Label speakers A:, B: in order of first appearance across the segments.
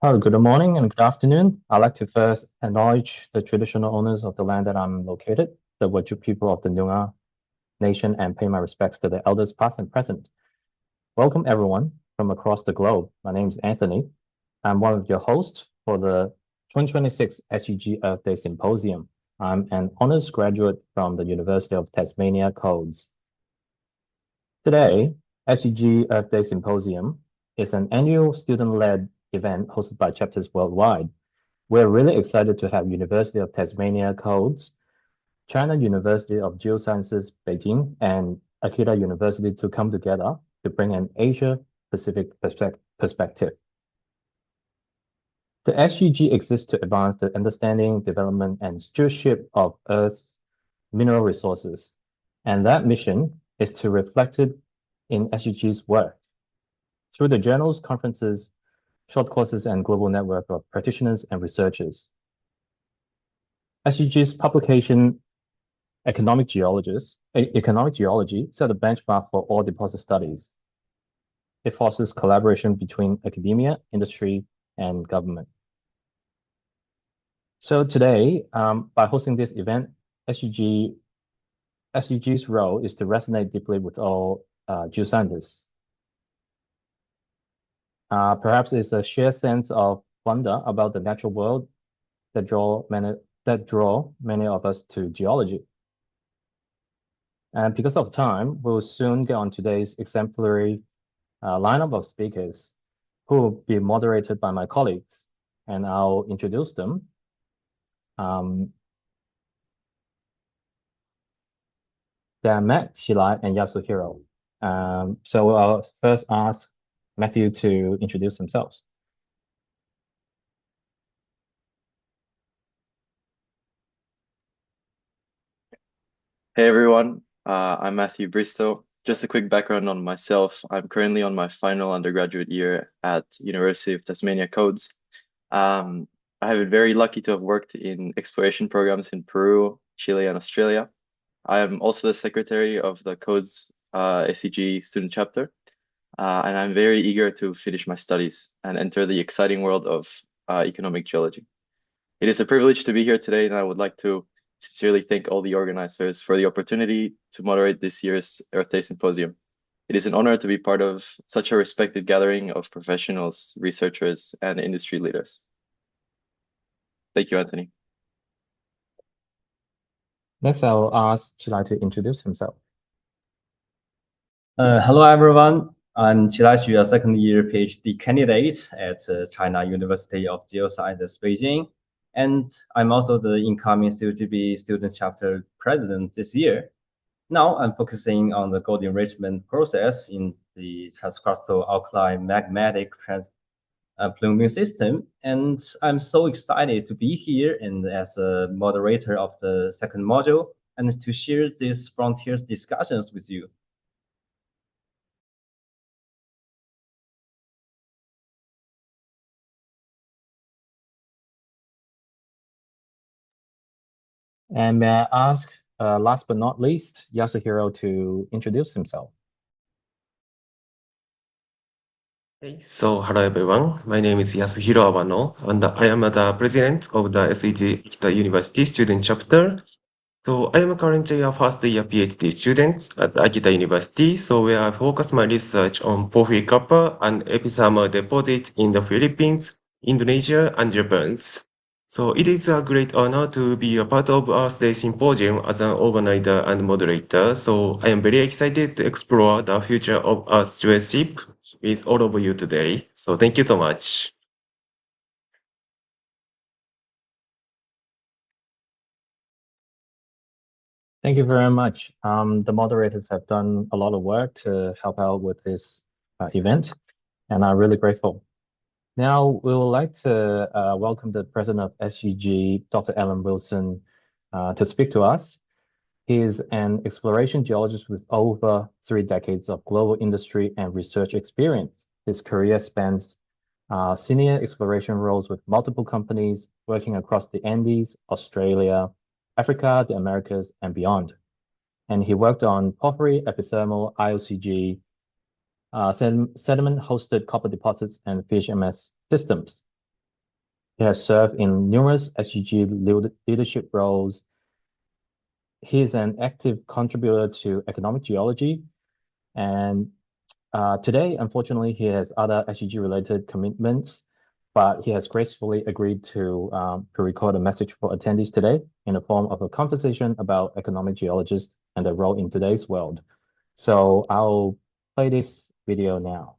A: Hello, good morning and good afternoon. I'd like to first acknowledge the traditional owners of the land that I'm located, the Wajik people of the Noongar Nation, and pay my respects to the elders past and present. Welcome everyone from across the globe. My name is Anthony. I'm one of your hosts for the 2026 SEG Earth Day Symposium. I'm an honors graduate from the University of Tasmania Codes. Today, SEG Earth Day Symposium is an annual student-led event hosted by chapters worldwide. We're really excited to have University of Tasmania Codes, China University of Geosciences, Beijing, and Akita University to come together to bring an Asia-Pacific perspective. The SEG exists to advance the understanding, development, and stewardship of Earth's mineral resources, and that mission is to reflect it in SEG's work. Through the journals, conferences, short courses, and global network of practitioners and researchers. SEG's publication, Economic Geology, set a benchmark for all deposit studies. It fosters collaboration between academia, industry, and government. So today, by hosting this event, SEG's role is to resonate deeply with all geoscientists. Perhaps it's a shared sense of wonder about the natural world that draw many of us to geology. And because of time, we'll soon get on today's exemplary lineup of speakers who will be moderated by my colleagues, and I'll introduce them. They're Matt, Shilai, and Yasuhiro. So I'll first ask Matthew to introduce themselves.
B: Hey everyone, I'm Matthew Bristow. Just a quick background on myself. I'm currently on my final undergraduate year at University of Tasmania Codes. I have been very lucky to have worked in exploration programs in Peru, Chile, and Australia. I am also the secretary of the Codes SEG Student Chapter, and I'm very eager to finish my studies and enter the exciting world of economic geology. It is a privilege to be here today, and I would like to sincerely thank all the organizers for the opportunity to moderate this year's Earth Day Symposium. It is an honor to be part of such a respected gathering of professionals, researchers, and industry leaders. Thank you, Anthony.
A: Next, I'll ask Chilai to introduce himself.
C: Hello, everyone. I'm Qilai Xu, a second-year PhD candidate at China University of Geosciences, Beijing. And I'm also the incoming CUGB Student Chapter President this year. Now I'm focusing on the gold enrichment process in the transcrustal alkaline magmatic pluming system. And I'm so excited to be here and as a moderator of the second module and to share these frontiers discussions with you.
A: And may I ask, last but not least, Yasuhiro to introduce himself.
D: Hey, so hello everyone. My name is Yasuhiro Awano, and I am the president of the SEG Akita University Student Chapter. So I am currently a first-year PhD student at Akita University, so where I focus my research on porphyry copper and epithermal deposits in the Philippines, Indonesia, and Japan. So it is a great honor to be a part of Earth Day Symposium as an organizer and moderator. So I am very excited to explore the future of Earth stewardship with all of you today. So thank you so much.
A: Thank you very much. The moderators have done a lot of work to help out with this event, and I'm really grateful. Now, we would like to welcome the president of SEG, Dr. Alan Wilson, to speak to us. He is an exploration geologist with over 3 decades of global industry and research experience. His career spans senior exploration roles with multiple companies working across the Andes, Australia, Africa, the Americas, and beyond. And he worked on porphyry, epithermal, IOCG, sediment-hosted copper deposits, and fish MS systems. He has served in numerous SEG leadership roles. He is an active contributor to economic geology, and today, unfortunately, he has other SEG-related commitments, but he has gracefully agreed to record a message for attendees today in the form of a conversation about economic geologists and their role in today's world. So I'll play this video now.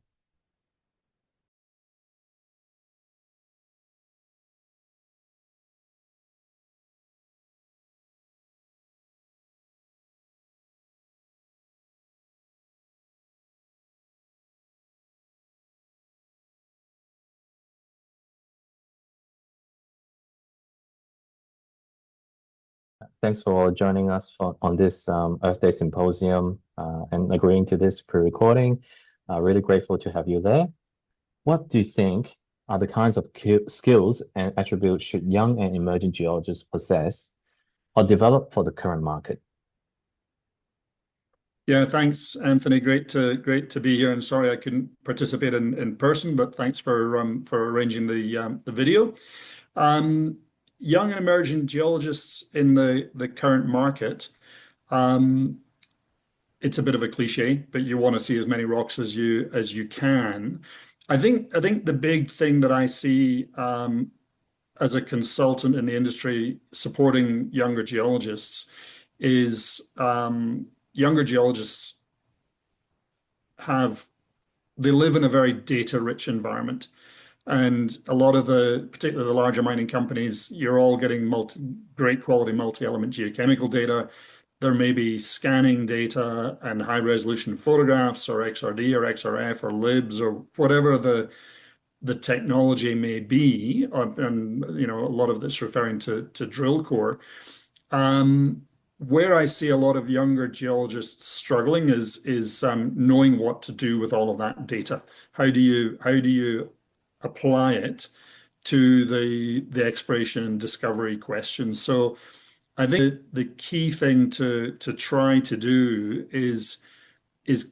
A: Thanks for joining us on this Earth Day Symposium and agreeing to this pre-recording. Really grateful to have you there. What do you think are the kinds of skills and attributes should young and emerging geologists possess or develop for the current market?
E: Yeah, thanks, Anthony. Great to be here, and sorry I couldn't participate in person, but thanks for arranging the video. Young and emerging geologists in the current market. It's a bit of a cliche, but you want to see as many rocks as you can. I think the big thing that I see as a consultant in the industry supporting younger geologists is younger geologists they live in a very data-rich environment. And a lot of particularly the larger mining companies, you're all getting great quality multi-element geochemical data. There may be scanning data and high-resolution photographs or XRD or XRF or LIBS or whatever the technology may be, and a lot of this referring to drill core. Where I see a lot of younger geologists struggling is knowing what to do with all of that data. How do you apply it to the exploration and discovery questions? So I think the key thing to try to do is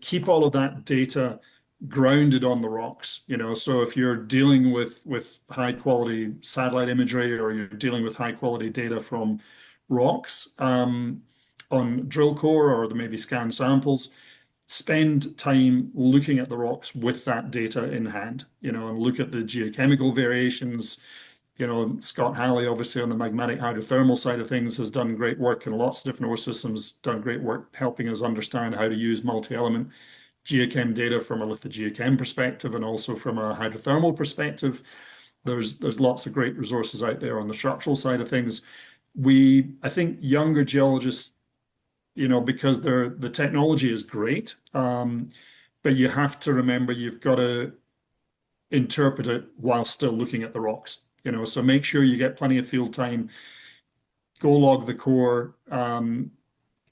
E: keep all of that data grounded on the rocks. So if you're dealing with high quality satellite imagery or you're dealing with high quality data from rocks on drill core, or there may be scan samples, spend time looking at the rocks with that data in hand, and look at the geochemical variations. Scott Halley, obviously on the magmatic hydrothermal side of things, has done great work in lots of different ore systems, done great work helping us understand how to use multi-element geochem data from a lithogeochem perspective and also from a hydrothermal perspective. There's lots of great resources out there on the structural side of things. I think younger geologists, because the technology is great, but you have to remember you've got to interpret it while still looking at the rocks. So make sure you get plenty of field time, go log the core,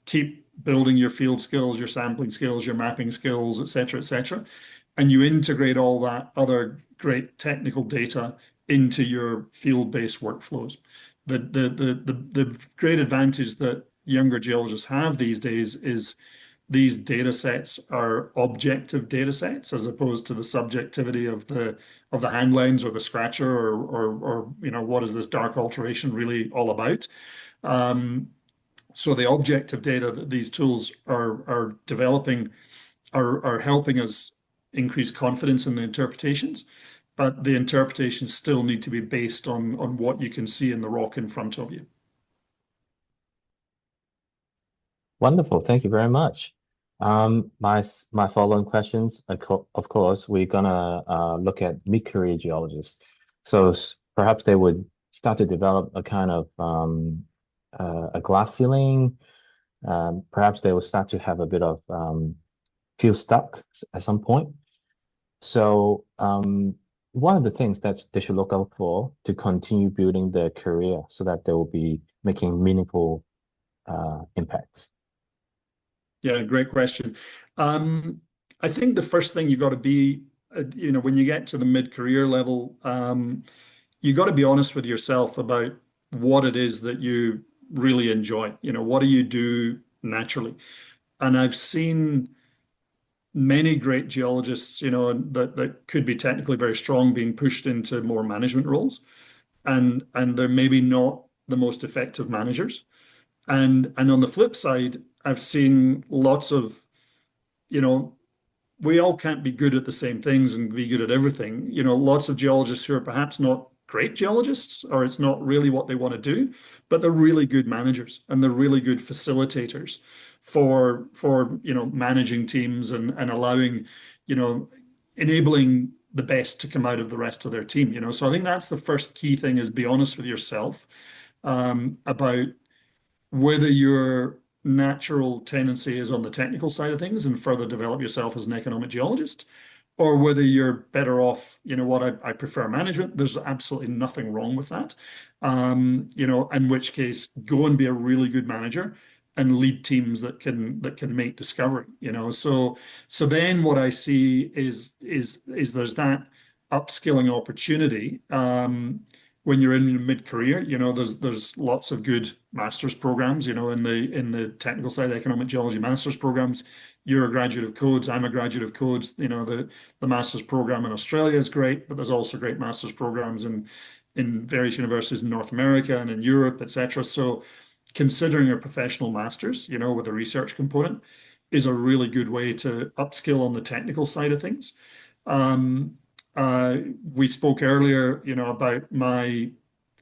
E: keep building your field skills, your sampling skills, your mapping skills, et cetera, and you integrate all that other great technical data into your field-based workflows. The great advantage that younger geologists have these days is these data sets are objective data sets as opposed to the subjectivity of the hand lens or the scratcher or what is this dark alteration really all about. So the objective data that these tools are developing are helping us increase confidence in the interpretations, but the interpretations still need to be based on what you can see in the rock in front of you.
A: Wonderful, thank you very much. My following questions, of course, we're gonna look at mid-career geologists. So perhaps they would start to develop a kind of a glass ceiling. Perhaps they will start to have a bit of feel stuck at some point. So one of the things that they should look out for to continue building their career so that they will be making meaningful impacts.
E: Yeah, great question. I think the first thing you got to be, when you get to the mid-career level, you got to be honest with yourself about what it is that you really enjoy. What do you do naturally? And I've seen many great geologists, that could be technically very strong being pushed into more management roles. and they're maybe not the most effective managers. And on the flip side, I've seen lots of, we all can't be good at the same things and be good at everything. Lots of geologists who are perhaps not great geologists, or it's not really what they want to do, but they're really good managers and they're really good facilitators for managing teams and allowing, enabling the best to come out of the rest of their team. So I think that's the first key thing, is be honest with yourself about whether your natural tendency is on the technical side of things and further develop yourself as an economic geologist, or whether you're better off, I prefer management. There's absolutely nothing wrong with that. In which case, go and be a really good manager and lead teams that can make discovery. So then what I see is there's that upskilling opportunity. When you're in your mid-career, there's lots of good master's programs, in the technical side, economic geology master's programs. You're a graduate of codes, I'm a graduate of codes. The master's program in Australia is great, but there's also great master's programs in various universities in North America and in Europe, etc. So considering a professional master's, with a research component, is a really good way to upskill on the technical side of things. We spoke earlier, about my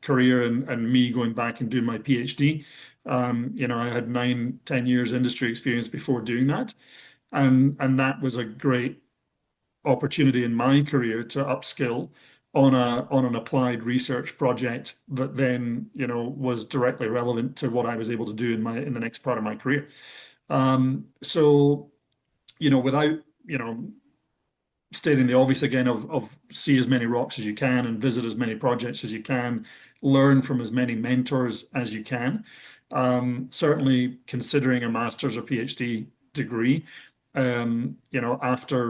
E: career and me going back and doing my PhD. I had 9-10 years industry experience before doing that. And that was a great opportunity in my career to upskill on an applied research project that then, was directly relevant to what I was able to do in the next part of my career. So, without, stating the obvious again of see as many rocks as you can and visit as many projects as you can, learn from as many mentors as you can. Certainly considering a master's or PhD degree, after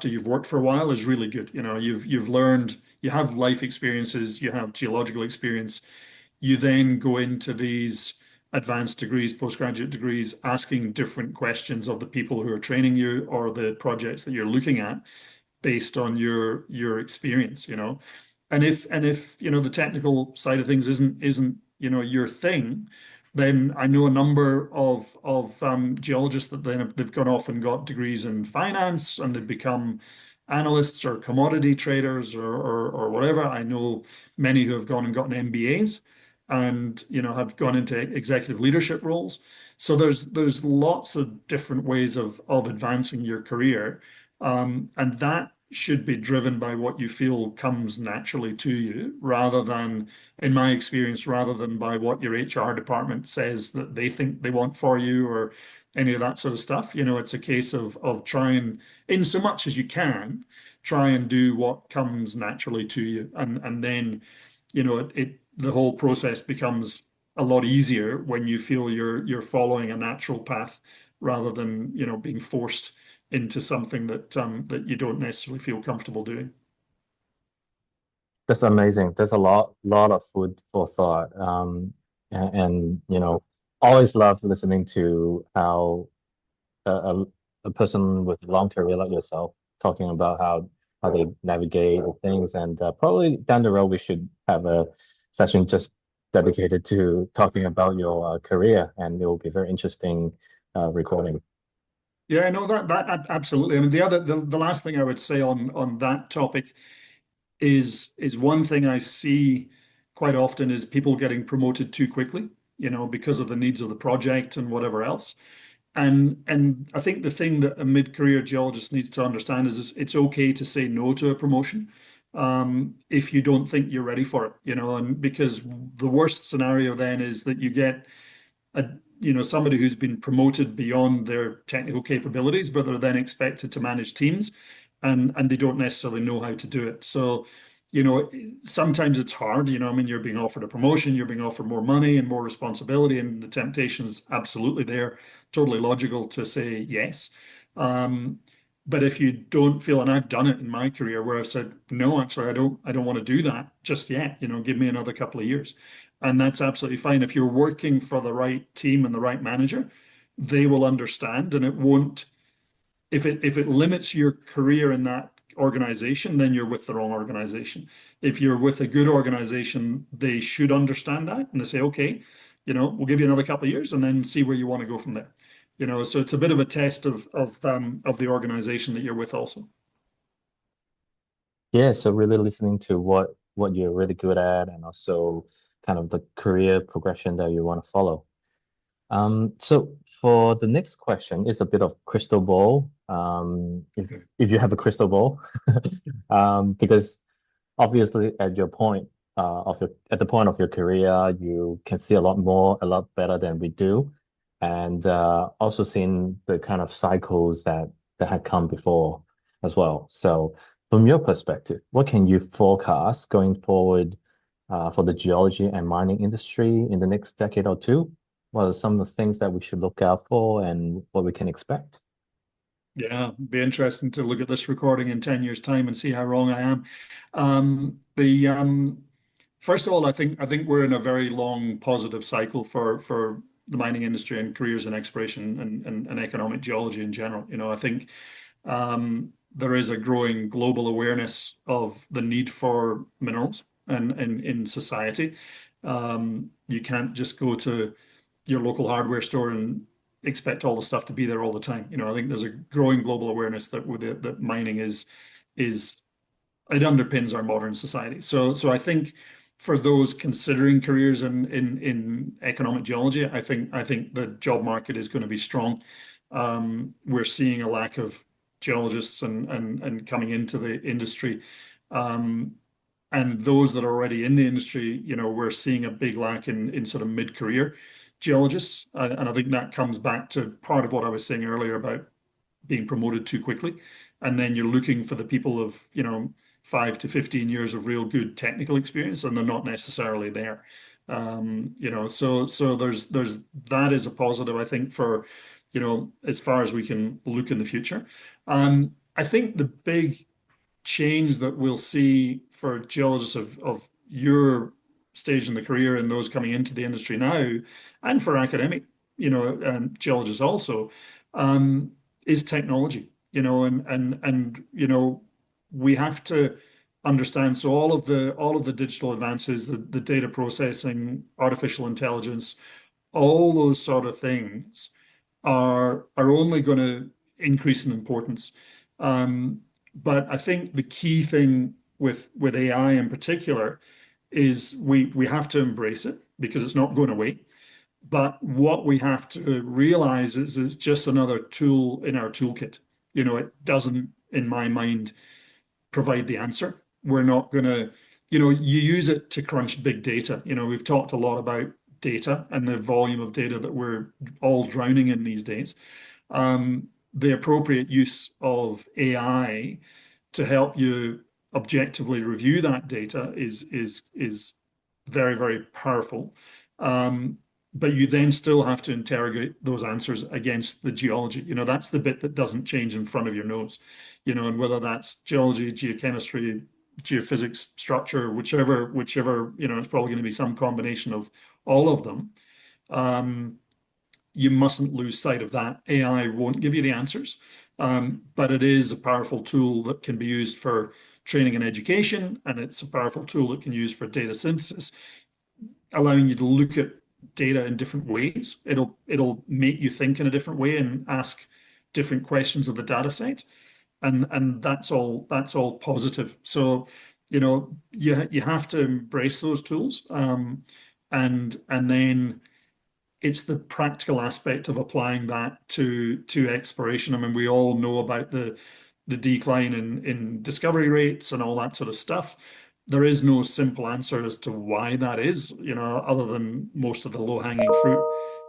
E: you've worked for a while is really good. You've learned, you have life experiences, you have geological experience. You then go into these advanced degrees, postgraduate degrees, asking different questions of the people who are training you or the projects that you're looking at based on your experience, And if the technical side of things isn't your thing, then I know a number of geologists that then they've gone off and got degrees in finance and they've become analysts or commodity traders or whatever. I know many who have gone and gotten MBAs and have gone into executive leadership roles. So there's lots of different ways of advancing your career, and that should be driven by what you feel comes naturally to you, rather than, in my experience, rather than by what your HR department says that they think they want for you or any of that sort of stuff. It's a case of trying, in so much as you can, try and do what comes naturally to you, and then the whole process becomes a lot easier when you feel you're following a natural path rather than being forced into something that you don't necessarily feel comfortable doing.
A: That's amazing. There's a lot of food for thought. And always love listening to how a person with a long career like yourself talking about how they navigate things. And probably down the road we should have a session just dedicated to talking about your career, and it will be a very interesting recording.
E: Yeah, no, that absolutely. I mean, the last thing I would say on that topic is one thing I see quite often is people getting promoted too quickly, because of the needs of the project and whatever else. And I think the thing that a mid-career geologist needs to understand is it's okay to say no to a promotion if you don't think you're ready for it, and because the worst scenario then is that you get somebody who's been promoted beyond their technical capabilities, but they're then expected to manage teams and they don't necessarily know how to do it. So, sometimes it's hard, I mean, you're being offered a promotion, you're being offered more money and more responsibility, and the temptation's absolutely there, totally logical to say yes. But if you don't feel, and I've done it in my career where I've said, no, actually, I don't want to do that just yet, give me another couple of years. And that's absolutely fine. If you're working for the right team and the right manager, they will understand, and it won't, if it limits your career in that organization, then you're with the wrong organization. If you're with a good organization, they should understand that, and they say, okay, we'll give you another couple of years and then see where you want to go from there. So it's a bit of a test of the organization that you're with also.
A: Yeah, so really listening to what you're really good at, and also kind of the career progression that you want to follow. So for the next question, it's a bit of crystal ball. If you have a crystal ball, because obviously at the point of your career, you can see a lot better than we do, and also seeing the kind of cycles that had come before as well. So from your perspective, what can you forecast going forward for the geology and mining industry in the next decade or two? What are some of the things that we should look out for and what we can expect?
E: Yeah, be interesting to look at this recording in 10 years' time and see how wrong I am. First of all, I think we're in a very long positive cycle for the mining industry and careers in exploration and economic geology in general. I think there is a growing global awareness of the need for minerals and in society. You can't just go to your local hardware store and expect all the stuff to be there all the time. I think there's a growing global awareness that that mining is it underpins our modern society. So I think for those considering careers in economic geology, I think the job market is going to be strong. We're seeing a lack of geologists and coming into the industry. And those that are already in the industry, we're seeing a big lack in sort of mid-career geologists. And I think that comes back to part of what I was saying earlier about being promoted too quickly. And then you're looking for the people of, 5 to 15 years of real good technical experience, and they're not necessarily there. So there's that is a positive, I think, for, as far as we can look in the future. I think the big change that we'll see for geologists of your stage in the career and those coming into the industry now, and for academic, geologists also, is technology, and we have to understand. So all of the digital advances, the data processing, artificial intelligence, all those sort of things are only going to increase in importance. But I think the key thing with AI in particular is we have to embrace it because it's not going away. But what we have to realize is it's just another tool in our toolkit. It doesn't, in my mind, provide the answer. We're not going to, you use it to crunch big data. We've talked a lot about data and the volume of data that we're all drowning in these days. The appropriate use of AI to help you objectively review that data is very, very powerful. But you then still have to interrogate those answers against the geology. That's the bit that doesn't change in front of your nose. And whether that's geology, geochemistry, geophysics, structure, whichever, it's probably going to be some combination of all of them. You mustn't lose sight of that. AI won't give you the answers, but it is a powerful tool that can be used for training and education, and it's a powerful tool that can use for data synthesis, allowing you to look at data in different ways. It'll make you think in a different way and ask different questions of the data set, and that's all positive. So you have to embrace those tools, and then it's the practical aspect of applying that to exploration. I mean, we all know about the decline in discovery rates and all that sort of stuff. There is no simple answer as to why that is, other than most of the low-hanging fruit,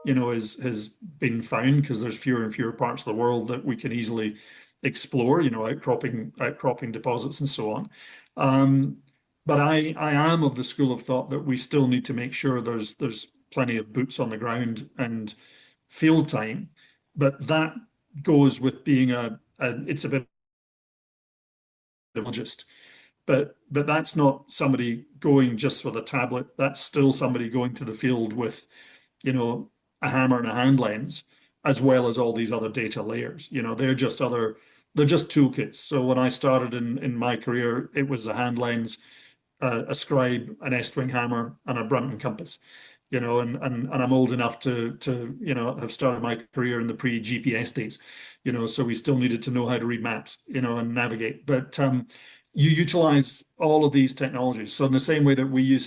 E: has been found because there's fewer and fewer parts of the world that we can easily explore, outcropping deposits and so on. But I am of the school of thought that we still need to make sure there's plenty of boots on the ground and field time, but that goes with being it's a bit geologist. But that's not somebody going just with a tablet. That's still somebody going to the field with, a hammer and a hand lens, as well as all these other data layers. They're just other they're just toolkits. So when I started in my career, it was a hand lens, a scribe, an Estwing hammer, and a Brunton compass. And I'm old enough to have started my career in the pre-GPS days. So we still needed to know how to read maps, and navigate. But you utilize all of these technologies. So in the same way that we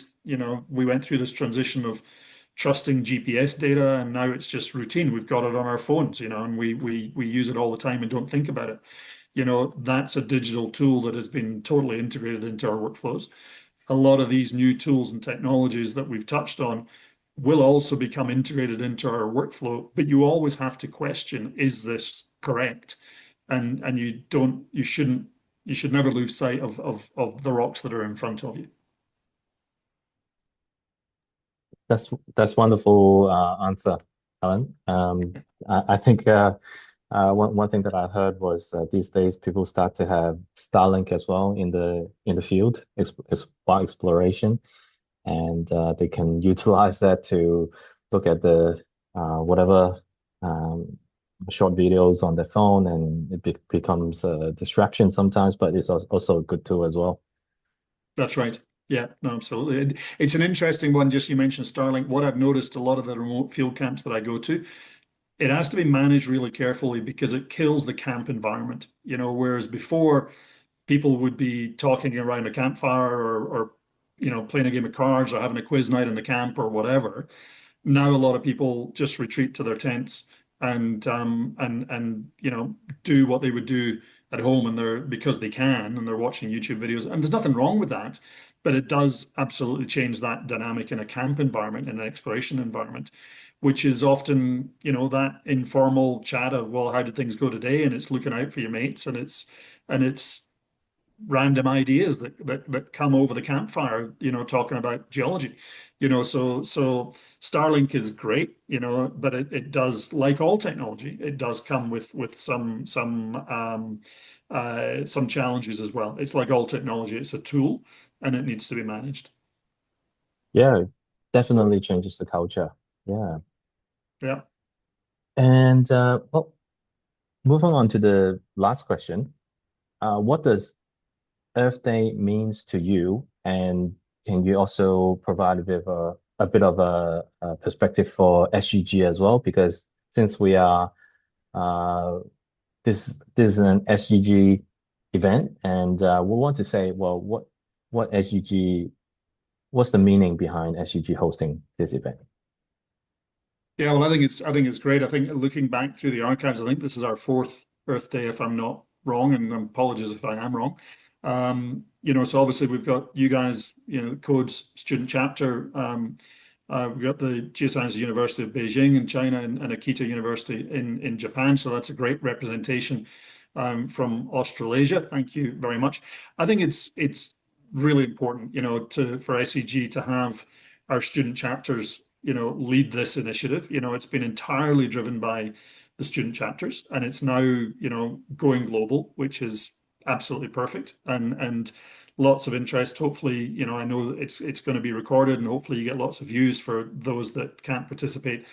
E: went through this transition of trusting GPS data, and now it's just routine. We've got it on our phones, and we use it all the time and don't think about it. That's a digital tool that has been totally integrated into our workflows. A lot of these new tools and technologies that we've touched on will also become integrated into our workflow, but you always have to question, is this correct? And you should never lose sight of the rocks that are in front of you.
A: That's wonderful answer, Alan. I think one thing that I heard was these days people start to have Starlink as well in the field, exploration, and they can utilize that to look at the whatever short videos on their phone, and it becomes a distraction sometimes, but it's also a good tool as well.
E: That's right. Yeah, no, absolutely. It's an interesting one. Just you mentioned Starlink. What I've noticed, a lot of the remote field camps that I go to, it has to be managed really carefully because it kills the camp environment. Whereas before people would be talking around a campfire or playing a game of cards or having a quiz night in the camp or whatever. Now a lot of people just retreat to their tents and do what they would do at home, and because they can, and they're watching YouTube videos, and there's nothing wrong with that, but it does absolutely change that dynamic in a camp environment, in an exploration environment, which is often that informal chat of, well, how did things go today, and it's looking out for your mates, and it's random ideas that come over the campfire, talking about geology. So Starlink is great, but it does, like all technology, it does come with some challenges as well. It's like all technology, it's a tool and it needs to be managed.
A: Yeah, definitely changes the culture. Yeah.
E: Yeah.
A: And well, moving on to the last question. What does Earth Day means to you, and can you also provide a bit of a perspective for SEG as well? Because since we are this is an SEG event, and we want to say, well, what SEG, what's the meaning behind SEG hosting this event?
E: Yeah, well, I think it's great. I think looking back through the archives, I think this is our fourth Earth Day, if I'm not wrong, and apologies if I am wrong. So obviously we've got you guys, Code's Student Chapter. We've got the Geosciences University of Beijing in China, and Akita University in Japan. So that's a great representation from Australasia. Thank you very much. I think it's really important, for SEG to have our student chapters, lead this initiative. It's been entirely driven by the student chapters, and it's now, going global, which is absolutely perfect, and lots of interest. Hopefully, I know it's going to be recorded, and hopefully you get lots of views for those that can't participate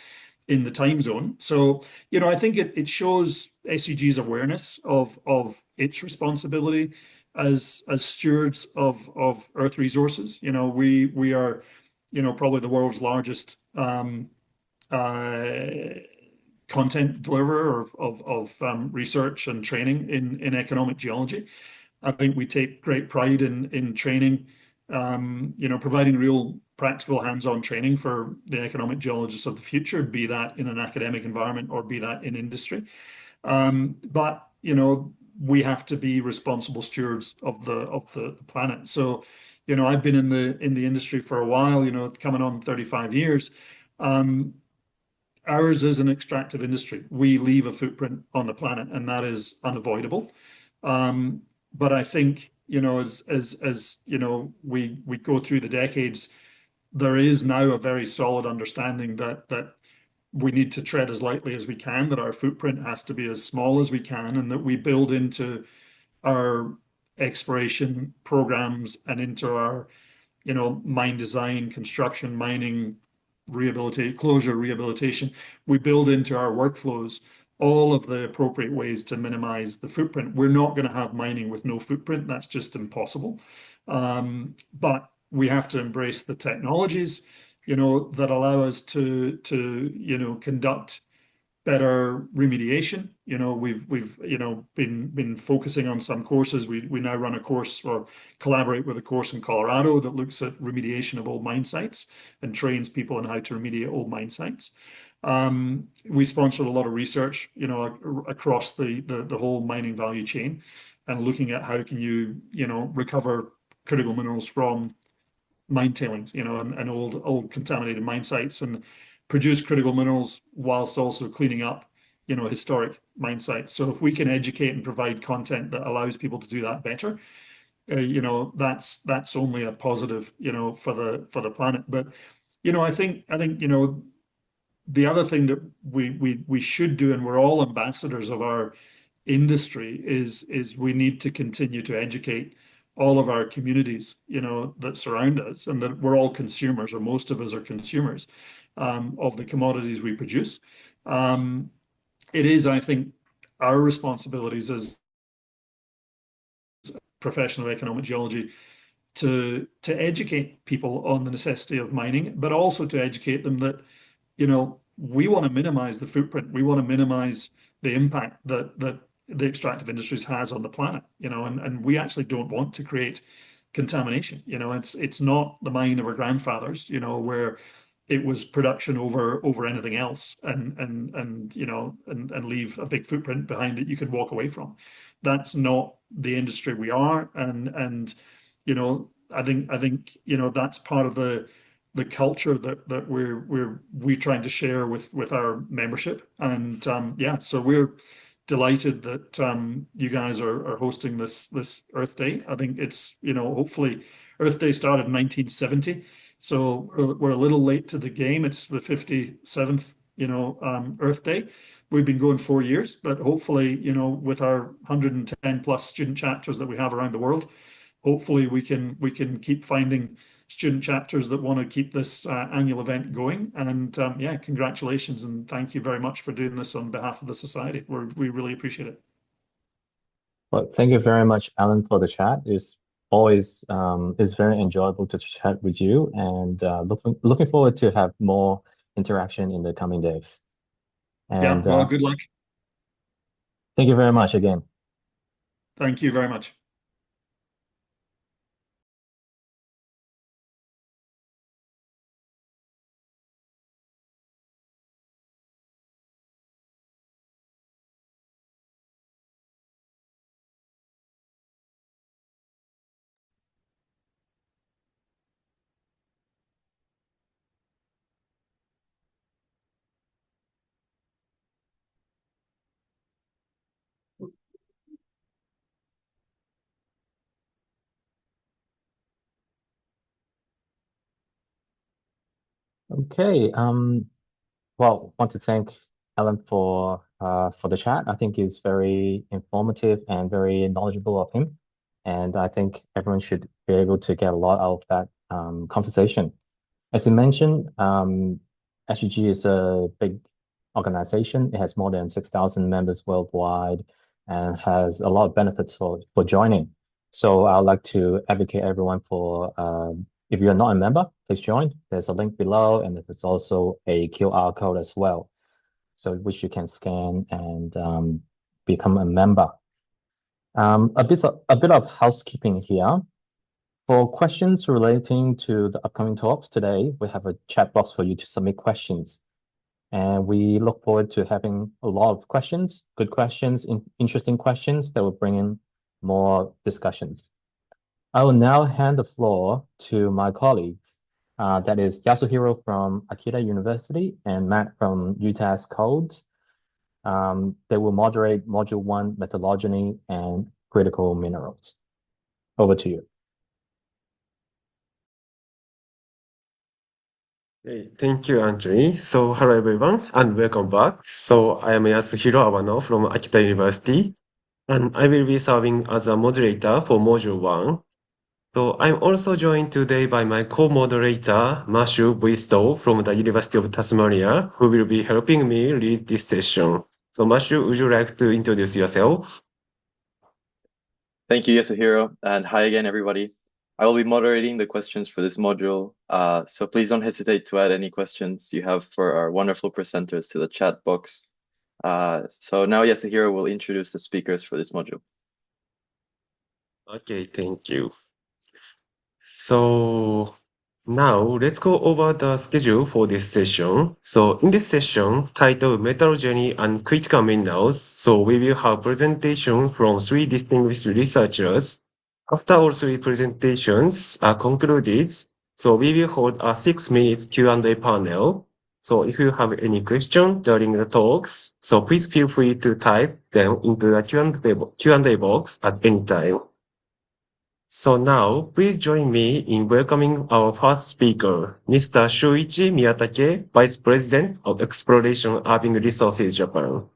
E: in the time zone. So, I think it shows SEG's awareness of its responsibility as stewards of Earth resources. We are, probably the world's largest content deliverer of research and training in economic geology. I think we take great pride in training, providing real practical hands-on training for the economic geologists of the future, be that in an academic environment or be that in industry. But we have to be responsible stewards of the planet. So, I've been in the industry for a while, coming on 35 years. Ours is an extractive industry. We leave a footprint on the planet, and that is unavoidable. But I think, as we go through the decades, there is now a very solid understanding that we need to tread as lightly as we can, that our footprint has to be as small as we can, and that we build into our exploration programs and into our, mine design, construction, mining, rehabilitation, closure, rehabilitation. We build into our workflows all of the appropriate ways to minimize the footprint. We're not going to have mining with no footprint. That's just impossible. But we have to embrace the technologies, that allow us to conduct better remediation. We've been focusing on some courses. We now run a course or collaborate with a course in Colorado that looks at remediation of old mine sites and trains people on how to remediate old mine sites. We sponsored a lot of research, across the whole mining value chain, and looking at how can you recover critical minerals from mine tailings, and old contaminated mine sites, and produce critical minerals whilst also cleaning up, historic mine sites. So if we can educate and provide content that allows people to do that better, that's only a positive, for the planet. But I think the other thing that we should do, and we're all ambassadors of our industry, is we need to continue to educate all of our communities, that surround us, and that we're all consumers, or most of us are consumers, of the commodities we produce. It is, I think, our responsibilities as professional economic geology to educate people on the necessity of mining, but also to educate them that, we want to minimize the footprint. We want to minimize the impact that the extractive industries has on the planet, and we actually don't want to create contamination. It's not the mine of our grandfathers, where it was production over anything else, and leave a big footprint behind it you can walk away from. That's not the industry we are, and I think that's part of the culture that we're trying to share with our membership. And so we're delighted that you guys are hosting this Earth Day. I think it's, hopefully Earth Day started in 1970, so we're a little late to the game. It's the 57th, Earth Day. We've been going 4 years, but hopefully, with our 110 plus student chapters that we have around the world, hopefully we can keep finding student chapters that want to keep this annual event going. And congratulations, and thank you very much for doing this on behalf of the society. We really appreciate it.
A: Well, thank you very much, Alan, for the chat. It's always it's very enjoyable to chat with you, and looking forward to have more interaction in the coming days. And
E: well, good luck.
A: Thank you very much again.
E: Thank you very much.
A: Okay. Well, want to thank Alan for the chat. I think it's very informative and very knowledgeable of him, and I think everyone should be able to get a lot out of that conversation. As you mentioned, SEG is a big organization. It has more than 6,000 members worldwide and has a lot of benefits for joining. So I'd like to advocate everyone for if you're not a member, please join. There's a link below, and there's also a QR code as well, so which you can scan and become a member. A bit of housekeeping here. For questions relating to the upcoming talks today, we have a chat box for you to submit questions. And we look forward to having a lot of questions, good questions, interesting questions that will bring in more discussions. I will now hand the floor to my colleagues. That is Yasuhiro from Akita University and Matt from UTAS Codes. They will moderate Module 1, Metallurgy and Critical Minerals. Over to you.
D: Hey, thank you, Anthony. So, hello everyone, and welcome back. So, I am Yasuhiro Awano from Akita University, and I will be serving as a moderator for Module 1. So, I'm also joined today by my co-moderator, Matthew Bristow from the University of Tasmania, who will be helping me lead this session. So Matthew, would you like to introduce yourself?
B: Thank you, Yasuhiro, and hi again, everybody. I will be moderating the questions for this module, so please don't hesitate to add any questions you have for our wonderful presenters to the chat box. So now Yasuhiro will introduce the speakers for this module.
D: Okay, thank you. So now let's go over the schedule for this session. So in this session, titled Metallurgy and Critical Minerals, so we will have presentation from 3 distinguished researchers. After all 3 presentations are concluded, so we will hold a 6-minute Q&A panel. So if you have any question during the talks, so please feel free to type them into the Q&A box at any time. So now, please join me in welcoming our first speaker, Mr. Shuichi Miyatake, Vice President of Exploration Urban Resources Japan.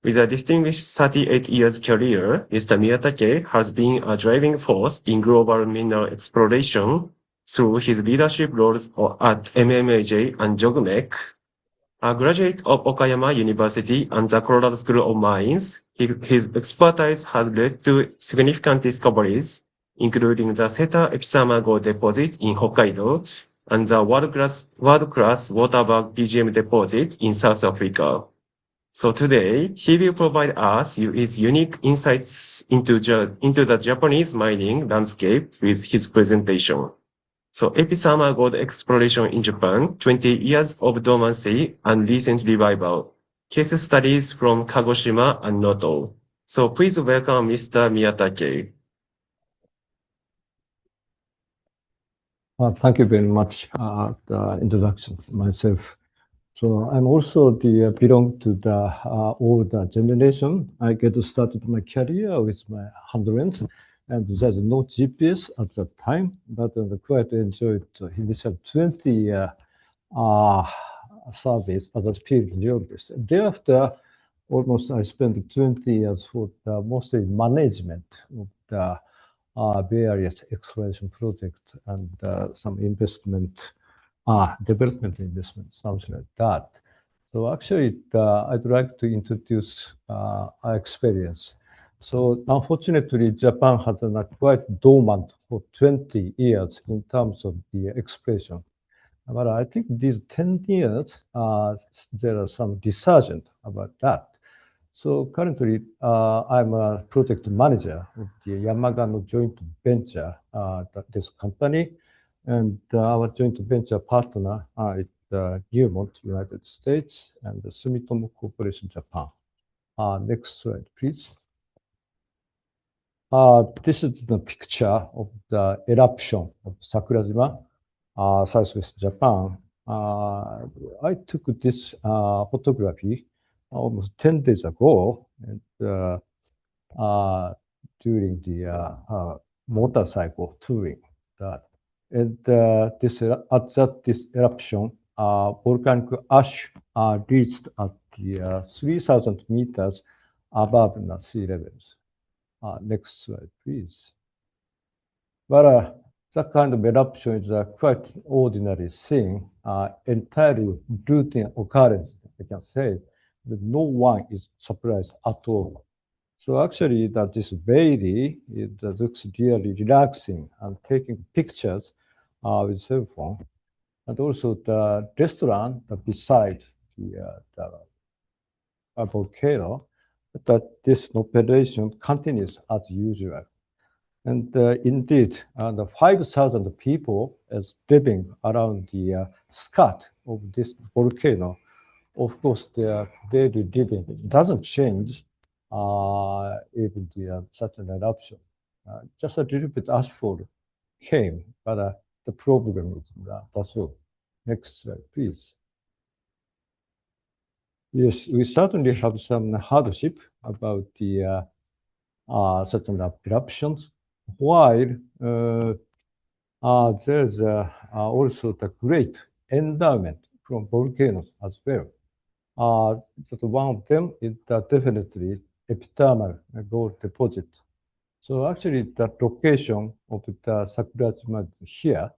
D: With a distinguished 38 years career, Mr. Miyatake has been a driving force in global mineral exploration through his leadership roles at MMAJ and JOGMEC. A graduate of Okayama University and the Colorado School of Mines, his expertise has led to significant discoveries, including the Seta epithermal gold deposit in Hokkaido and the world-class Waterberg PGM deposit in South Africa. So today, he will provide us with unique insights into the Japanese mining landscape with his presentation. So epithermal gold exploration in Japan, 20 years of dormancy and recent revival. Case studies from Kagoshima and Noto. So please welcome Mr. Miyatake.
F: Thank you very much, the introduction myself. So I'm also belong to the older generation. I get started my career with my hand wrench, and there's no GPS at that time, but I quite enjoyed the initial 20-year service as a field geologist. Thereafter, almost I spent 20 years for mostly management of the various exploration projects and some investment, development investment, something like that. So actually, I'd like to introduce our experience. So unfortunately, Japan has been quite dormant for 20 years in terms of the exploration. But I think these 10 years, there are some resurgent about that. So currently, I'm a project manager of the Yamagano joint venture, this company, and our joint venture partner is Newmont, United States, and the Sumitomo Corporation, Japan. Next slide, please. This is the picture of the eruption of Sakurajima, southwest Japan. I took this photography almost 10 days ago, and during the motorcycle touring. And this eruption, volcanic ash reached at the 3,000 meters above the sea levels. Next slide, please. But that kind of eruption is a quite ordinary thing, entirely routine occurrence, I can say. That no one is surprised at all. So actually, that this valley, it looks really relaxing and taking pictures with cell phone, and also the restaurant beside the volcano, that this operation continues as usual. And indeed, the 5,000 people is living around the skirt of this volcano. Of course, their daily living doesn't change even such an eruption. Just a little bit ashfall came, but the problem is that's all. Next slide, please. Yes, we certainly have some hardship about the certain eruptions, while there's also the great endowment from volcanoes as well. Just one of them is definitely epithermal gold deposit. So actually, the location of the Sakurajima here,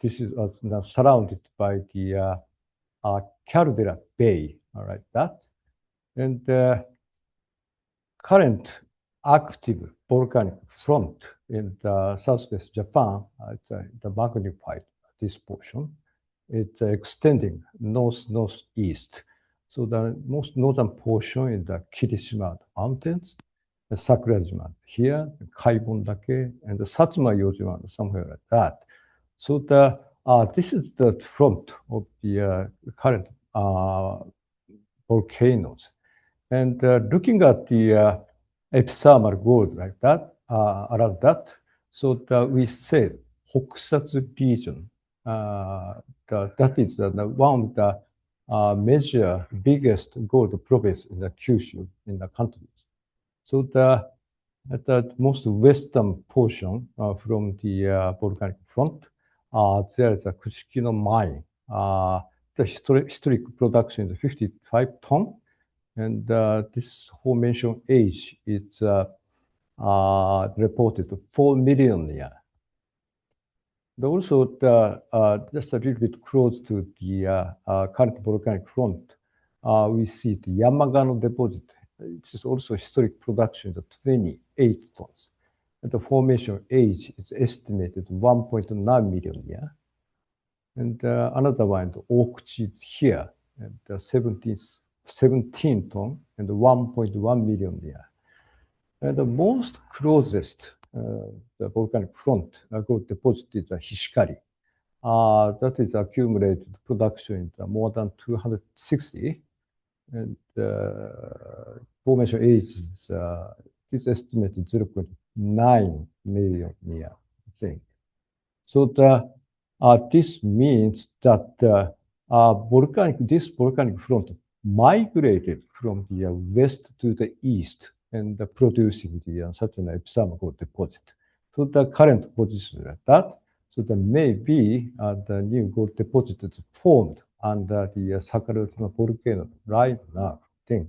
F: this is surrounded by the Caldera Bay, like that. And current active volcanic front in the southwest Japan, the magnified this portion, it's extending northeast. So the most northern portion is the Kirishima Mountains, the Sakurajima here, Kaibondake, and the Satsuma Yojima, somewhere like that. So this is the front of the current volcanoes. And looking at the epithermal gold like that, around that, so we say Hokusatsu region, that is one of the major biggest gold province in the Kyushu in the country. So at the most western portion from the volcanic front, there is a Kushikino mine. The historic production is 55 ton, and this formation age is reported to 4 million years. Also, just a little bit close to the current volcanic front, we see the Yamagano deposit. It is also historic production of 28 tons. And the formation age is estimated 1.9 million years. And another one, the Okuchi here, and 17 ton and 1.1 million years. And the most closest the volcanic front gold deposit is Hishikari. That is accumulated production in more than 260. And formation age is estimated 0.9 million years, I think. So this means that this volcanic front migrated from the west to the east and producing such an epithermal gold deposit. So the current position is that. So there may be the new gold deposit is formed under the Sakurajima volcano right now, I think.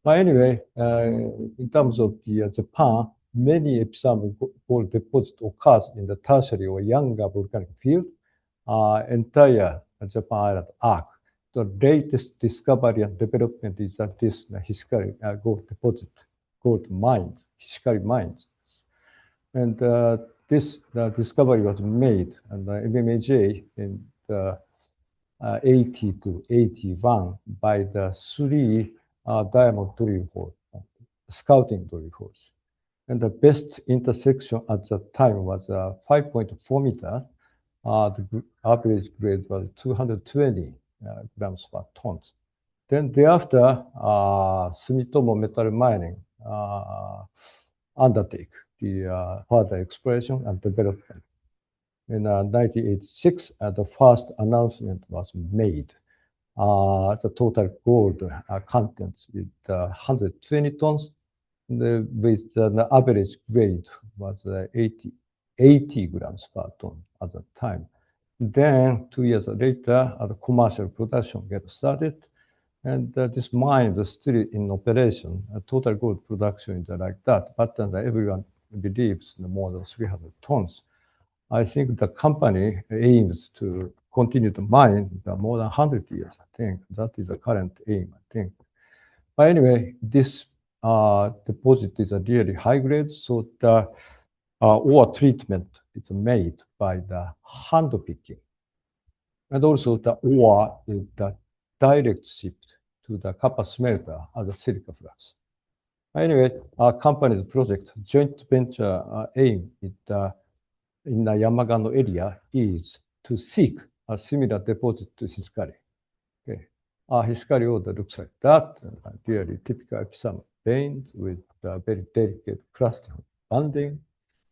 F: But anyway, in terms of the Japan, many epithermal gold deposits occurs in the tertiary or younger volcanic field. Entire Japan Island arc. The latest discovery and development is that this Hishikari gold deposit, gold mines, Hishikari mines. And this discovery was made and MMAJ in the 80 to 81 by the 3 diamond drill hole, scouting drill holes. And the best intersection at that time was 5.4 meters. The average grade was 220 grams per ton. Then thereafter, Sumitomo Metal Mining undertake the further exploration and development. In 1986, the first announcement was made. The total gold contents with 120 tons, with the average grade was 80 grams per ton at the time. Then 2 years later, the commercial production get started, and this mine is still in operation. Total gold production is like that, but everyone believes more than 300 tons. I think the company aims to continue to mine more than 100 years, I think. That is the current aim, I think. But anyway, this deposit is a really high grade, so the ore treatment is made by the hand picking. And also the ore is the direct shipped to the copper smelter as a silica flux. Anyway, our company's project, joint venture aim in the Yamagano area is to seek a similar deposit to Hishikari. Okay. Hishikari ore looks like that, really typical epithermal veins with very delicate crusting banding.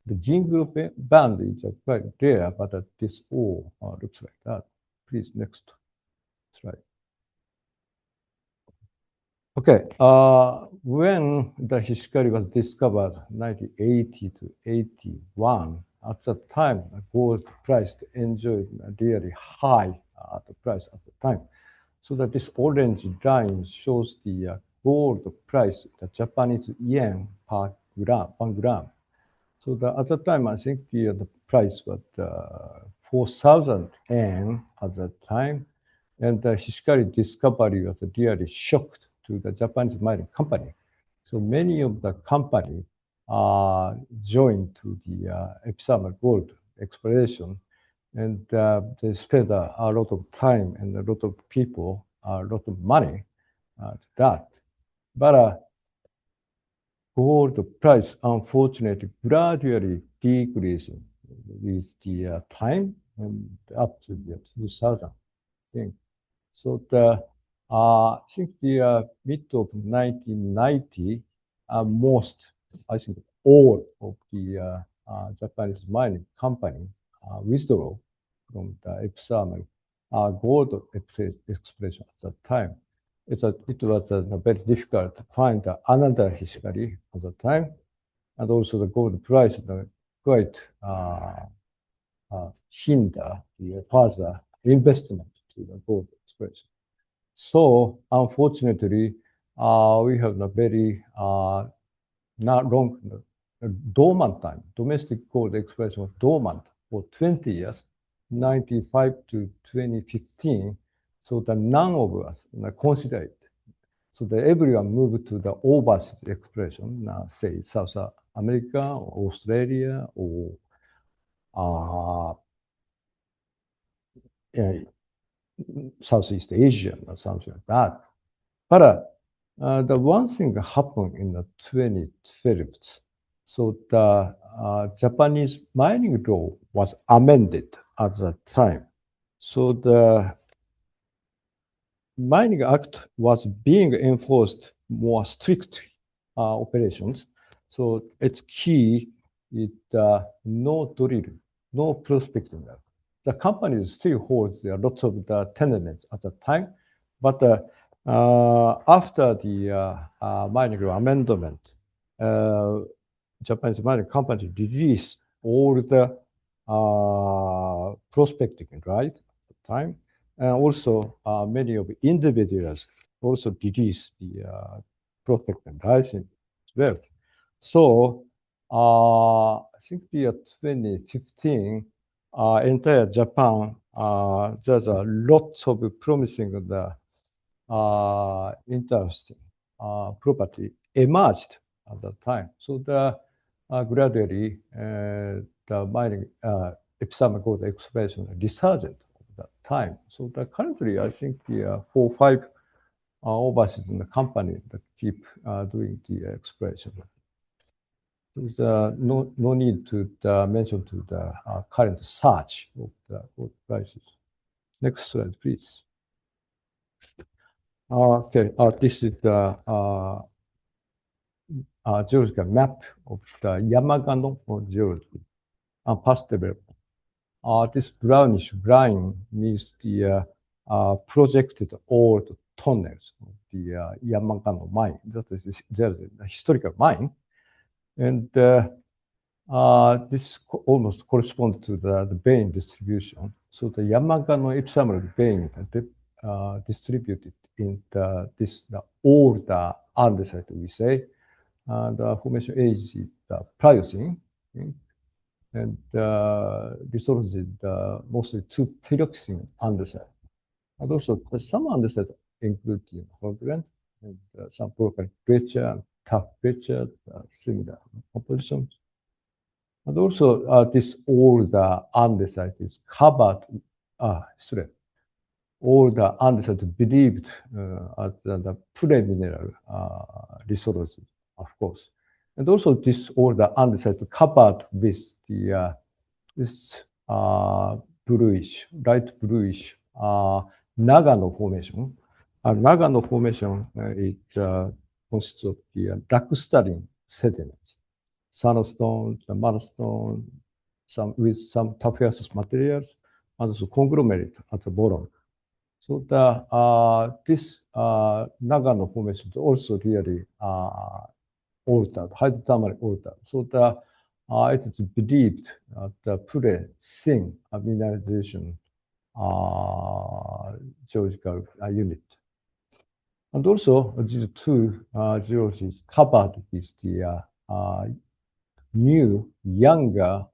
F: The Jingu band is quite rare, but this ore looks like that. Please, next slide. Okay, when the Hishikari was discovered, 1980 to 81, at that time, the gold price enjoyed a really high price at the time. So that this orange line shows the gold price, the Japanese yen per gram, 1 gram. So at the time, I think the price was 4,000 yen at that time. And the Hishikari discovery was really shocked to the Japanese mining company. So many of the company joined to the epithermal gold exploration, and they spent a lot of time and a lot of people, a lot of money to that. But gold price, unfortunately, gradually decreasing with the time and up to the 2000, I think. So I think the mid of 1990, most, I think all of the Japanese mining company withdraw from the epithermal gold exploration at that time. It was very difficult to find another Hishikari at the time, and also the gold price quite hinder the further investment to the gold exploration. So unfortunately, we have a very not long dormant time. Domestic gold exploration was dormant for 20 years, 95 to 2015. So that none of us consider it. So that everyone moved to the overseas exploration, say South America, or Australia, or Southeast Asia, or something like that. But the one thing that happened in the 2012, so the Japanese mining law was amended at that time. So the Mining Act was being enforced more strict operations. So its key is no drill, no prospecting. The companies still hold lots of the tenements at the time, but after the mining law amendment, Japanese mining companies released all the prospecting right at the time. And also, many of individuals also release the prospecting license as well. So I think the 2015, entire Japan, there's a lot of promising interesting property emerged at that time. So the gradually the mining epithermal gold exploration resurged at that time. So the currently, I think the 4 or 5 overseas in the company that keep doing the exploration. There's no need to mention to the current surge of the gold prices. Next slide, please. Okay, this is the geological map of the Yamagano geology past development. This brownish line means the projected old tunnels of the Yamagano mine. That is there's a historical mine. And this almost corresponds to the vein distribution. So the Yamagano epithermal vein distributed in all the andesite, we say. The formation age is the Pliocene, and resources is mostly 2 pyroxene andesite. And also some andesite include Holgren and some volcanic breccia and tough breccia, similar compositions. And also all the andesite is covered, all the andesite believed as the pre-mineral resources, of course. And also all the andesite covered with this bluish, light bluish Nagano formation. Nagano formation consists of the lacustrine sediments, sandstone, mudstone, with some tuffeous materials, and also conglomerate at the bottom. So this Nagano formation is also really altered, hydrothermally altered. So it is believed the pre-thin mineralization geological unit. And also these 2 geologies covered with the new, younger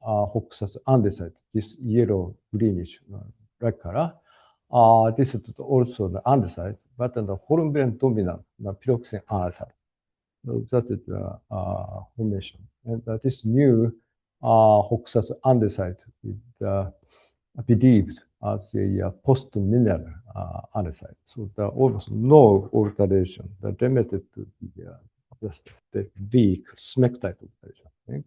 F: Hokusatsu andesite, this yellow greenish red color, this is also the andesite, but on the hornblende dominant, the pyroxene andesite. That is the formation. And this new Hoxas andesite is believed as a post-mineral andesite. So there almost no alteration. They're limited to just the weak smectite alteration. Okay?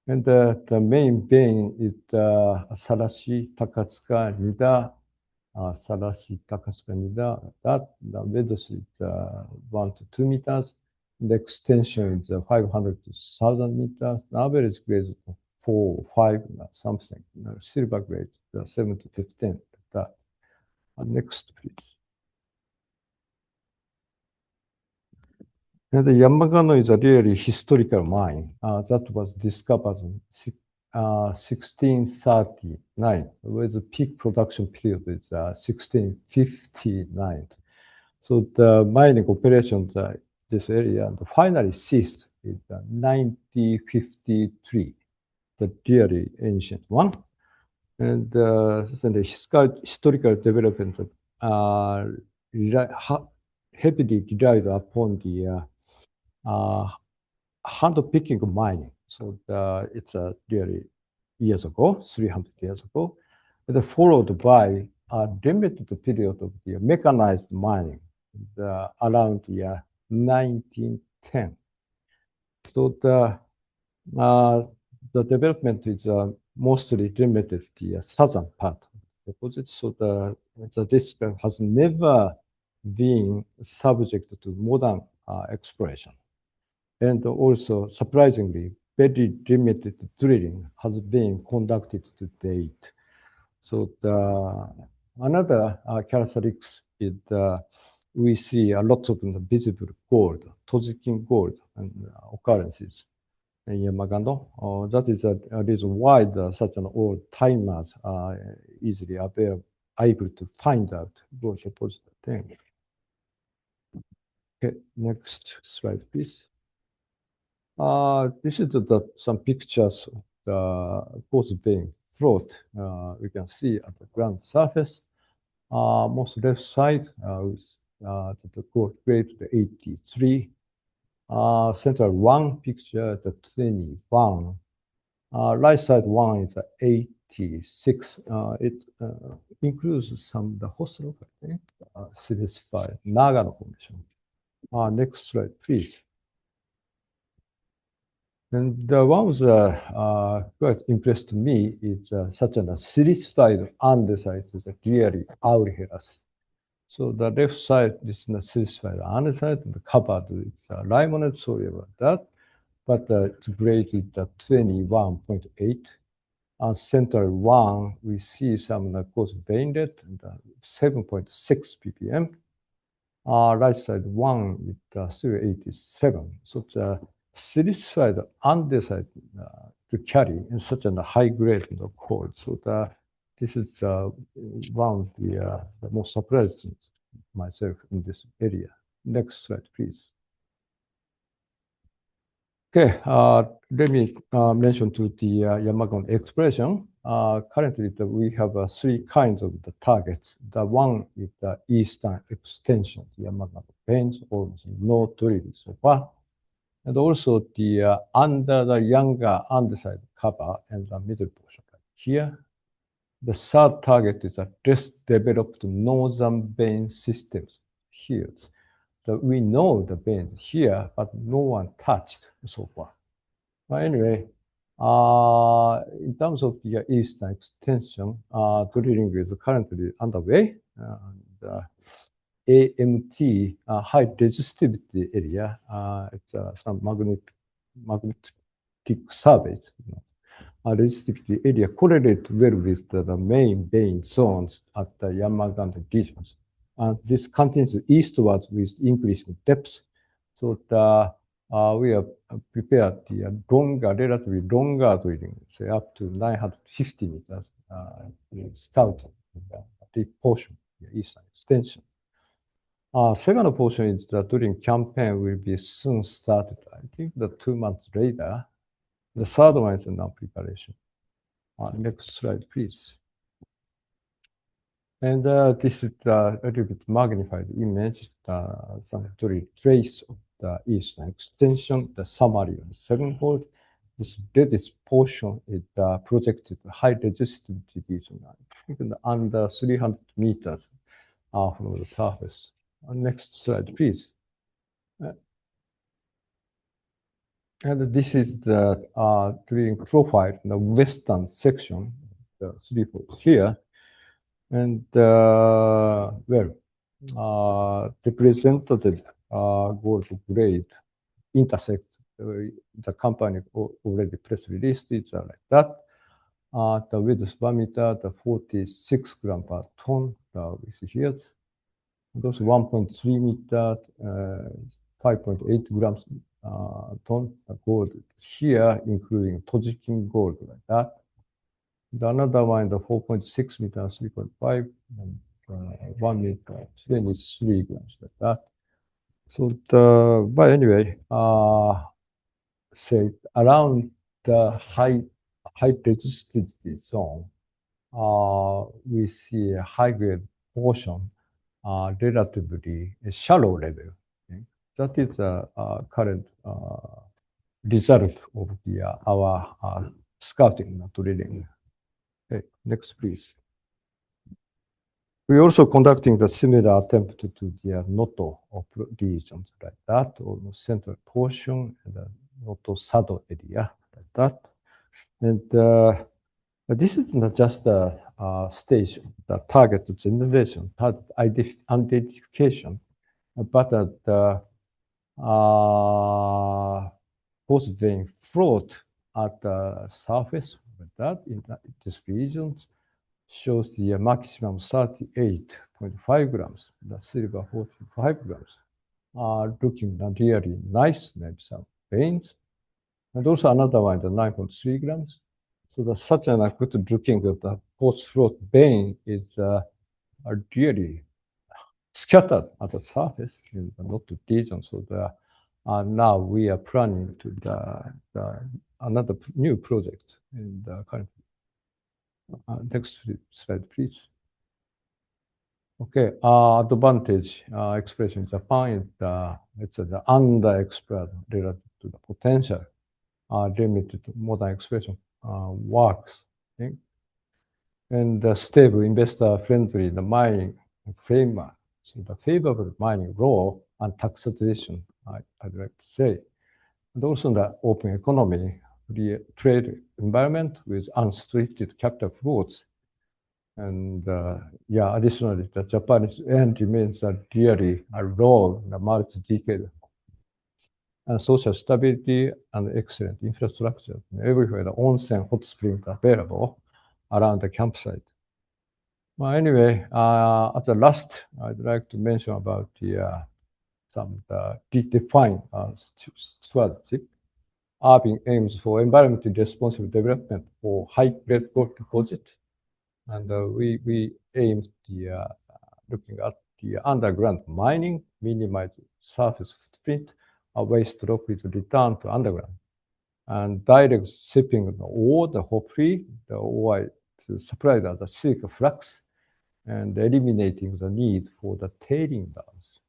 F: And the main vein is Sarashi Takatsuka Nida. Sarashi Takatsuka Nida. That the width is 1 to 2 meters. The extension is 500 to 1,000 meters. The average grade is 4 or 5 something. Silver grade 7 to 15. That. Next, please. And the Yamagano is a really historical mine that was discovered in 1639, where the peak production period is 1659. So the mining operations this area finally ceased in 1953, the really ancient one. And the historical development heavily relied upon the hand-picking mining. So it's really years ago, 300 years ago, and followed by a limited period of the mechanized mining around the year 1910. So the development is mostly limited to the southern part of the deposit. So the discipline has never been subject to modern exploration. And also, surprisingly, very limited drilling has been conducted to date. So another characteristics is we see a lot of visible gold, Tozikin gold and occurrences in Yamagano. That is a reason why such an old timers are easily able to find out those positive things. Okay, next slide, please. This is some pictures of the quartz vein float we can see at the ground surface. Most left side with the gold grade, the 83. Center one picture, the 21. Right side one is the 86. It includes some the host rock, I think, specified Nagano formation. Next slide, please. And the one was quite impressed me is such a silicified andesite is really auriferous. So the left side is the silicified andesite and covered with limonite, sorry about that. But its grade is 21.8. Center one, we see some quartz veinlet and 7.6 ppm. Right side one is still 87. So the silicified andesite to carry in such a high grade of gold. So this is one of the most surprising myself in this area. Next slide, please. Okay, let me mention to the Yamagano exploration. Currently, we have 3 kinds of the targets. The one is the eastern extension, the Yamagano veins, almost no drilling so far. And also the under the younger andesite cover and the middle portion here. The third target is the less developed northern vein systems here. We know the veins here, but no one touched so far. But anyway, in terms of the eastern extension, drilling is currently underway. AMT, high resistivity area, it's some magnetic surveys. Resistivity area correlate well with the main vein zones at the Yamagano regions. And this continues eastwards with increasing depth. So we are prepared the relatively longer drilling, say up to 950 meters, scouting the portion, the eastern extension. Second portion is the drilling campaign will be soon started. I think 2 months later. The third one is now preparation. Next slide, please. And this is a little bit magnified image, some trace of the eastern extension, the summary of the second hole. This reddish portion is the projected high resistivity region, under 300 meters from the surface. Next slide, please. And this is the drilling profile, the western section, the 3 holes here. And representative gold grade intersect the company already press released it like that. The width 1 meter, the 46 gram per ton we see here. Those 1.3 meter, 5.8 grams ton gold here, including Tojikin gold like that. The another one, the 4.6 meter, 3.5, and 1 meter, 23 grams like that. So but anyway, say around the high resistivity zone, we see a high grade portion, relatively shallow level. Okay? That is a current result of our scouting drilling. Okay, next, please. We're also conducting the similar attempt to the Noto regions like that, almost central portion, and the Noto Sado area like that. And this is not just a stage, the target generation, target identification, but both vein float at the surface like that in this region shows the maximum 38.5 grams, the silver 45 grams, looking really nice, maybe some veins. And also another one, the 9.3 grams. So the such a good looking at the post-float vein is really scattered at the surface in the Noto region. So now we are planning to another new project in the current. Next slide, please. Okay, advantage expression in Japan is it's the underexpressed relative to the potential limited modern expression works. Okay? And the stable investor friendly the mining framework, so the favorable mining law and taxation, I'd like to say, and also the open economy, the trade environment with unrestricted capital flows. And yeah, additionally, the Japanese yen remains really a low, the multi-decade social stability and excellent infrastructure. Everywhere, the onsen hot springs are available around the campsite. Well, anyway, at the last, I'd like to mention about some redefined strategy. Irving aims for environmentally responsible development for high-grade gold deposit. And we aim looking at the underground mining, minimize surface footprint, waste rock is returned to underground. And direct shipping the ore, the hopefully, the ore is supplied as a silk flux, and eliminating the need for the tailing dams.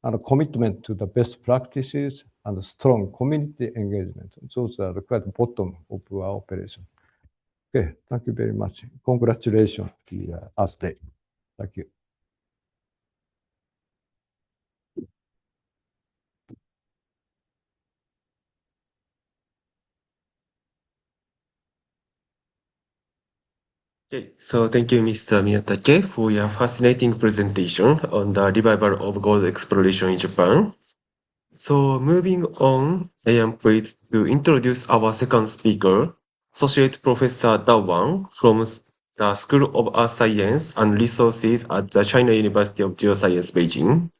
F: And a commitment to the best practices and strong community engagement. Those are the quite bottom of our operation. Okay, thank you very much. Congratulations to the Earth Day. Thank you.
D: Okay, so thank you, Mr. Miyatake, for your fascinating presentation on the revival of gold exploration in Japan. So moving on, I am pleased to introduce our second speaker, Associate Professor Dao Wang from the School of Earth Science and Resources at the China University of Geosciences, Beijing.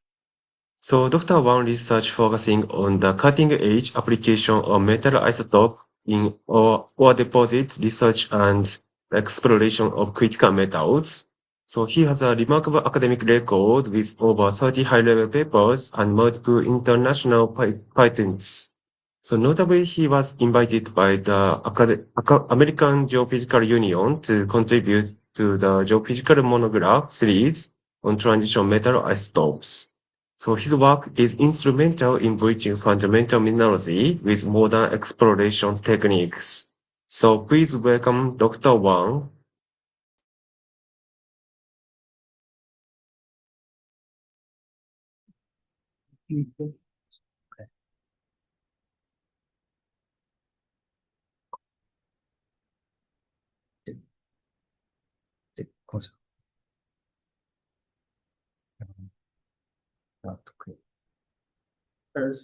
D: So Dr. Wang research focusing on the cutting-edge application of metal isotope in ore deposit research and exploration of critical metals. So he has a remarkable academic record with over 30 high-level papers and multiple international patents. So notably, he was invited by the American Geophysical Union to contribute to the geophysical monograph series on transition metal isotopes. So his work is instrumental in bridging fundamental mineralogy with modern exploration techniques. So please welcome Dr. Wang.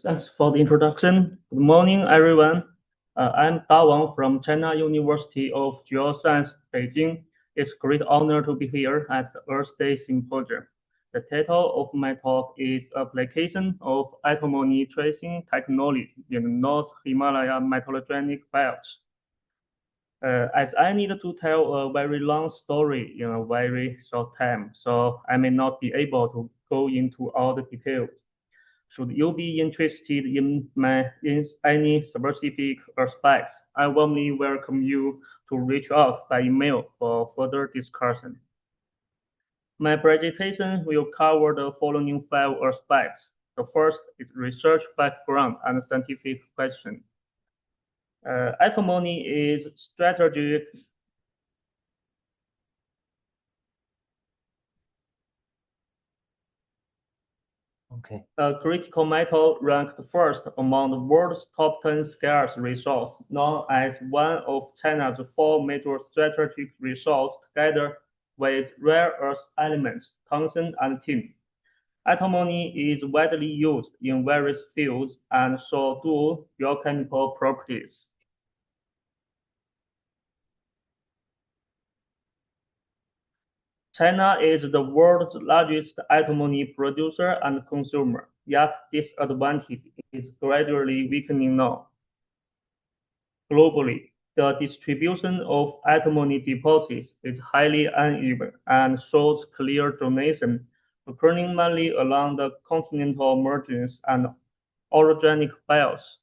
G: Thanks for the introduction. Good morning, everyone. I'm Da Wang from China University of Geosciences, Beijing. It's a great honor to be here at the Earth Day Symposium. The title of my talk is Application of Antimony Tracing Technology in the North Himalaya Metallogenic Belts. As I need to tell a very long story in a very short time, so I may not be able to go into all the details. Should you be interested in any specific aspects, I warmly welcome you to reach out by email for further discussion. My presentation will cover the following 5 aspects. The first is research background and scientific question. Antimony is strategic.
C: Okay.
G: A critical metal ranked first among the world's top 10 scarce resources, known as one of China's 4 major strategic resources together with rare earth elements, tungsten and tin. Antimony is widely used in various fields and shows dual geochemical properties. China is the world's largest antimony producer and consumer, yet this advantage is gradually weakening now. Globally, the distribution of antimony deposits is highly uneven and shows clear zonation, occurring mainly along the continental margins and orogenic belts.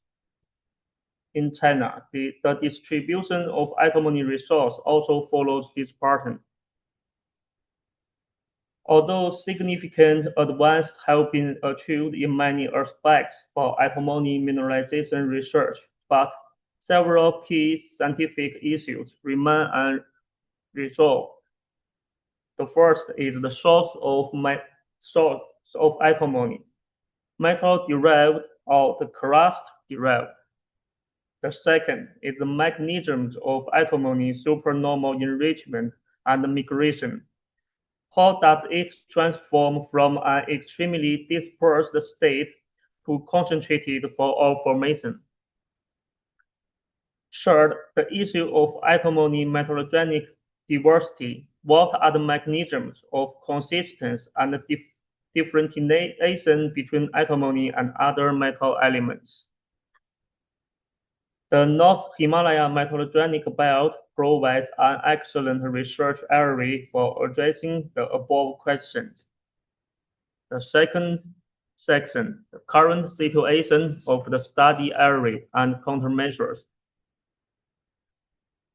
G: In China, the distribution of antimony resource also follows this pattern. Although significant advances have been achieved in many aspects for antimony mineralization research, but several key scientific issues remain unresolved. The first is the source of antimony, metal-derived or the crust-derived. The second is the mechanisms of antimony supernormal enrichment and migration. How does it transform from an extremely dispersed state to concentrated formation? Third, the issue of antimony metallogenic diversity. What are the mechanisms of consistency and differentiation between antimony and other metal elements? The North Himalaya Metallogenic Belt provides an excellent research area for addressing the above questions. The second section, the current situation of the study area and countermeasures.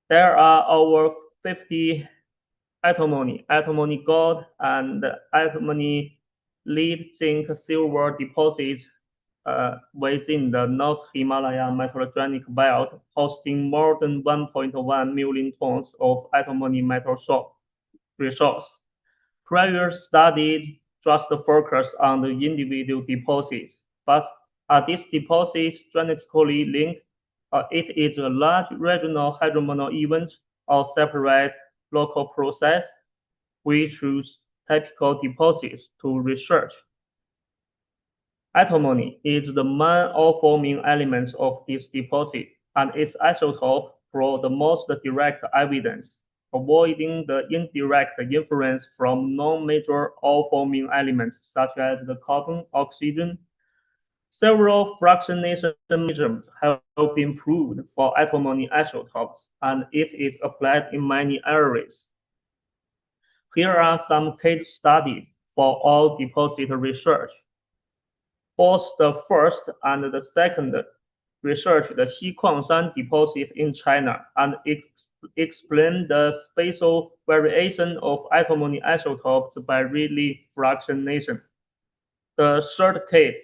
G: There are over 50 antimony gold, and antimony lead, zinc, silver deposits within the North Himalaya Metallogenic Belt, hosting more than 1.1 million tons of antimony metal resource. Previous studies just focus on the individual deposits, but are these deposits genetically linked? It is a large regional hydromonal event or separate local process. We choose typical deposits to research. Antimony is the main ore-forming element of this deposit, and its isotope provides the most direct evidence, avoiding the indirect influence from non-major ore-forming elements such as the carbon, oxygen. Several fractionation mechanisms have been proved for antimony isotopes, and it is applied in many areas. Here are some case studies for all deposit research. Both the first and the second research the Xikuangshan deposit in China and explain the spatial variation of antimony isotopes by Rayleigh fractionation. The third case,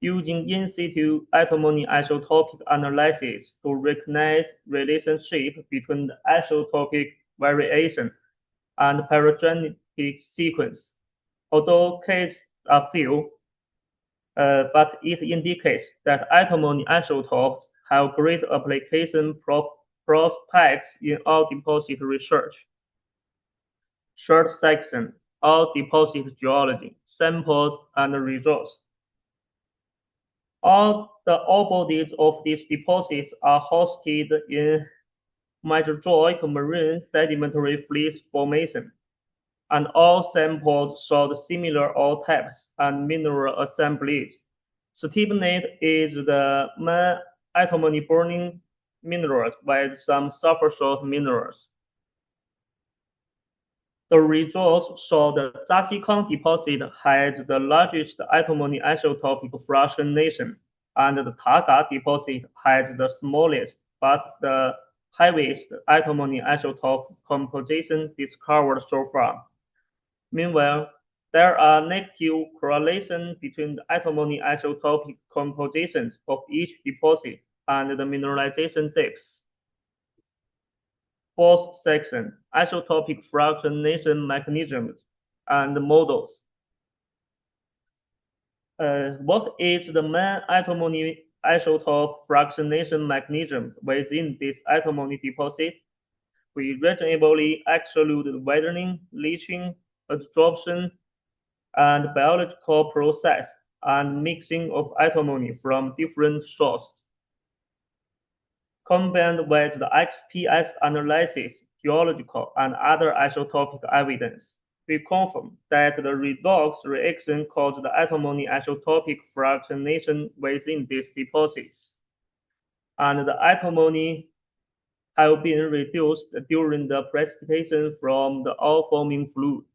G: using in situ antimony isotopic analysis to recognize relationship between the isotopic variation and paragenetic sequence. Although cases are few, but it indicates that antimony isotopes have great application prospects in all deposit research. Third section, all deposit geology, samples and results. All the ore bodies of these deposits are hosted in Mesozoic marine sedimentary fleece formation, and all samples showed similar ore types and mineral assemblage. Stibnite is the main antimony burning mineral with some sulfur salt minerals. The results show the Zhashikang deposit had the largest antimony isotopic fractionation, and the Taga deposit had the smallest but the heaviest antimony isotope composition discovered so far. Meanwhile, there are negative correlations between the antimony isotopic compositions of each deposit and the mineralization depths. Fourth section, isotopic fractionation mechanisms and models. What is the main antimony isotope fractionation mechanism within this antimony deposit? We reasonably exclude weathering, leaching, adsorption, and biological process and mixing of antimony from different sources. Combined with the XPS analysis, geological, and other isotopic evidence, we confirm that the redox reaction caused the antimony isotopic fractionation within these deposits, and the antimony have been reduced during the precipitation from the ore-forming fluid.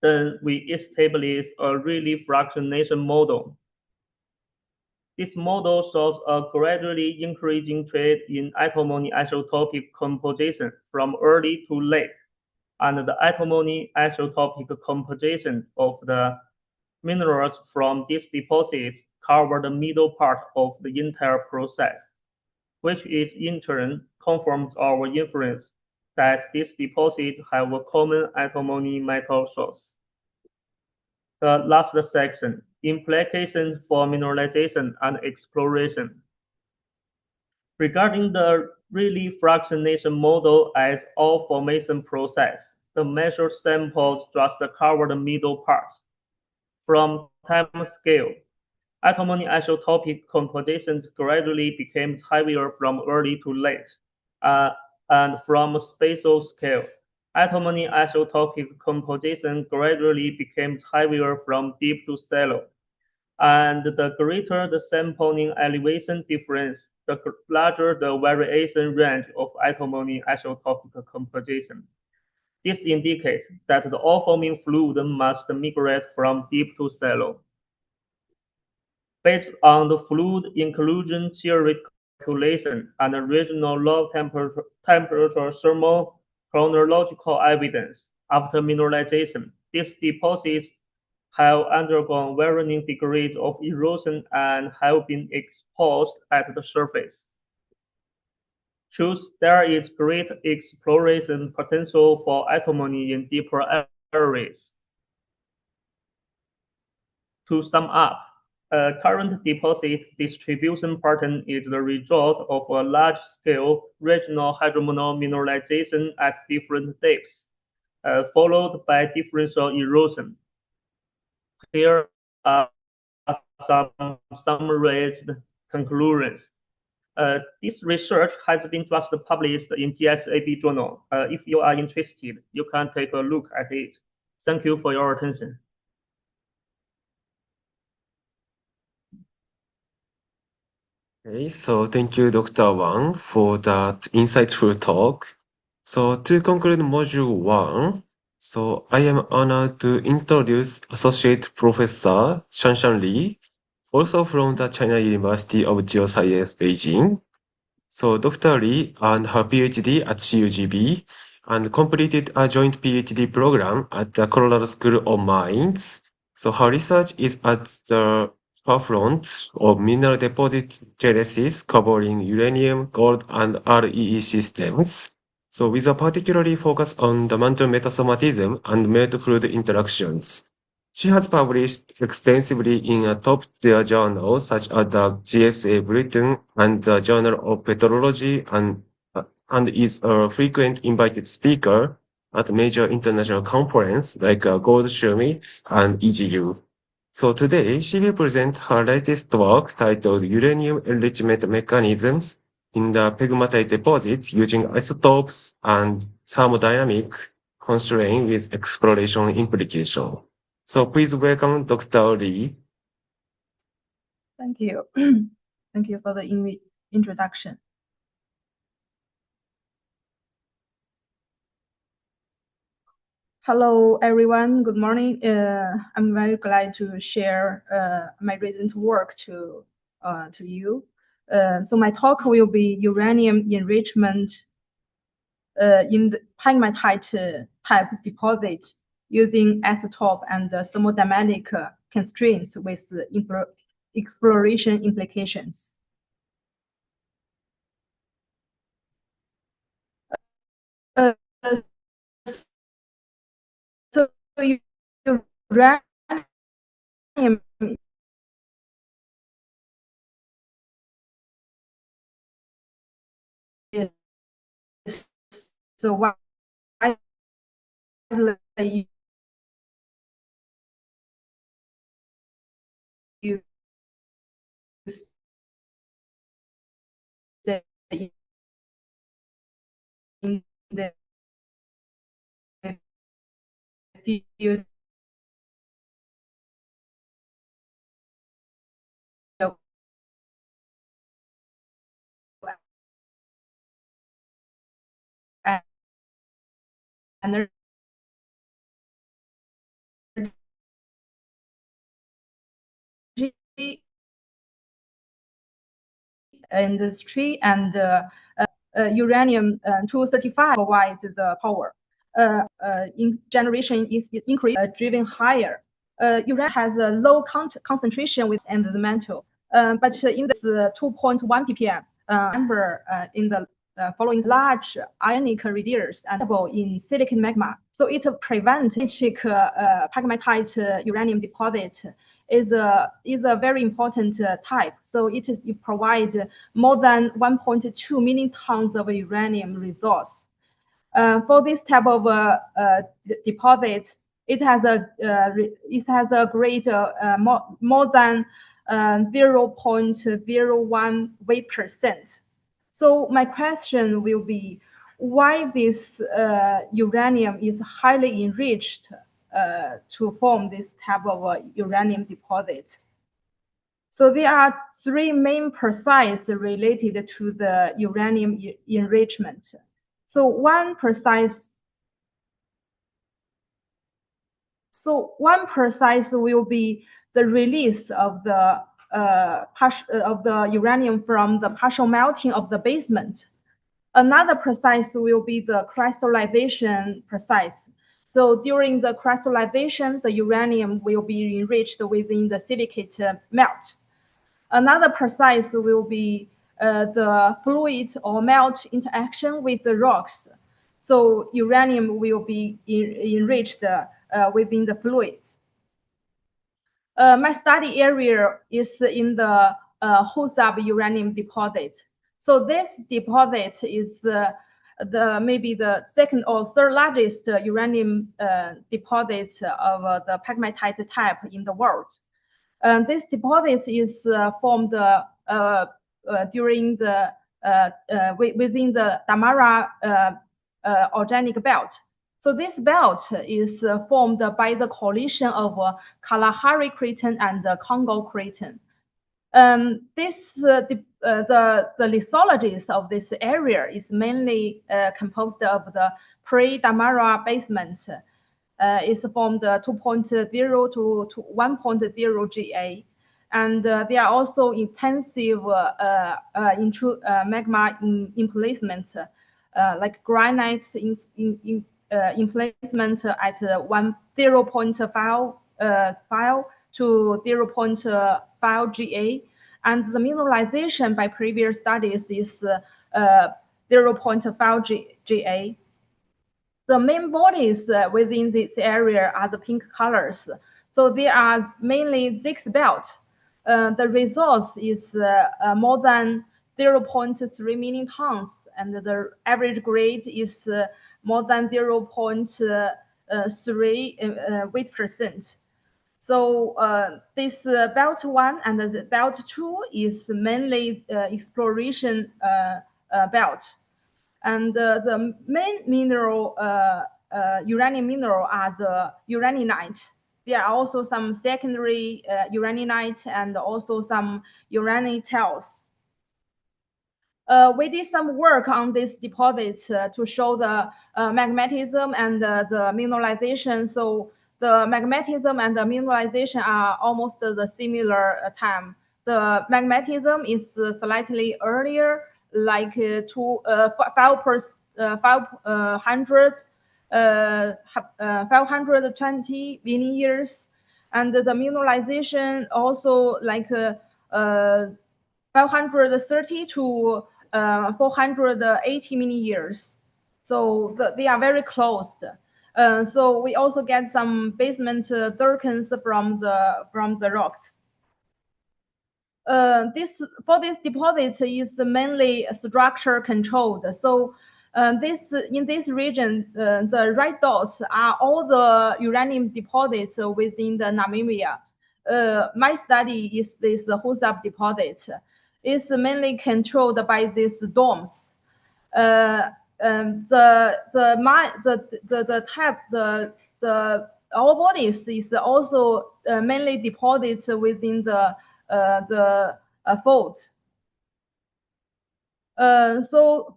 G: Then we establish a Rayleigh fractionation model. This model shows a gradually increasing trend in antimony isotopic composition from early to late, and the antimony isotopic composition of the minerals from these deposits cover the middle part of the entire process, which is in turn confirms our inference that these deposits have a common antimony metal source. The last section, implications for mineralization and exploration. Regarding the Rayleigh fractionation model as ore formation process, the measured samples just cover the middle part. From time scale, antimony isotopic compositions gradually became heavier from early to late, and from spatial scale, antimony isotopic composition gradually became heavier from deep to shallow. And the greater the sampling elevation difference, the larger the variation range of antimony isotopic composition. This indicates that the ore-forming fluid must migrate from deep to shallow. Based on the fluid inclusion theory calculation and regional low temperature thermal chronological evidence, after mineralization, these deposits have undergone varying degrees of erosion and have been exposed at the surface. Thus, there is great exploration potential for antimony in deeper areas. To sum up, current deposit distribution pattern is the result of a large-scale regional hydromineral mineralization at different depths, followed by differential erosion. Here are some summarized conclusions. This research has been just published in GSAB journal. If you are interested, you can take a look at it. Thank you for your attention.
D: Okay, so thank you, Dr. Wang, for that insightful talk. So to conclude Module 1, so I am honored to introduce Associate Professor Shanshan Li, also from the China University of Geosciences, Beijing. So Dr. Lee earned her PhD at CUGB and completed a joint PhD program at the Colorado School of Mines. So her research is at the forefront of mineral deposit genesis covering uranium, gold, and REE systems. So with a particularly focus on the mantle metasomatism and melt-fluid interactions. She has published extensively in top-tier journals such as the GSA Bulletin and the Journal of Petrology and is a frequent invited speaker at major international conferences like Gold Summit and EGU. So today, she will present her latest work titled Uranium Enrichment Mechanisms in the Pegmatite Deposit using isotopes and thermodynamic constraint with exploration implication. So please welcome Dr. Lee.
H: Thank you. Thank you for the introduction. Hello, everyone. Good morning. I'm very glad to share my recent work to you. So my talk will be uranium enrichment in the pegmatite type deposit using isotope and thermodynamic constraints with exploration implications. So uranium is so widely used in the field of energy industry, and uranium 235 provides the power. In generation is increased, driven higher. Uranium has a low concentration within the mantle, but in this 2.1 ppm number in the following large ionic radius and in silicon magma. So it prevents pegmatite uranium deposit is a very important type. So it provides more than 1.2 million tons of uranium resource. For this type of deposit, it has a grade more than 0.01 weight%. So my question will be, why this uranium is highly enriched to form this type of uranium deposit? So there are three main processes related to the uranium enrichment. So one process will be the release of the uranium from the partial melting of the basement. Another process will be the crystallization process. So during the crystallization, the uranium will be enriched within the silicate melt. Another process will be the fluid or melt interaction with the rocks. So uranium will be enriched within the fluids. My study area is in the Husab uranium deposit. So this deposit is maybe the second or third largest uranium deposit of the pegmatite type in the world. This deposit is formed during the within the Damara organic belt. So this belt is formed by the collision of Kalahari Craton and the Congo Craton. The lithologies of this area is mainly composed of the pre-Damara basement. It's formed 2.0 to 1.0 Ga. And there are also intensive magma emplacement, like granite emplacement at 0.5 to 0.5 GA, and the mineralization by previous studies is 0.5 GA. The main bodies within this area are the pink colors. So they are mainly Zix belt. The resource is more than 0.3 million tons, and the average grade is more than 0.3 weight percent. So this belt 1 and the belt 2 is mainly exploration belt. And the main mineral, uranium mineral, are the uraninite. There are also some secondary uraninite and also some uranitiles. We did some work on this deposit to show the magmatism and the mineralization. So the magmatism and the mineralization are almost the similar time. The magmatism is slightly earlier, like 520 million years, and the mineralization also like 530 to 480 million years. So they are very close. So we also get some basement durkins from the rocks. This deposit is mainly structure controlled. So in this region, the red dots are all the uranium deposits within the Namibia. My study is this Husab deposit. It's mainly controlled by these domes. The ore bodies is also mainly deposits within the fault. So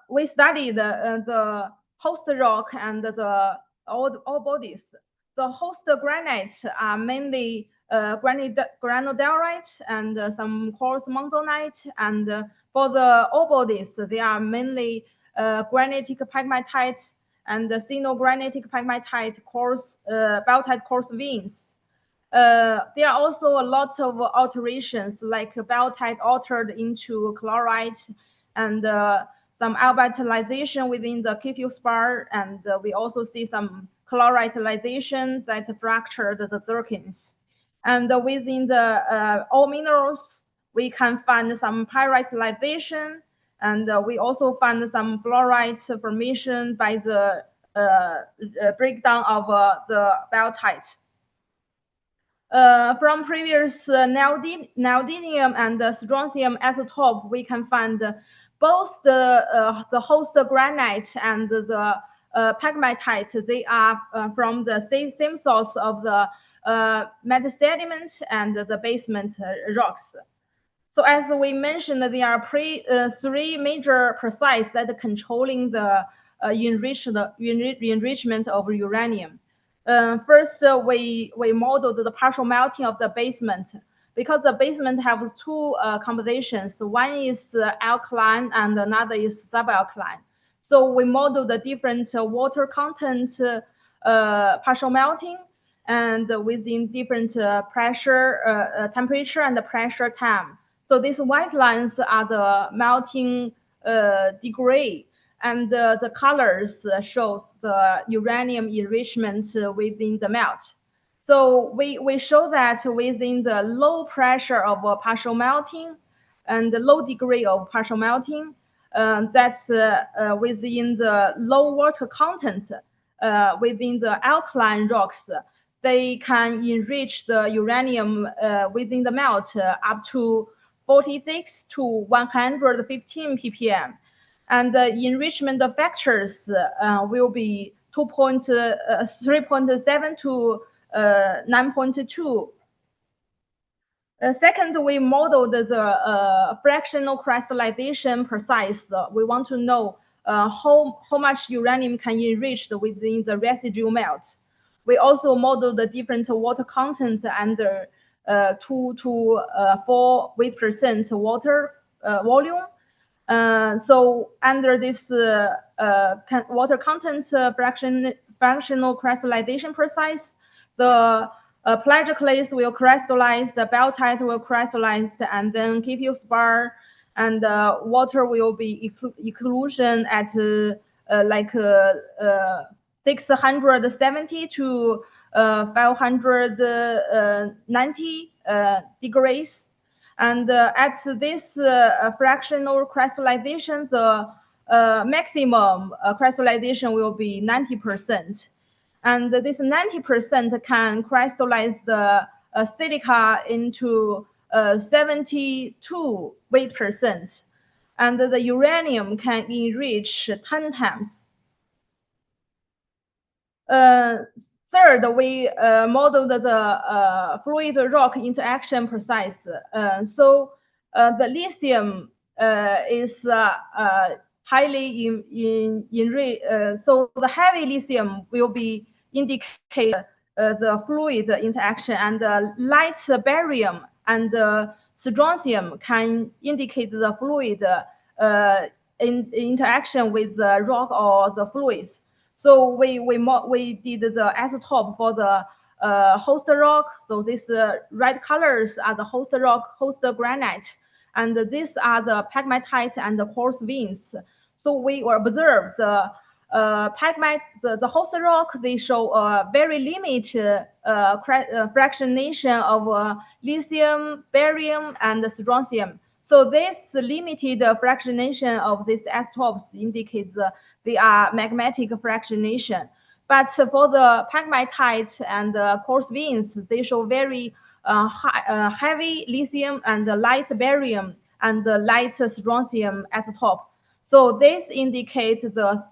H: we studied the host rock and the ore bodies. The host granites are mainly granodiorite and some coarse monzonite, and for the ore bodies, they are mainly granitic pegmatite and sino-granitic pegmatite coarse beltite coarse veins. There are also a lot of alterations, like beltite altered into chlorite, and some albertization within the K-field spar, and we also see some chloritization that fractured the durkins. And within the all minerals, we can find some pyritization, and we also find some fluorite formation by the breakdown of the beltite. From previous neodymium and strontium isotope, we can find both the host granite and the pegmatite. They are from the same source of the metasediment and the basement rocks. So as we mentioned, there are three major processes that are controlling the enrichment of uranium. First, we modeled the partial melting of the basement, because the basement has two compositions. One is alkaline and another is subalkaline. So we modeled the different water content partial melting, and within different pressure, temperature, and the pressure time. So these white lines are the melting degree, and the colors shows the uranium enrichment within the melt. So we show that within the low pressure of partial melting and the low degree of partial melting, that's within the low water content within the alkaline rocks, they can enrich the uranium within the melt up to 46 to 115 ppm. And the enrichment factors will be 3.7 to 9.2. Second, we modeled the fractional crystallization precise. We want to know how much uranium can enrich within the residual melt. We also modeled the different water content and 2 to 4 weight % water volume. So under this water content fractional crystallization process, the plagioclase will crystallize, the biotite will crystallize, and then keep spar, and water will be exclusion at like 670 to 590 degrees. And at this fractional crystallization, the maximum crystallization will be 90%. And this 90% can crystallize the silica into 72 weight %. And the uranium can enrich 10 times. Third, we modeled the fluid rock interaction process. So the lithium is highly enriched. So the heavy lithium will be indicate the fluid interaction, and the light barium and strontium can indicate the fluid interaction with the rock or the fluids. So we did the isotope for the host rock. So these red colors are the host rock, host granite, and these are the pegmatite and the quartz veins. So we observed the the host rock. They show a very limited fractionation of lithium, barium, and strontium. So this limited fractionation of these isotopes indicates they are magmatic fractionation. But for the pegmatite and the quartz veins, they show very heavy lithium and light barium and light strontium isotope. So this indicates the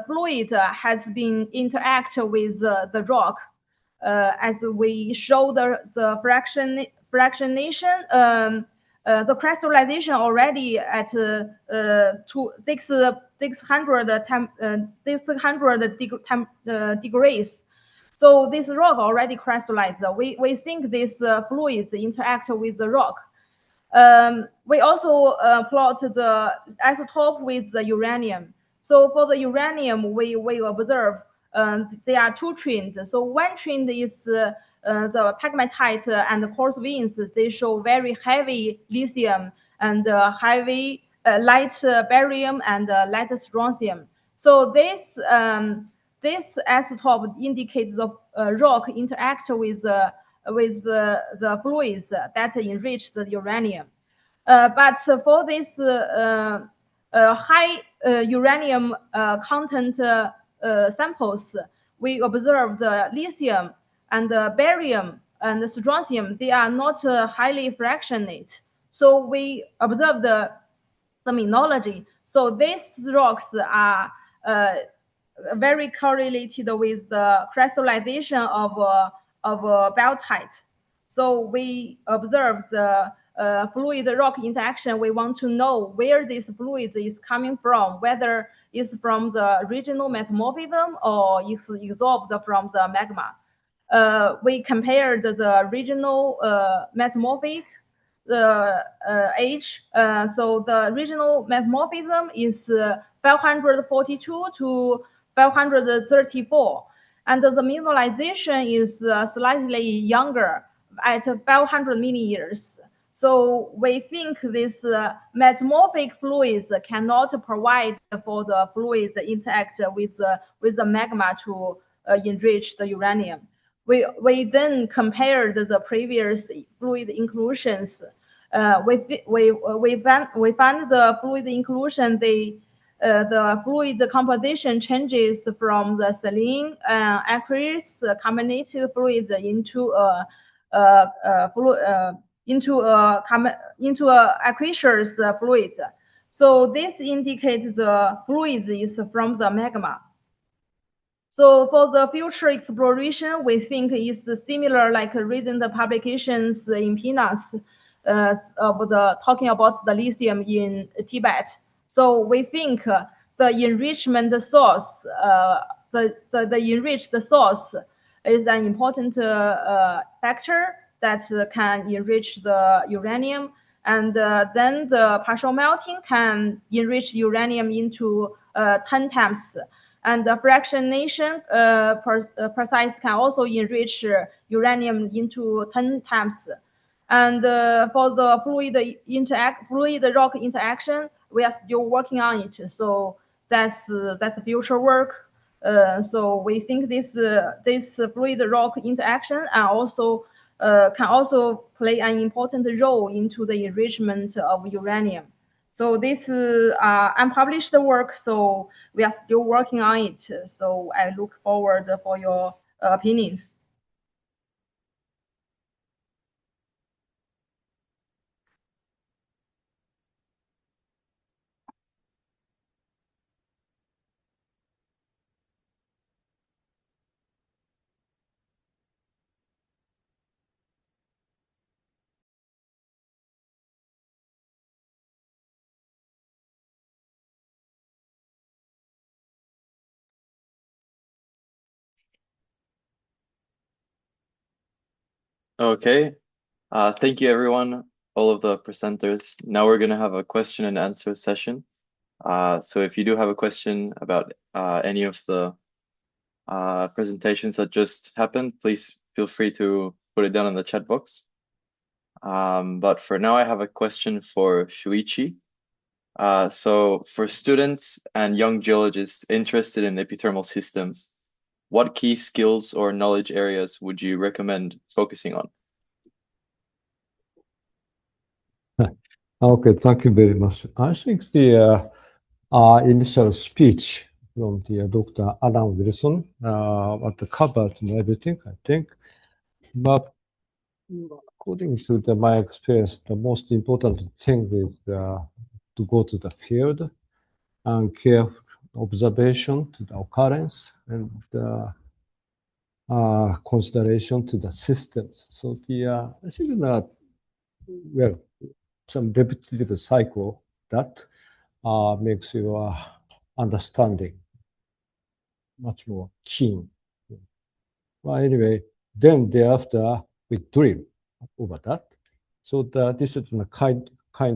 H: fluid has been interact with the rock, as we show the fractionation. The crystallization already at 600 degrees. So this rock already crystallized. We think this fluids interact with the rock. We also plot the isotope with the uranium. So for the uranium, we observe there are two trends. So one trend is the pegmatite and the quartz veins. They show very heavy lithium and heavy light barium and light strontium. So this isotope indicates the rock interact with the fluids that enrich the uranium. But for this high uranium content samples, we observe the lithium and the barium and the strontium. They are not highly fractionate. So we observe the mineralogy. So these rocks are very correlated with the crystallization of biotite. So we observe the fluid rock interaction. We want to know where this fluid is coming from, whether it's from the regional metamorphism or is absorbed from the magma. We compared the regional metamorphic age. So the regional metamorphism is 542 to 534, and the mineralization is slightly younger at 500 million years. So we think this metamorphic fluids cannot provide for the fluids interact with the magma to enrich the uranium. We then compared the previous fluid inclusions. We found the fluid inclusion. The fluid composition changes from the saline aqueous carbonated fluid into aqueous fluid. So this indicates the fluid is from the magma. So for the future exploration, we think is similar like recent publications in PNAS of talking about the lithium in Tibet. So we think the enrichment source, the enriched source is an important factor that can enrich the uranium. And then the partial melting can enrich uranium into 10 times. And the fractionation process can also enrich uranium into 10 times. And for the fluid rock interaction, we are still working on it. So that's future work. So we think this fluid rock interaction and also can also play an important role into the enrichment of uranium. So this unpublished work, so we are still working on it. So I look forward for your opinions.
B: Okay. Thank you, everyone, all of the presenters. Now we're going to have a question and answer session. So if you do have a question about any of the presentations that just happened, please feel free to put it down in the chat box. But for now, I have a question for Shuichi. So for students and young geologists interested in epithermal systems, what key skills or knowledge areas would you recommend focusing on?
F: Okay, thank you very much. I think the initial speech from the Dr. Alan Wilson what covered everything, I think. But according to my experience, the most important thing is to go to the field and careful observation to the occurrence and consideration to the systems. So I think that well, some repetitive cycle that makes your understanding much more keen. Well, anyway, then thereafter we drill over that. So this is a kind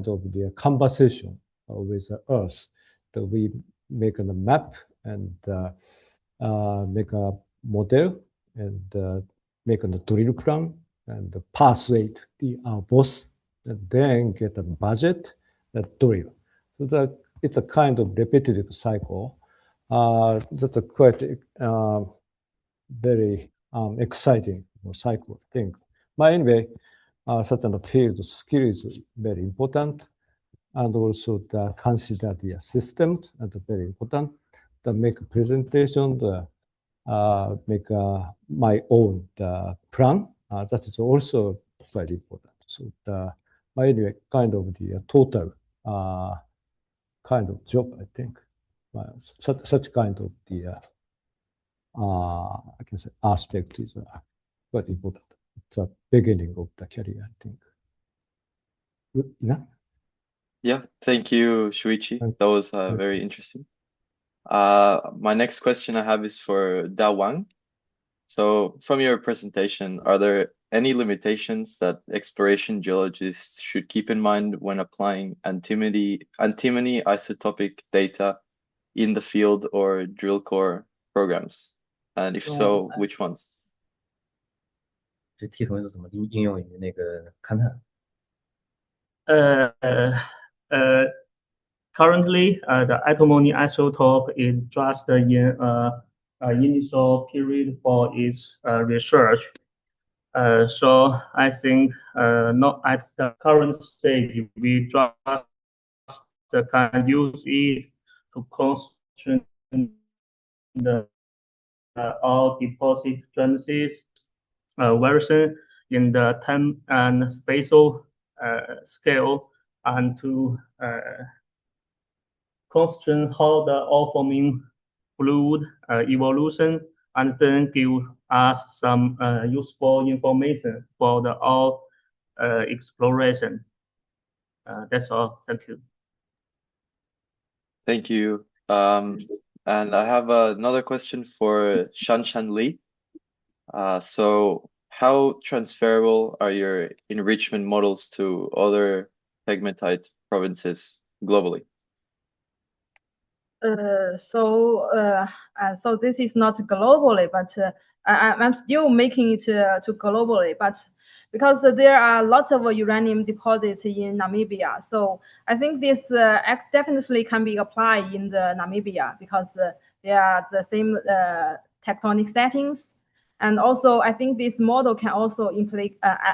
F: of the conversation with the Earth that we make a map and make a model and make a drill plan and persuade the boss and then get a budget and drill. So that it's a kind of repetitive cycle. That's a quite very exciting cycle thing. But anyway, certain field skill is very important, and also the consider the systems and very important. The make a presentation, the make my own plan. That is also very important. So but anyway, kind of the total kind of job, I think. Such kind of the I can say aspect is quite important. It's the beginning of the career, I think. Yeah.
B: Yeah, thank you, Shuichi. That was very interesting. My next question I have is for Da Wang. So from your presentation, are there any limitations that exploration geologists should keep in mind when applying antimony isotopic data in the field or drill core programs? And if so, which ones?
C: 这题同学是怎么应用于那个勘探？
G: Currently, the antimony isotope is just in initial period for its research. So I think not at the current stage, we just can use it to constrain the all deposit genesis version in the time and spatial scale, and to constrain how the all forming fluid evolution, and then give us some useful information for the all exploration. That's all. Thank you.
B: Thank you. And I have another question for Shanshan Li. So how transferable are your enrichment models to other pegmatite provinces globally?
H: So this is not globally, but I'm still making it to globally, but because there are lots of uranium deposits in Namibia, so I think this definitely can be applied in the Namibia because they are the same tectonic settings, and also I think this model can also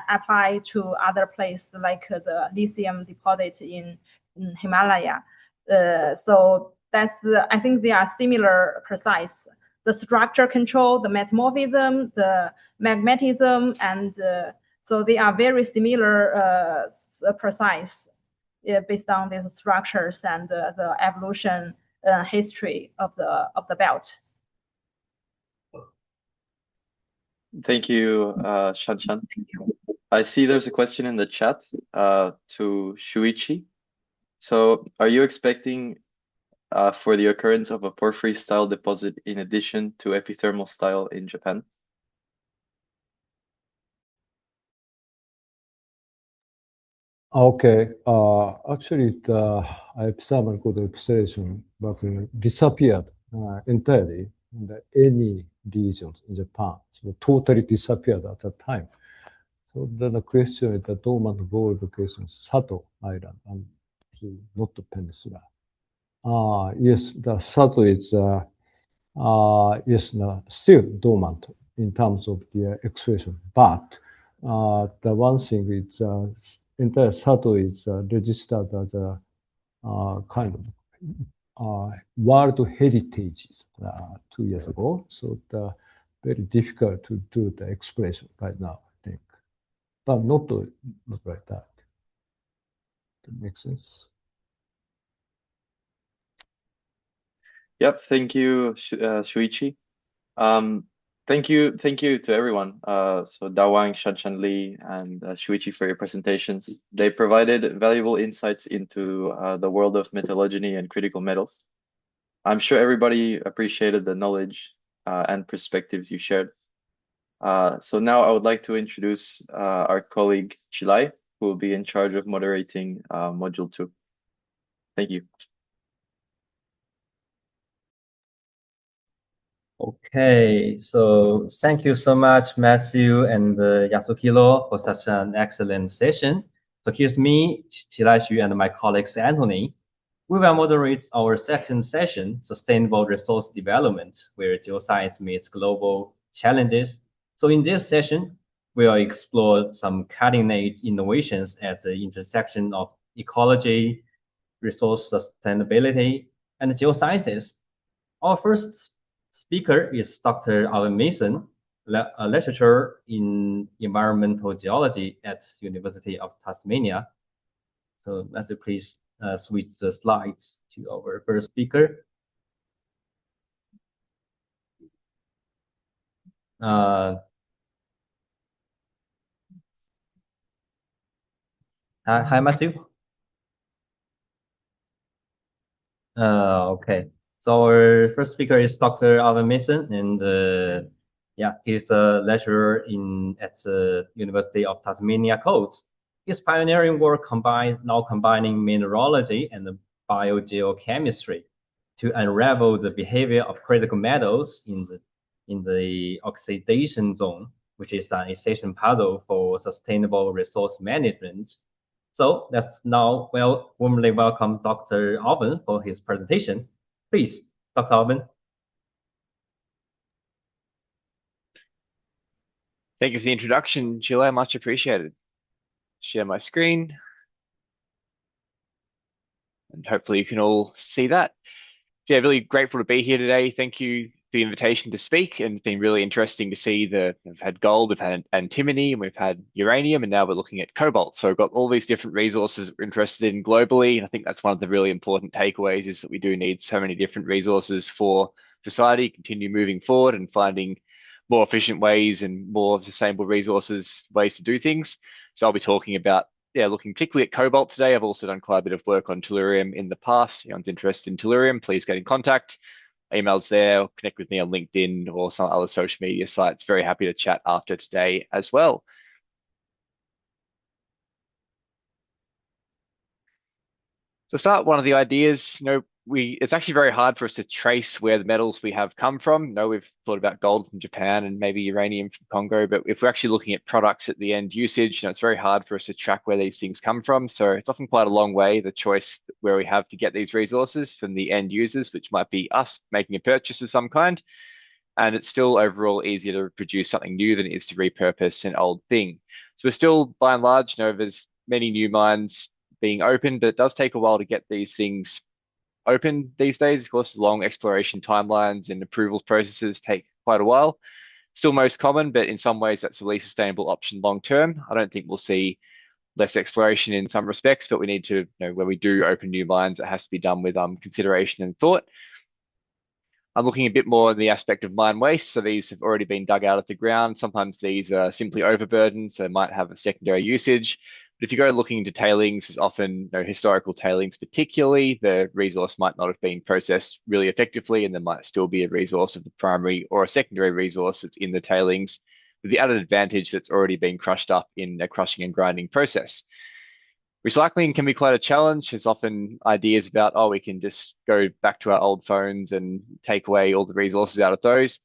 H: apply to other places like the lithium deposit in Himalaya. So that's I think they are similar precise. The structure control, the metamorphism, the magnetism, and so they are very similar precise based on these structures and the evolution history of the belt.
B: Thank you, Shanshan. I see there's a question in the chat to Shuichi. So are you expecting for the occurrence of a porphyry style deposit in addition to epithermal style in Japan?
F: Okay. Actually, the epithermal code observation but disappeared entirely in any regions in Japan. So totally disappeared at that time. So then the question is the dormant gold location, Sato Island, and not the peninsula. Yes, the Sato is yes, still dormant in terms of the expression, but the one thing is entire Sato is registered as a kind of World Heritage 2 years ago. So the very difficult to do the expression right now, I think, but not like that. That makes sense.
B: Yep, thank you, Shuichi. Thank you to everyone. So Dawang, Shanshan Li, and Shuichi for your presentations. They provided valuable insights into the world of metallurgy and critical metals. I'm sure everybody appreciated the knowledge and perspectives you shared. So now I would like to introduce our colleague Chilai, who will be in charge of moderating Module 2. Thank you.
C: Okay, so thank you so much, Matthew and Yasukiro, for such an excellent session. So here's me, Chirashi, and my colleagues Anthony. We will moderate our second session, Sustainable Resource Development, where geoscience meets global challenges. So in this session, we will explore some cutting-edge innovations at the intersection of ecology, resource sustainability, and geosciences. Our first speaker is Dr. Alvin Mason, a lecturer in environmental geology at University of Tasmania. So Matthew, please switch the slides to our first speaker. Hi, Matthew. Okay. So our first speaker is Dr. Alvin Mason, and yeah, he's a lecturer at the University of Tasmania Codes. His pioneering work now combining mineralogy and biogeochemistry to unravel the behavior of critical metals in the oxidation zone, which is an essential puzzle for sustainable resource management. So let's now warmly welcome Dr. Alvin for his presentation. Please, Dr. Alvin.
I: Thank you for the introduction, Chile. Much appreciated. Share my screen. And hopefully you can all see that. Yeah, really grateful to be here today. Thank you for the invitation to speak. And it's been really interesting to see we've had gold, we've had antimony, and we've had uranium, and now we're looking at cobalt. So we've got all these different resources that we're interested in globally. And I think that's one of the really important takeaways is that we do need so many different resources for society, continue moving forward and finding more efficient ways and more sustainable resources, ways to do things. So I'll be talking about, looking particularly at cobalt today. I've also done quite a bit of work on tellurium in the past. If anyone's interested in tellurium, please get in contact. emails there, or connect with me on LinkedIn or some other social media sites. Very happy to chat after today as well. To start, one of the ideas, it's actually very hard for us to trace where the metals we have come from. We've thought about gold from Japan and maybe uranium from Congo, but if we're actually looking at products at the end usage, it's very hard for us to track where these things come from. So it's often quite a long way, the choice where we have to get these resources from the end users, which might be us making a purchase of some kind. And it's still overall easier to produce something new than it is to repurpose an old thing. So we're still, by and large, there's many new mines being open, but it does take a while to get these things open these days. Of course, long exploration timelines and approvals processes take quite a while. Still most common, but in some ways that's the least sustainable option long term. I don't think we'll see less exploration in some respects, but we need to, when we do open new mines, it has to be done with consideration and thought. I'm looking a bit more in the aspect of mine waste. So these have already been dug out of the ground. Sometimes these are simply overburdened, so they might have a secondary usage. But if you go looking into tailings, there's often historical tailings particularly, the resource might not have been processed really effectively, and there might still be a resource of the primary or a secondary resource that's in the tailings with the added advantage that's already been crushed up in a crushing and grinding process. Recycling can be quite a challenge. There's often ideas about, we can just go back to our old phones and take away all the resources out of those.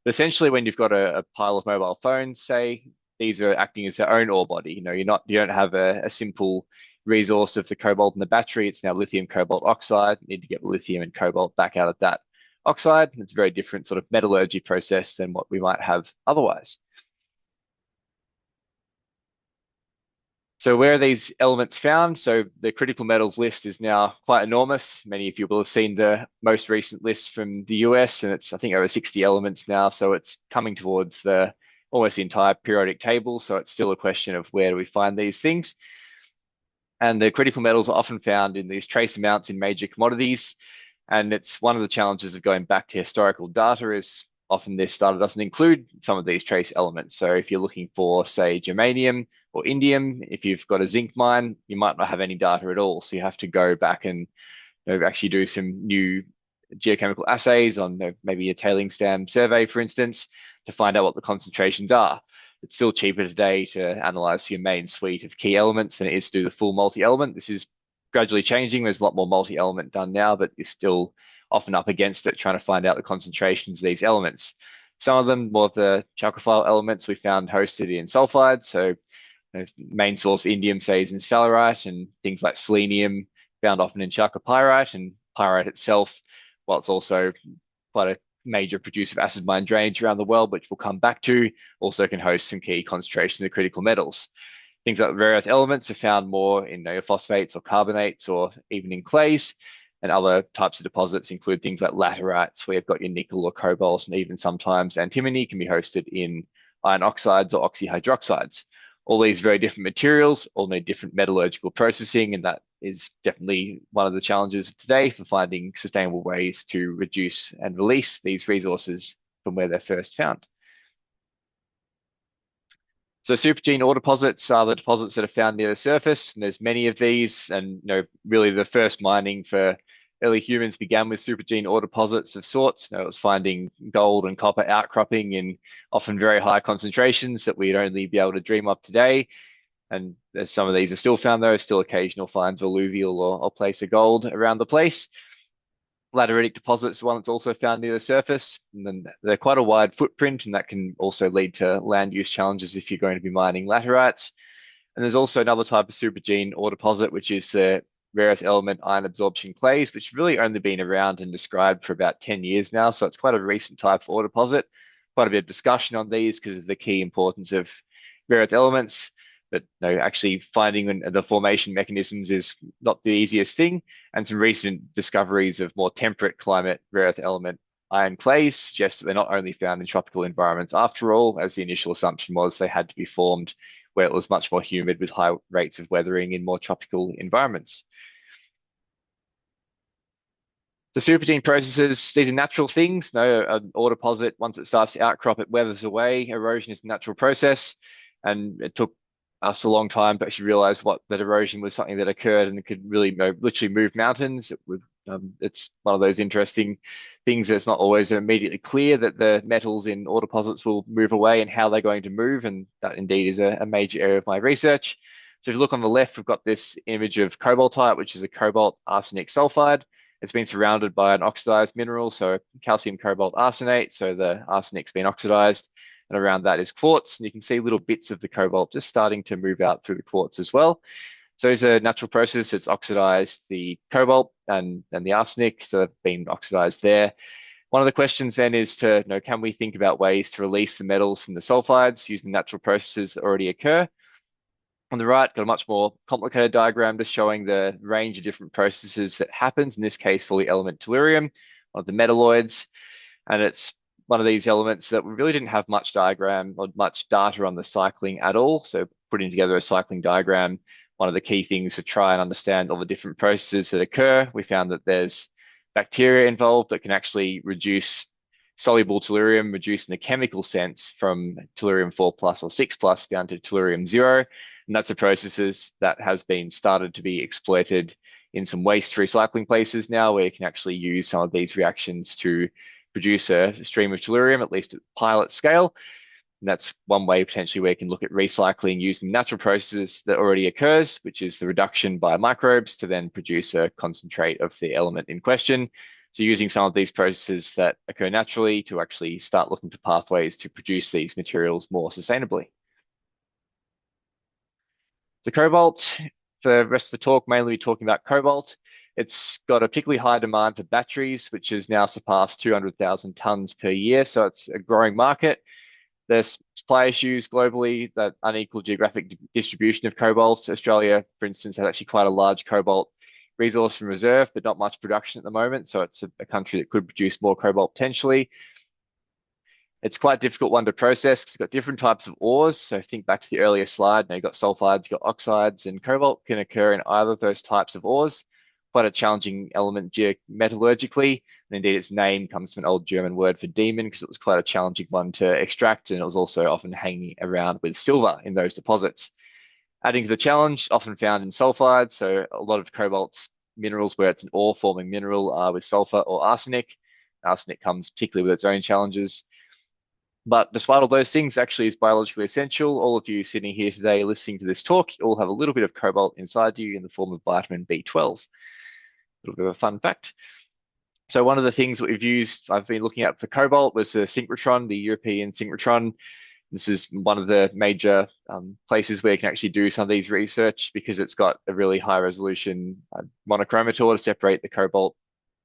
I: But essentially, when you've got a pile of mobile phones, say, these are acting as their own ore body. You don't have a simple resource of the cobalt in the battery. It's now lithium cobalt oxide. You need to get the lithium and cobalt back out of that oxide. It's a very different sort of metallurgy process than what we might have otherwise. So where are these elements found? So the critical metals list is now quite enormous. Many of you will have seen the most recent list from the US, and it's, I think, over 60 elements now. So it's coming towards almost the entire periodic table. So it's still a question of where do we find these things. And the critical metals are often found in these trace amounts in major commodities. And it's one of the challenges of going back to historical data is often this data doesn't include some of these trace elements. So if you're looking for, say, germanium or indium, if you've got a zinc mine, you might not have any data at all. So you have to go back and actually do some new geochemical assays on maybe a tailings dam survey, for instance, to find out what the concentrations are. It's still cheaper today to analyze for your main suite of key elements than it is to do the full multi-element. This is gradually changing. There's a lot more multi-element done now, but you're still often up against it trying to find out the concentrations of these elements. Some of them, more of the chalcophile elements, we found hosted in sulfide. So main source of indium, say, is in sphalerite, and things like selenium found often in chalcopyrite, and pyrite itself, while it's also quite a major producer of acid mine drainage around the world, which we'll come back to, also can host some key concentrations of critical metals. Things like rare earth elements are found more in phosphates or carbonates or even in clays, and other types of deposits include things like laterites, where you've got your nickel or cobalt, and even sometimes antimony can be hosted in iron oxides or oxyhydroxides. All these very different materials all need different metallurgical processing, and that is definitely one of the challenges of today for finding sustainable ways to reduce and release these resources from where they're first found. So supergene ore deposits are the deposits that are found near the surface, and there's many of these, and really the first mining for early humans began with supergene ore deposits of sorts. It was finding gold and copper outcropping in often very high concentrations that we'd only be able to dream of today. And some of these are still found, though, still occasional finds of alluvial or placer gold around the place. Lateritic deposits, one that's also found near the surface, and then they're quite a wide footprint, and that can also lead to land use challenges if you're going to be mining laterites. And there's also another type of supergene ore deposit, which is the rare earth element ion absorption clays, which have really only been around and described for about 10 years now. So it's quite a recent type of ore deposit. Quite a bit of discussion on these because of the key importance of rare earth elements. But actually finding the formation mechanisms is not the easiest thing. And some recent discoveries of more temperate climate rare earth element iron clays suggest that they're not only found in tropical environments after all, as the initial assumption was they had to be formed where it was much more humid with high rates of weathering in more tropical environments. The supergene processes, these are natural things. An ore deposit, once it starts to outcrop, it weathers away. Erosion is a natural process. And it took us a long time to actually realize what that erosion was something that occurred and it could really literally move mountains. It would It's one of those interesting things that's not always immediately clear that the metals in ore deposits will move away and how they're going to move, and that indeed is a major area of my research. So if you look on the left, we've got this image of cobaltite, which is a cobalt arsenic sulfide. It's been surrounded by an oxidized mineral, so calcium cobalt arsenate, so the arsenic's been oxidized, and around that is quartz, and you can see little bits of the cobalt just starting to move out through the quartz as well. So it's a natural process. It's oxidized the cobalt and the arsenic, so they've been oxidized there. One of the questions then is to know, can we think about ways to release the metals from the sulfides using natural processes that already occur? On the right, got a much more complicated diagram just showing the range of different processes that happens, in this case for the element tellurium, one of the metalloids. And it's one of these elements that we really didn't have much diagram or much data on the cycling at all. So putting together a cycling diagram, one of the key things to try and understand all the different processes that occur. We found that there's bacteria involved that can actually reduce soluble tellurium, reduce in the chemical sense from tellurium 4+ or 6+ down to tellurium 0. And that's a process that has been started to be exploited in some waste recycling places now, where you can actually use some of these reactions to produce a stream of tellurium, at least at pilot scale. And that's one way potentially where you can look at recycling using natural processes that already occurs, which is the reduction by microbes to then produce a concentrate of the element in question. So using some of these processes that occur naturally to actually start looking for pathways to produce these materials more sustainably. The cobalt, for the rest of the talk, mainly talking about cobalt. It's got a particularly high demand for batteries, which has now surpassed 200,000 tons per year. So it's a growing market. There's supply issues globally, that unequal geographic distribution of cobalt. Australia, for instance, has actually quite a large cobalt resource and reserve, but not much production at the moment. So it's a country that could produce more cobalt potentially. It's quite a difficult one to process because it's got different types of ores. So think back to the earlier slide. Now you've got sulfides, you've got oxides, and cobalt can occur in either of those types of ores. Quite a challenging element metallurgically. And indeed, its name comes from an old German word for demon, because it was quite a challenging one to extract, and it was also often hanging around with silver in those deposits. Adding to the challenge, often found in sulfides. So a lot of cobalt minerals where it's an ore forming mineral are with sulfur or arsenic. Arsenic comes particularly with its own challenges. But despite all those things, actually is biologically essential. All of you sitting here today listening to this talk, you all have a little bit of cobalt inside you in the form of vitamin B12. A little bit of a fun fact. So one of the things that I've been looking at for cobalt was the synchrotron, the European synchrotron. This is one of the major places where you can actually do some of these research, because it's got a really high resolution monochromator to separate the cobalt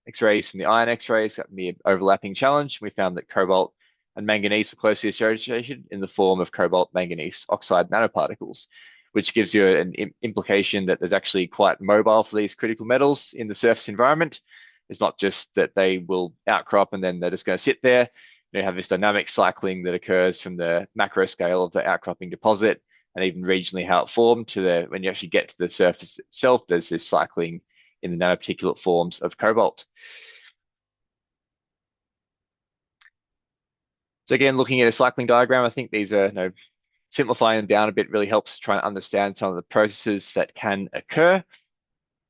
I: X-rays from the iron X-rays. That can be an overlapping challenge. We found that cobalt and manganese were closely associated in the form of cobalt manganese oxide nanoparticles, which gives you an implication that there's actually quite mobile for these critical metals in the surface environment. It's not just that they will outcrop and then they're just going to sit there. You have this dynamic cycling that occurs from the macro scale of the outcropping deposit, and even regionally how it formed to when you actually get to the surface itself, there's this cycling in the nanoparticulate forms of cobalt. So again, looking at a cycling diagram, I think these are, simplifying them down a bit really helps try and understand some of the processes that can occur.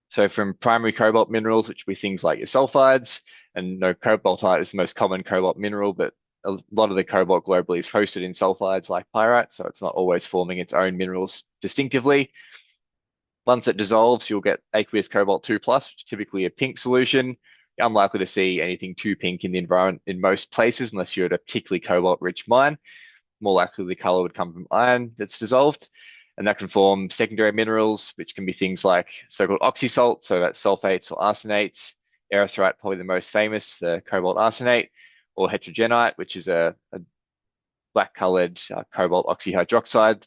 I: So from primary cobalt minerals, which would be things like your sulfides, and cobaltite is the most common cobalt mineral, but a lot of the cobalt globally is hosted in sulfides like pyrite, so it's not always forming its own minerals distinctively. Once it dissolves, you'll get aqueous cobalt 2+, which is typically a pink solution. You're unlikely to see anything too pink in the environment in most places unless you're at a particularly cobalt-rich mine. More likely the color would come from iron that's dissolved, and that can form secondary minerals, which can be things like so-called oxysalt, so that's sulfates or arsenates. Erythrite, probably the most famous, the cobalt arsenate, or heterogenite, which is a black-colored cobalt oxyhydroxide.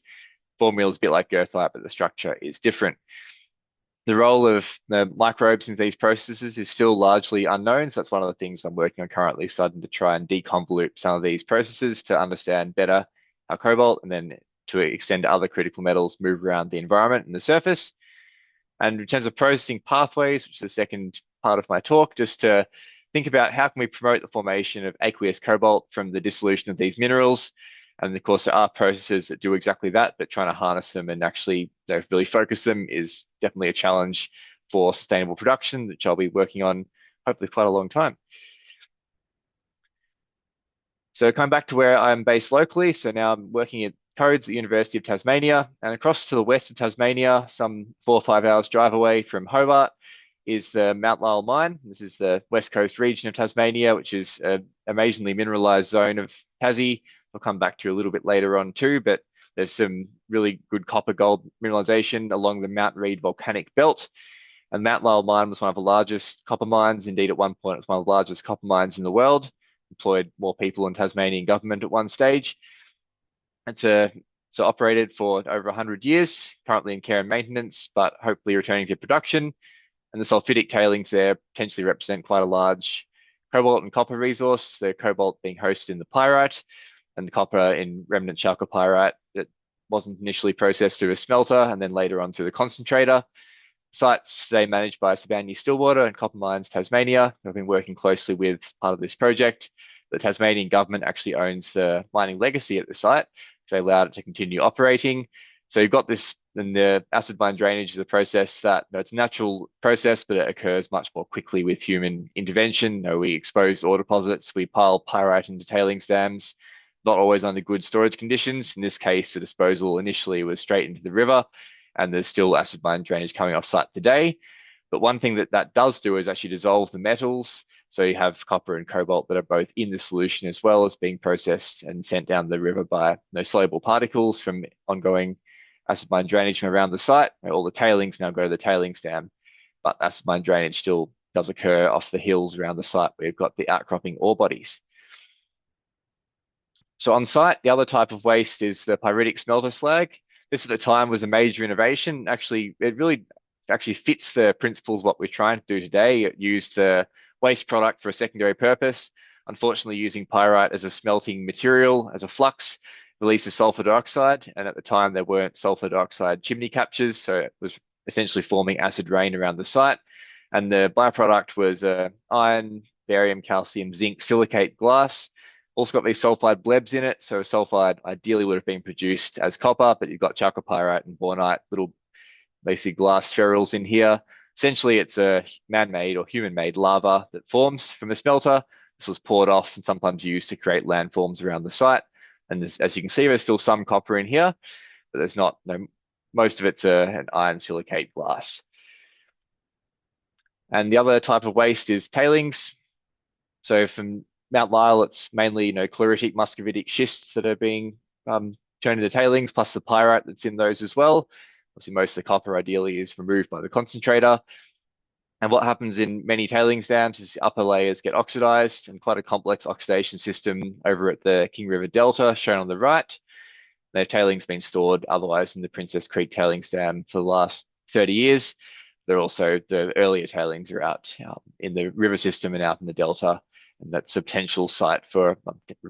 I: Formula is a bit like goethite, but the structure is different. The role of the microbes in these processes is still largely unknown. So that's one of the things I'm working on currently, starting to try and deconvolute some of these processes to understand better how cobalt, and then to extend to other critical metals, move around the environment and the surface. And in terms of processing pathways, which is the second part of my talk, just to think about how can we promote the formation of aqueous cobalt from the dissolution of these minerals. And of course, there are processes that do exactly that, but trying to harness them and actually really focus them is definitely a challenge for sustainable production, which I'll be working on hopefully quite a long time. So coming back to where I'm based locally, so now I'm working at Codes at the University of Tasmania, and across to the west of Tasmania, some 4 or 5 hours drive away from Hobart, is the Mount Lyell mine. This is the west coast region of Tasmania, which is an amazingly mineralized zone of Tassie. I'll come back to a little bit later on too, but there's some really good copper gold mineralization along the Mount Reid volcanic belt. And Mount Lyell mine was one of the largest copper mines. Indeed, at one point, it was one of the largest copper mines in the world, employed more people in Tasmanian government at one stage. It's operated for over 100 years, currently in care and maintenance, but hopefully returning to production. And the sulfidic tailings there potentially represent quite a large cobalt and copper resource, the cobalt being hosted in the pyrite and the copper in remnant chalcopyrite that wasn't initially processed through a smelter and then later on through the concentrator. Sites today managed by Sibanye-Stillwater and Copper Mines Tasmania, who have been working closely with part of this project. The Tasmanian government actually owns the mining legacy at the site, so they allowed it to continue operating. So you've got this, and the acid mine drainage is a process that, it's a natural process, but it occurs much more quickly with human intervention. We expose ore deposits, we pile pyrite into tailings dams, not always under good storage conditions. In this case, the disposal initially was straight into the river, and there's still acid mine drainage coming off site today. But one thing that does do is actually dissolve the metals. So you have copper and cobalt that are both in the solution as well as being processed and sent down the river by soluble particles from ongoing acid mine drainage from around the site. All the tailings now go to the tailings dam, but acid mine drainage still does occur off the hills around the site where you've got the outcropping ore bodies. So on site, the other type of waste is the pyritic smelter slag. This at the time was a major innovation. Actually, it really fits the principles what we're trying to do today. It used the waste product for a secondary purpose. Unfortunately, using pyrite as a smelting material, as a flux, releases sulfur dioxide. And at the time, there weren't sulfur dioxide chimney captures, so it was essentially forming acid rain around the site. And the byproduct was iron, barium, calcium, zinc, silicate glass. Also got these sulfide blebs in it. So sulfide ideally would have been produced as copper, but you've got chalcopyrite and bornite, little basically glass spherules in here. Essentially, it's a man-made or human-made lava that forms from a smelter. This was poured off and sometimes used to create landforms around the site. And as you can see, there's still some copper in here, but there's not, most of it's an iron silicate glass. And the other type of waste is tailings. So from Mount Lyell, it's mainly chloritic muscovitic schists that are being turned into tailings, plus the pyrite that's in those as well. Obviously, most of the copper ideally is removed by the concentrator. And what happens in many tailings dams is the upper layers get oxidized, and quite a complex oxidation system over at the King River Delta, shown on the right. Their tailings been stored otherwise in the Princess Creek Tailings Dam for the last 30 years. They're also, the earlier tailings are out in the river system and out in the Delta. And that's a potential site for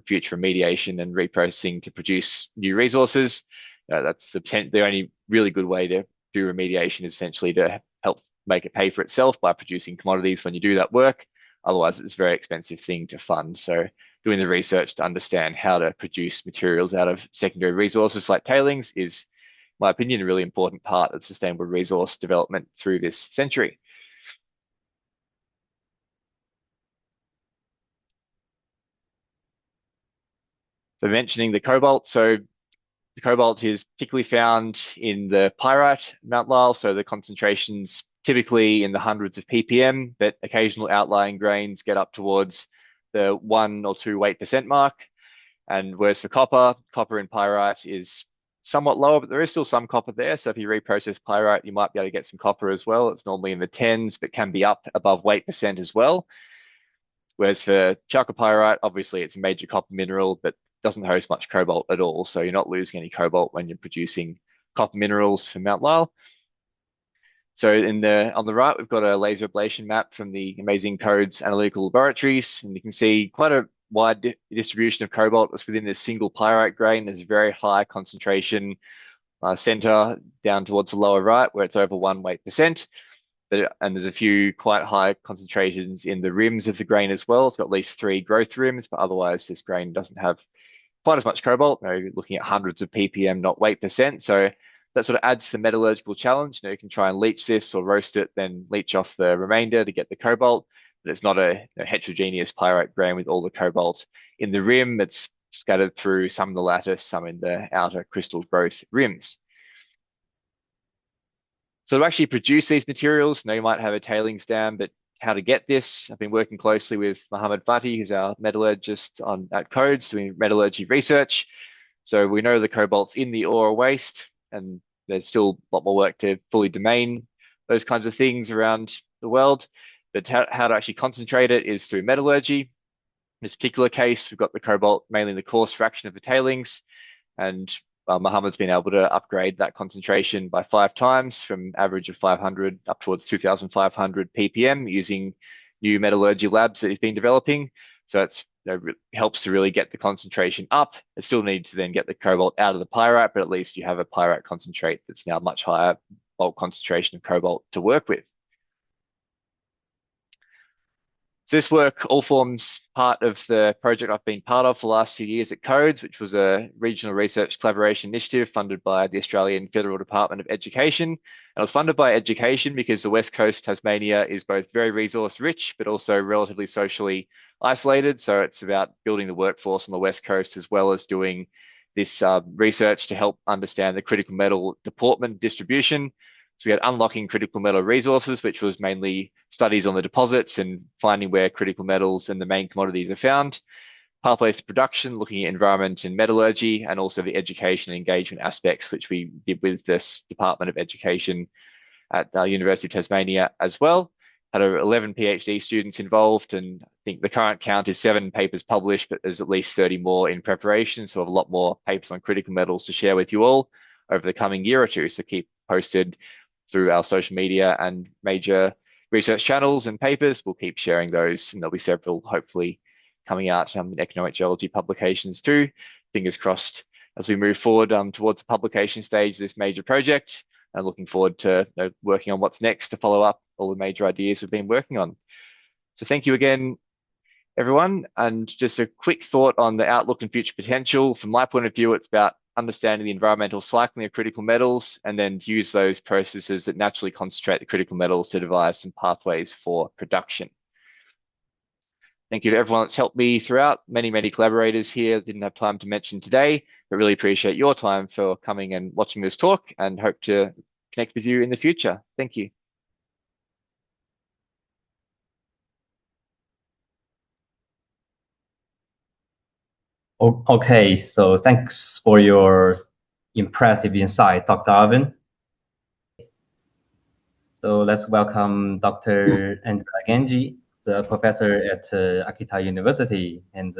I: future remediation and reprocessing to produce new resources. That's the only really good way to do remediation is essentially to help make it pay for itself by producing commodities when you do that work. Otherwise, it's a very expensive thing to fund. So doing the research to understand how to produce materials out of secondary resources like tailings is, in my opinion, a really important part of sustainable resource development through this century. So mentioning the cobalt, so the cobalt is particularly found in the pyrite Mount Lyell, so the concentrations typically in the hundreds of ppm, but occasional outlying grains get up towards the 1 or 2 weight % mark. And whereas for copper in pyrite is somewhat lower, but there is still some copper there. So if you reprocess pyrite, you might be able to get some copper as well. It's normally in the 10s, but can be up above weight % as well. Whereas for chalcopyrite, obviously it's a major copper mineral, but doesn't host much cobalt at all. So you're not losing any cobalt when you're producing copper minerals from Mount Lyell. So on the right, we've got a laser ablation map from the amazing Codes analytical laboratories. And you can see quite a wide distribution of cobalt that's within this single pyrite grain. There's a very high concentration center down towards the lower right, where it's over 1 weight %. And there's a few quite high concentrations in the rims of the grain as well. It's got at least 3 growth rims, but otherwise this grain doesn't have quite as much cobalt. We're looking at hundreds of ppm, not weight %. So that sort of adds to the metallurgical challenge. You can try and leach this or roast it, then leach off the remainder to get the cobalt. But it's not a heterogeneous pyrite grain with all the cobalt in the rim. It's scattered through some in the lattice, some in the outer crystal growth rims. So to actually produce these materials, you might have a tailings dam, but how to get this? I've been working closely with Mohammed Fatih, who's our metallurgist at Codes, doing metallurgy research. So we know the cobalt's in the ore waste, and there's still a lot more work to fully domain those kinds of things around the world. But how to actually concentrate it is through metallurgy. In this particular case, we've got the cobalt mainly in the coarse fraction of the tailings, and Mohammed's been able to upgrade that concentration by 5 times from average of 500 up towards 2,500 ppm using new metallurgy labs that he's been developing. So it's helps to really get the concentration up. It still needs to then get the cobalt out of the pyrite, but at least you have a pyrite concentrate that's now much higher bulk concentration of cobalt to work with. So this work all forms part of the project I've been part of for the last few years at Codes, which was a regional research collaboration initiative funded by the Australian Federal Department of Education. And it was funded by education because the West Coast of Tasmania is both very resource rich, but also relatively socially isolated. So it's about building the workforce on the West Coast, as well as doing this research to help understand the critical metal deportment distribution. So we had unlocking critical metal resources, which was mainly studies on the deposits and finding where critical metals and the main commodities are found. Pathways to production, looking at environment and metallurgy, and also the education and engagement aspects, which we did with this Department of Education at the University of Tasmania as well. Had 11 PhD students involved, and I think the current count is 7 papers published, but there's at least 30 more in preparation. So I have a lot more papers on critical metals to share with you all over the coming year or two. So keep posted through our social media and major research channels and papers. We'll keep sharing those, and there'll be several hopefully coming out in economic geology publications too. Fingers crossed as we move forward towards the publication stage of this major project, and looking forward to working on what's next to follow up all the major ideas we've been working on. So thank you again, everyone. And just a quick thought on the outlook and future potential. From my point of view, it's about understanding the environmental cycling of critical metals, and then use those processes that naturally concentrate the critical metals to devise some pathways for production. Thank you to everyone that's helped me throughout. Many collaborators here didn't have time to mention today, but really appreciate your time for coming and watching this talk, and hope to connect with you in the future. Thank you.
C: Okay, so thanks for your impressive insight, Dr. Arvin. So let's welcome Dr. Andrea Genji, the professor at Akita University. And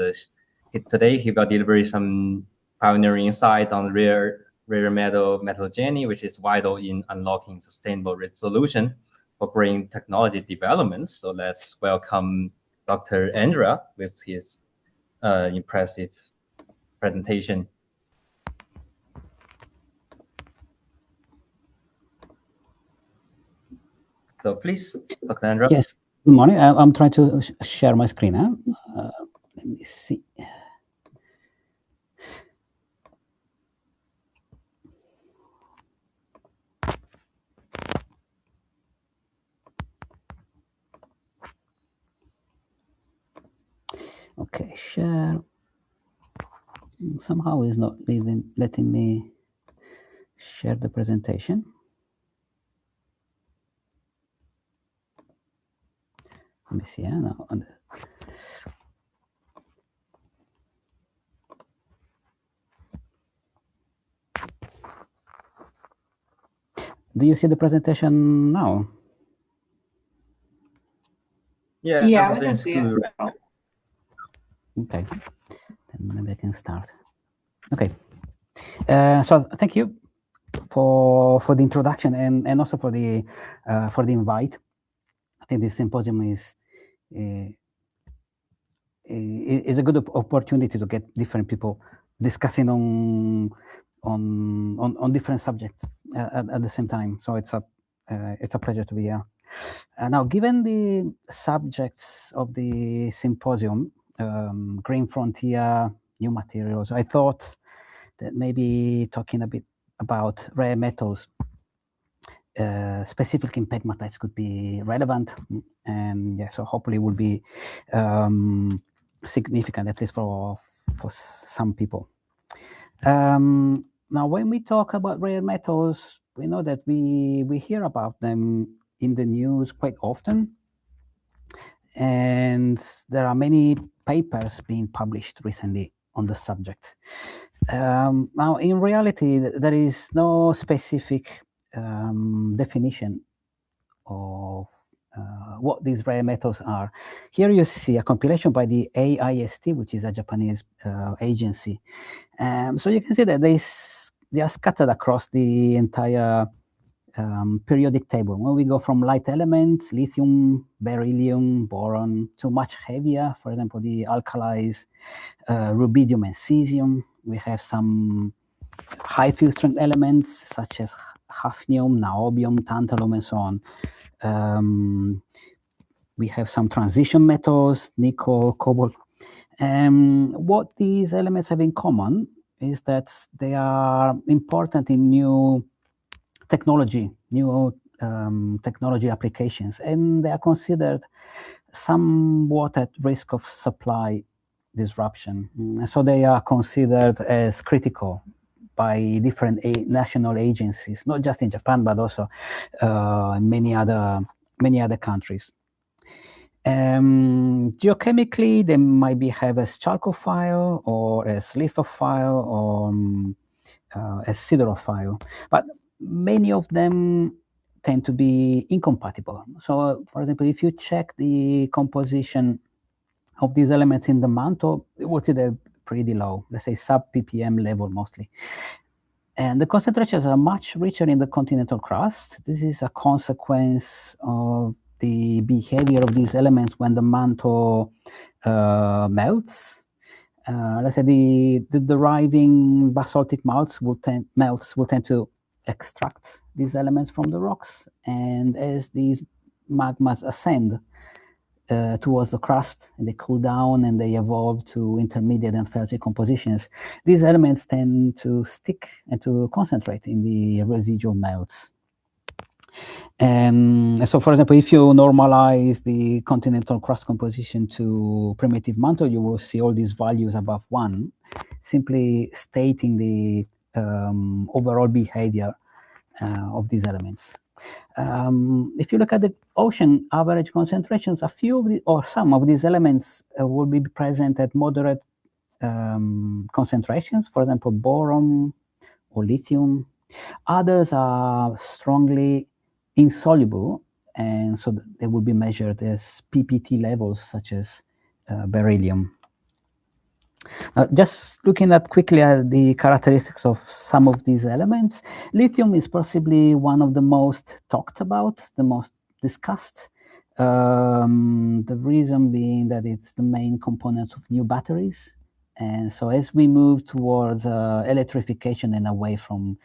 C: today he will deliver some pioneering insight on rare metal metallurgy, which is vital in unlocking sustainable solution for green technology development. So let's welcome Dr. Andrea with his impressive presentation. So please, Dr. Andrea.
J: Yes, good morning. I'm trying to share my screen. Let me see. Okay, share. Somehow it's not letting me share the presentation. Let me see now. Do you see the presentation now?
C: Yeah,
K: I can see it.
J: Okay, then maybe I can start. Okay, so thank you for the introduction and also for the invite. I think this symposium is a good opportunity to get different people discussing on different subjects at the same time. So it's a pleasure to be here. Now, given the subjects of the symposium, green frontier, new materials, I thought that maybe talking a bit about rare metals, specifically in pegmatites, could be relevant, and yeah, so hopefully will be significant, at least for some people. Now, when we talk about rare metals, we know that we hear about them in the news quite often, and there are many papers being published recently on the subject. Now, in reality, there is no specific definition of what these rare metals are. Here you see a compilation by the AIST, which is a Japanese agency. So you can see that they are scattered across the entire periodic table. When we go from light elements, lithium, beryllium, boron, to much heavier, for example, the alkalis, rubidium and cesium. We have some high field strength elements such as hafnium, niobium, tantalum, and so on. We have some transition metals, nickel, cobalt. What these elements have in common is that they are important in new technology applications, and they are considered somewhat at risk of supply disruption. So they are considered as critical by different national agencies, not just in Japan, but also in many other countries. Geochemically, they might be have as chalcophile or as lithophile or as siderophile, but many of them tend to be incompatible. So, for example, if you check the composition of these elements in the mantle, you will see they're pretty low, let's say sub-ppm level mostly. And the concentrations are much richer in the continental crust. This is a consequence of the behavior of these elements when the mantle melts. Let's say the deriving basaltic melts will tend to extract these elements from the rocks, and as these magmas ascend towards the crust and they cool down and they evolve to intermediate and felsic compositions, these elements tend to stick and to concentrate in the residual melts. And so, for example, if you normalize the continental crust composition to primitive mantle, you will see all these values above 1, simply stating the overall behavior of these elements. If you look at the ocean average concentrations, some of these elements will be present at moderate concentrations, for example, boron or lithium. Others are strongly insoluble, and so they will be measured as PPT levels, such as beryllium. Just looking quickly at the characteristics of some of these elements, lithium is possibly one of the most talked about, the most discussed. The reason being that it's the main component of new batteries. And so as we move towards electrification and away from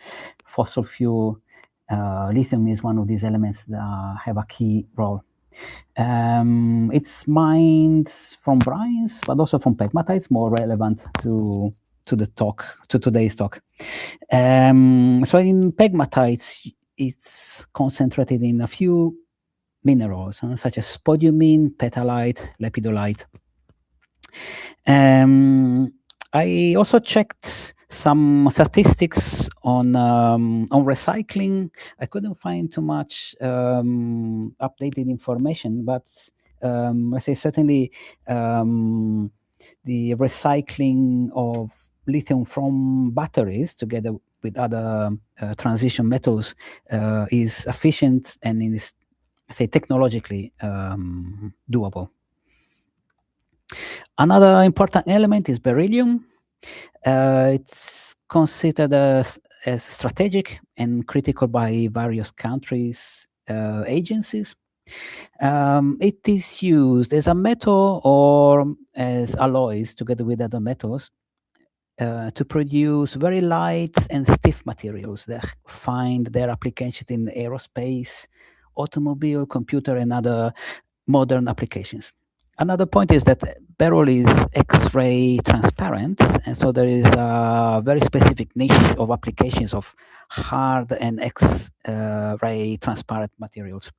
J: fossil fuel, lithium is one of these elements that have a key role. It's mined from brines, but also from pegmatites, more relevant to today's talk. So in pegmatites, it's concentrated in a few minerals, such as spodumene, petalite, lepidolite. I also checked some statistics on recycling. I couldn't find too much updated information, but I say certainly the recycling of lithium from batteries together with other transition metals is efficient and is, say, technologically doable. Another important element is beryllium. It's considered as strategic and critical by various countries' agencies. It is used as a metal or as alloys together with other metals to produce very light and stiff materials that find their application in aerospace, automobile, computer, and other modern applications. Another point is that beryl is X-ray transparent, and so there is a very specific niche of applications of hard and X-ray transparent materials.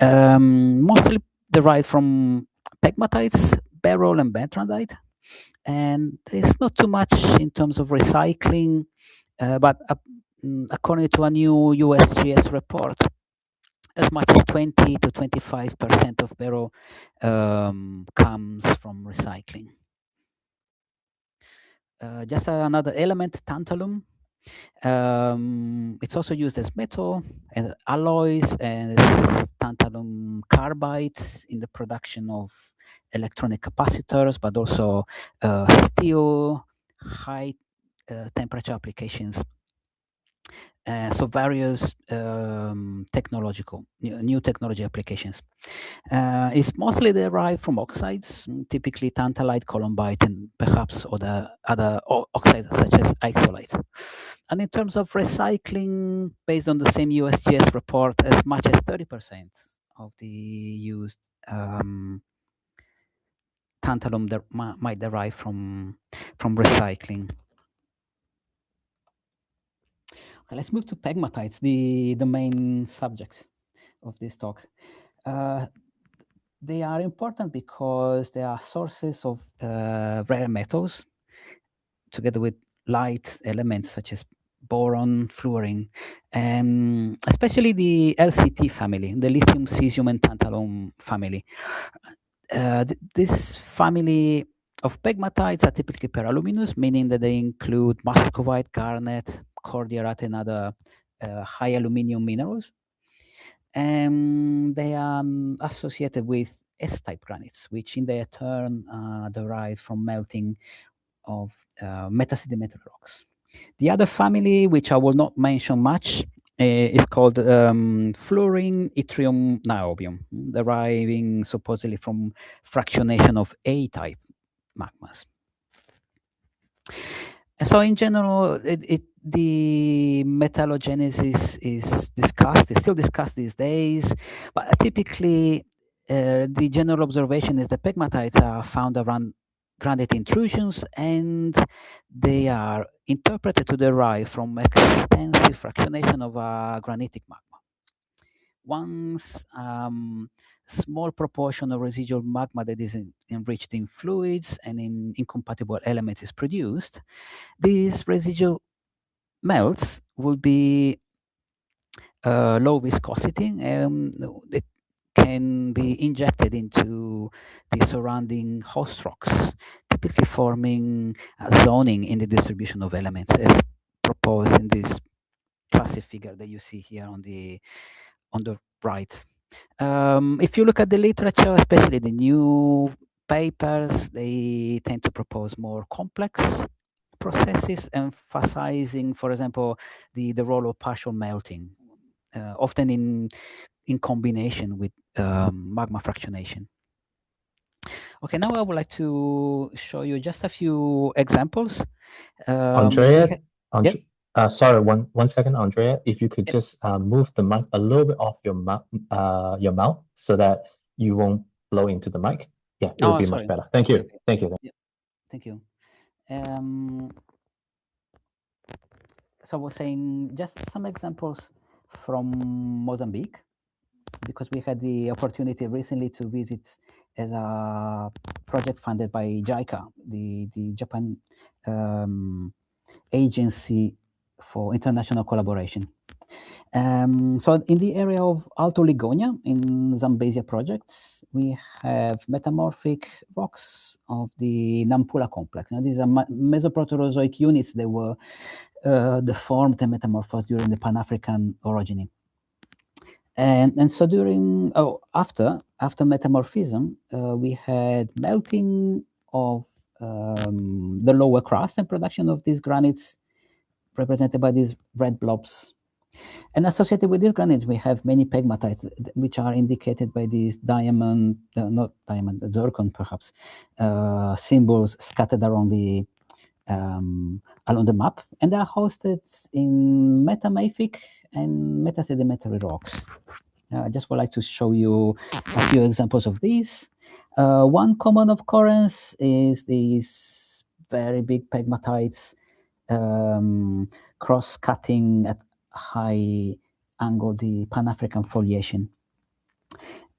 J: Mostly derived from pegmatites, beryl and bentonite, and there is not too much in terms of recycling, but according to a new USGS report, as much as 20 to 25% of beryl comes from recycling. Just another element, tantalum. It's also used as metal and alloys and as tantalum carbide in the production of electronic capacitors, but also steel, high temperature applications. So various new technology applications. It's mostly derived from oxides, typically tantalite, columbite, and perhaps other oxides such as isolite. And in terms of recycling, based on the same USGS report, as much as 30% of the used tantalum might derive from recycling. Okay, let's move to pegmatites, the main subject of this talk. They are important because they are sources of rare metals, together with light elements such as boron, fluorine, and especially the LCT family, the lithium, cesium, and tantalum family. This family of pegmatites are typically peraluminous, meaning that they include muscovite, garnet, cordierite, and other high aluminium minerals. And they are associated with S-type granites, which in their turn are derived from melting of metasedimentary rocks. The other family, which I will not mention much, is called fluorine, yttrium, niobium, deriving supposedly from fractionation of A-type magmas. And so in general, the metallogenesis is discussed, it's still discussed these days, but typically the general observation is that pegmatites are found around granite intrusions, and they are interpreted to derive from extensive fractionation of a granitic magma. Once small proportion of residual magma that is enriched in fluids and in incompatible elements is produced, these residual melts will be low viscosity, and it can be injected into the surrounding host rocks, typically forming a zoning in the distribution of elements as proposed in this classic figure that you see here on the right. If you look at the literature, especially the new papers, they tend to propose more complex processes, emphasizing, for example, the role of partial melting, often in combination with magma fractionation. Okay, now I would like to show you just a few examples.
A: Andrea, sorry, one second, Andrea. If you could just move the mic a little bit off your mouth so that you won't blow into the mic. Yeah, it would be much better. Thank you.
J: Okay.
A: Thank you.
J: Yeah. Thank you. So I was saying just some examples from Mozambique, because we had the opportunity recently to visit as a project funded by JICA, the Japan Agency for International Collaboration. So in the area of Alto Ligonia in Zambezia projects, we have metamorphic rocks of the Nampula complex. Now, these are Mesoproterozoic units that were deformed and metamorphosed during the Pan-African orogeny. And so after metamorphism, we had melting of the lower crust and production of these granites represented by these red blobs. And associated with these granites, we have many pegmatites, which are indicated by these diamond, not diamond, zircon perhaps, symbols scattered around along the map. And they are hosted in metamafic and metasedimentary rocks. I just would like to show you a few examples of these. One common occurrence is these very big pegmatites cross-cutting at high angle the Pan-African foliation.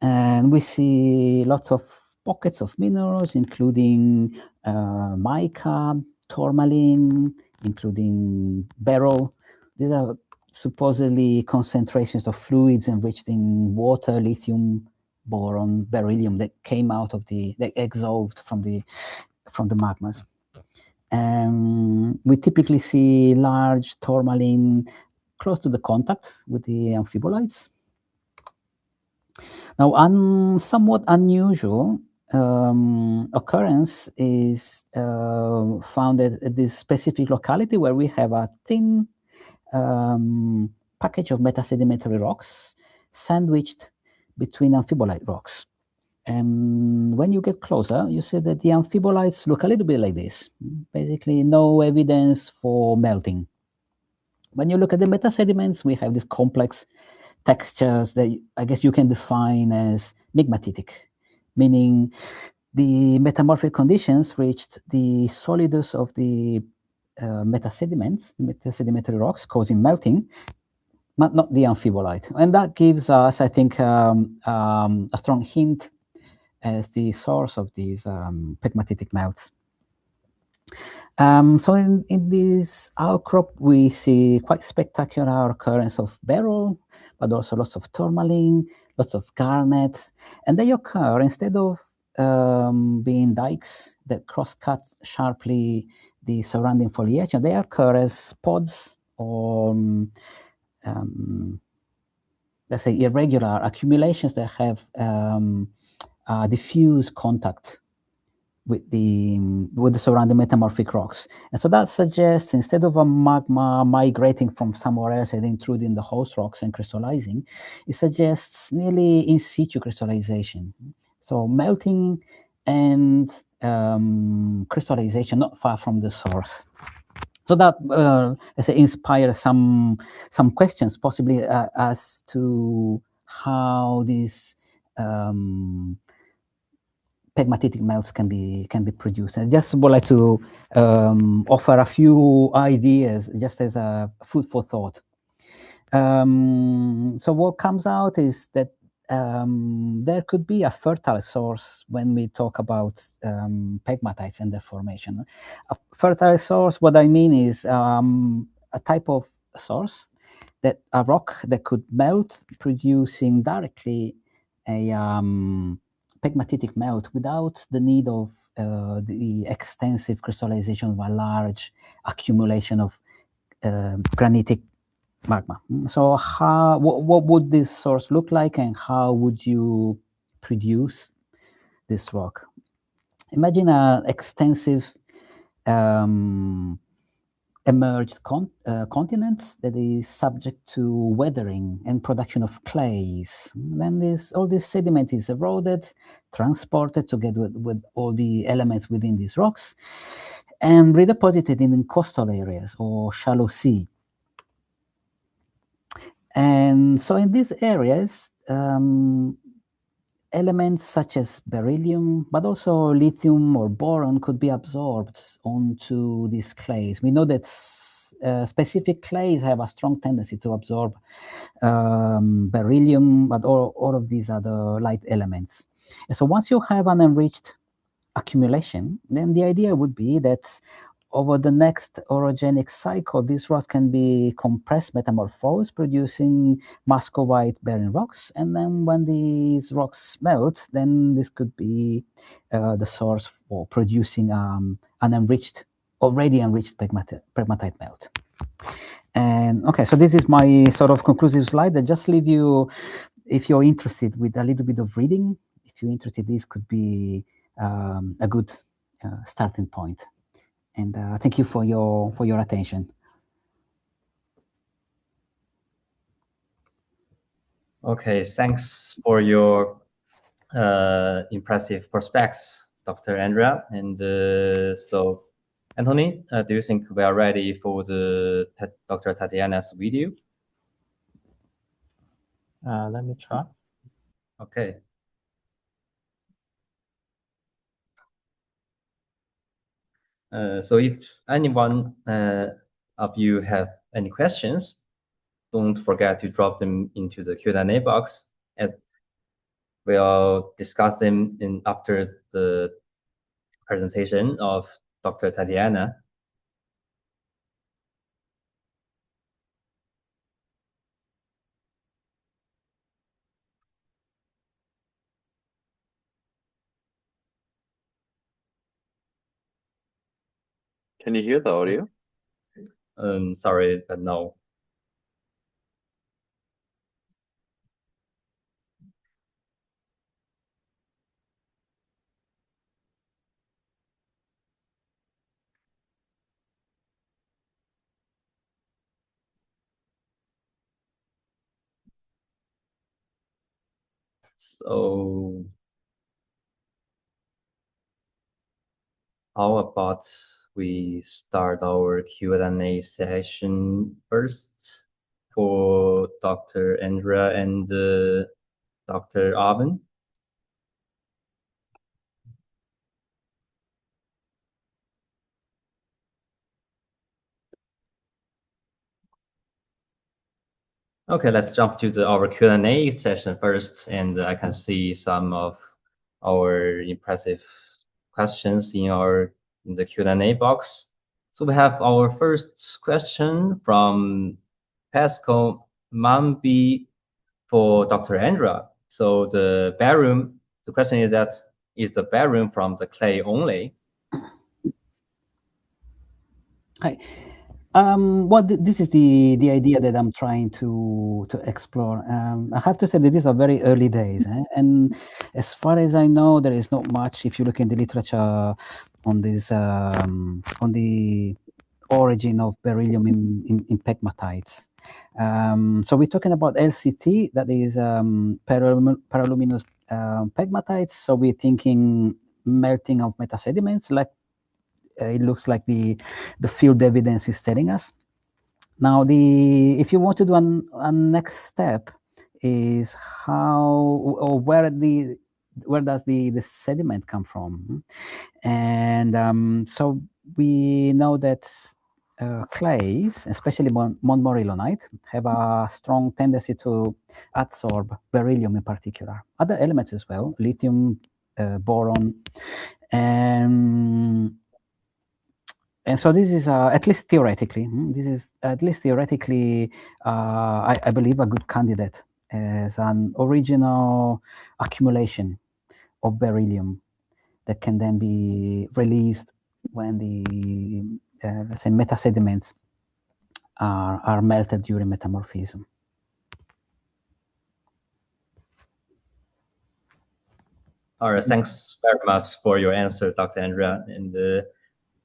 J: And we see lots of pockets of minerals, including mica, tourmaline, including beryl. These are supposedly concentrations of fluids enriched in water, lithium, boron, beryllium that came out of that exhaled from the magmas. We typically see large tourmaline close to the contact with the amphibolites. Now, somewhat unusual occurrence is found at this specific locality where we have a thin package of metasedimentary rocks sandwiched between amphibolite rocks. And when you get closer, you see that the amphibolites look a little bit like this. Basically, no evidence for melting. When you look at the metasediments, we have these complex textures that I guess you can define as migmatitic, meaning the metamorphic conditions reached the solidus of the metasedimentary rocks, causing melting, but not the amphibolite. And that gives us, I think, a strong hint as the source of these pegmatitic melts. So in this outcrop, we see quite spectacular occurrence of beryl, but also lots of tourmaline, lots of garnet, and they occur instead of being dikes that cross-cut sharply the surrounding foliation. They occur as pods or let's say irregular accumulations that have diffuse contact with the surrounding metamorphic rocks. And so that suggests instead of a magma migrating from somewhere else and intruding the host rocks and crystallizing, it suggests nearly in situ crystallization. So melting and crystallization not far from the source. So that let's say inspires some questions possibly as to how these pegmatitic melts can be produced. And I just would like to offer a few ideas just as a food for thought. So what comes out is that there could be a fertile source when we talk about pegmatites and their formation. A fertile source, what I mean is a type of source, that a rock that could melt, producing directly a pegmatitic melt without the need of the extensive crystallization of a large accumulation of granitic magma. So what would this source look like, and how would you produce this rock? Imagine an extensive emerged continent that is subject to weathering and production of clays. Then all this sediment is eroded, transported together with all the elements within these rocks, and redeposited in coastal areas or shallow sea. And so in these areas, elements such as beryllium, but also lithium or boron could be absorbed onto these clays. We know that specific clays have a strong tendency to absorb beryllium, but all of these other light elements. And so once you have an enriched accumulation, then the idea would be that over the next orogenic cycle, these rocks can be compressed, metamorphosed, producing muscovite-bearing rocks. And then when these rocks melt, then this could be the source for producing an already enriched pegmatite melt. And okay, so this is my sort of conclusive slide that just leave you, if you're interested, with a little bit of reading. If you're interested, this could be a good starting point. And thank you for your attention.
C: Okay, thanks for your impressive prospects, Dr. Andrea. And so, Anthony, do you think we are ready for the Dr. Tatiana's video?
A: Let me try.
C: Okay. So if anyone of you have any questions, don't forget to drop them into the Q&A box, and we'll discuss them after the presentation of Dr. Tatiana.
B: Can you hear the audio?
C: Sorry, but no. So how about we start our Q&A session first for Dr. Andrea and Dr. Arvin? Okay, let's jump to our Q&A session first, and I can see some of our impressive questions in the Q&A box. So we have our first question from Pascal Mambi for Dr. Andrea. So the question is that, is the barium from the clay only?
J: Hi. This is the idea that I'm trying to explore. I have to say that these are very early days, and as far as I know, there is not much. If you look in the literature on this, on the origin of beryllium in pegmatites. So we're talking about LCT, that is paraluminous pegmatites. So we're thinking melting of metasediments, like it looks like the field evidence is telling us. Now, if you want to do a next step, is how or where does the sediment come from? And so we know that clays, especially montmorillonite, have a strong tendency to absorb beryllium in particular. Other elements as well, lithium, boron, and so this is at least theoretically, I believe a good candidate as an original accumulation of beryllium that can then be released when the let's say metasediments are melted during metamorphism.
C: All right, thanks very much for your answer, Dr. Andrea. And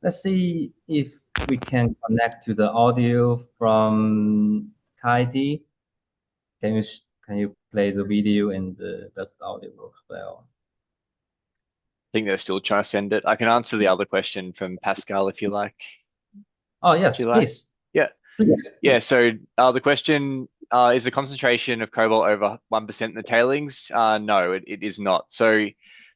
C: let's see if we can connect to the audio from Kaidi. Can you play the video and does the audio work well?
I: I think they're still trying to send it. I can answer the other question from Pascal if you like.
C: Oh, yes, please.
I: Yeah.
C: Please.
I: Yeah, so the question is the concentration of cobalt over 1% in the tailings? No, it is not. So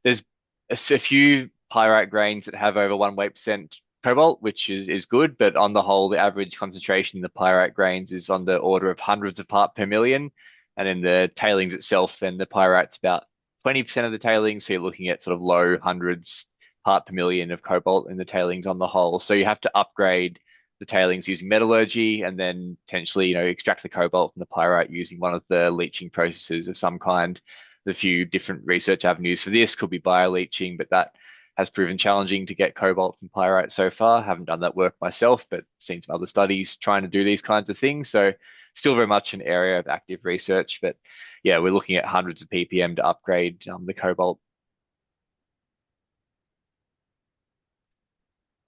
I: there's a few pyrite grains that have over 1 weight percent cobalt, which is good, but on the whole, the average concentration in the pyrite grains is on the order of hundreds of parts per million. And in the tailings itself, then the pyrite's about 20% of the tailings, so you're looking at sort of low hundreds part per million of cobalt in the tailings on the whole. So you have to upgrade the tailings using metallurgy and then potentially, extract the cobalt from the pyrite using one of the leaching processes of some kind. The few different research avenues for this could be bioleaching, but that has proven challenging to get cobalt from pyrite so far. Haven't done that work myself, but seen some other studies trying to do these kinds of things. So still very much an area of active research, but yeah, we're looking at hundreds of ppm to upgrade the cobalt.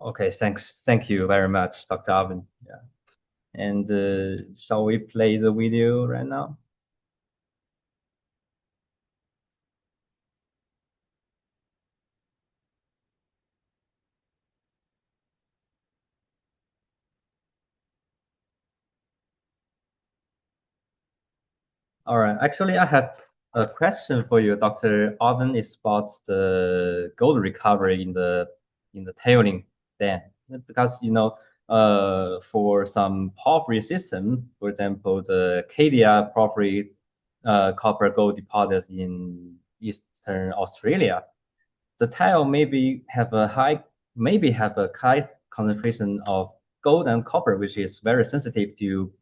C: Okay, thanks. Thank you very much, Dr. Arvin. Yeah. And shall we play the video right now? All right. Actually, I have a question for you, Dr. Alvin. It's about the gold recovery in the tailing dam, because for some porphyry system, for example, the Cadia porphyry copper gold deposits in Eastern Australia, the tile maybe have a high concentration of gold and copper, which is very sensitive to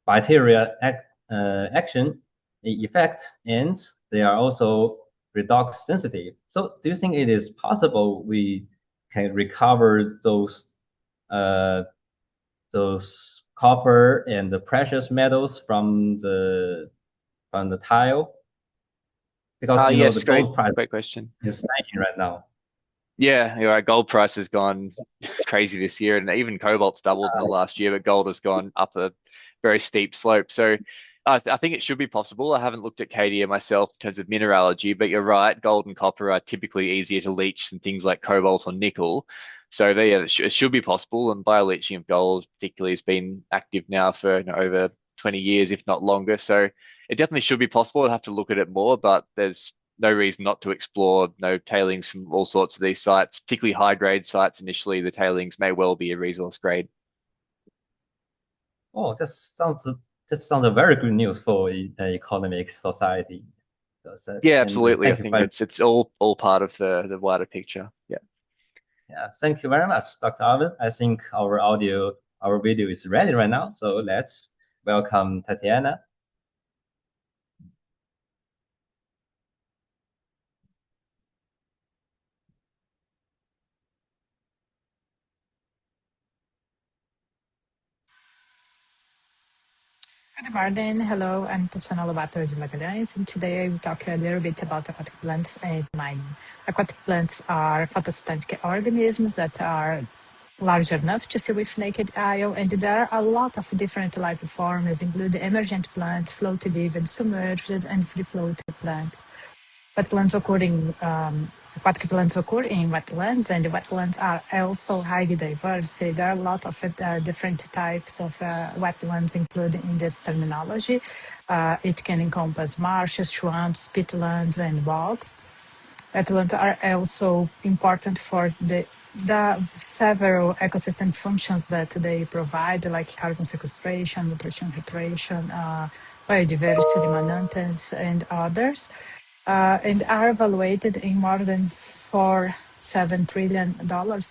C: bacteria action effect, and they are also redox sensitive. So do you think it is possible we can recover those copper and the precious metals from the tile? Because
I: yes,
C: the gold price
I: great question.
C: is spiking right now.
I: Yeah, you're right. Gold price has gone crazy this year, and even cobalt's doubled in the last year, but gold has gone up a very steep slope. So I think it should be possible. I haven't looked at Cadia myself in terms of mineralogy, but you're right. Gold and copper are typically easier to leach than things like cobalt or nickel. So it should be possible. And bioleaching of gold particularly has been active now for over 20 years, if not longer. So it definitely should be possible. I'd have to look at it more, but there's no reason not to explore tailings from all sorts of these sites, particularly high-grade sites. Initially, the tailings may well be a resource grade.
C: Oh, that sounds a very good news for economic society.
I: Yeah, absolutely. I think it's all part of the wider picture. Yeah.
C: Yeah. Thank you very much, Dr. Alvin. I think our video is ready right now. So let's welcome Tatiana.
K: Good morning. Hello, I'm Tatiana Lobato de Magalhães, and today I will talk a little bit about aquatic plants and mining. Aquatic plants are photosynthetic organisms that are large enough to see with naked eye, and there are a lot of different life forms, including emergent plants, floating, even submerged, and free-floating plants. Aquatic plants occur in wetlands, and the wetlands are also highly diverse. There are a lot of different types of wetlands included in this terminology. It can encompass marshes, swamps, peatlands, and bogs. Wetlands are also important for the several ecosystem functions that they provide, like carbon sequestration, nutrition, filtration, biodiversity, maintenance, and others. And are evaluated in more than $7 trillion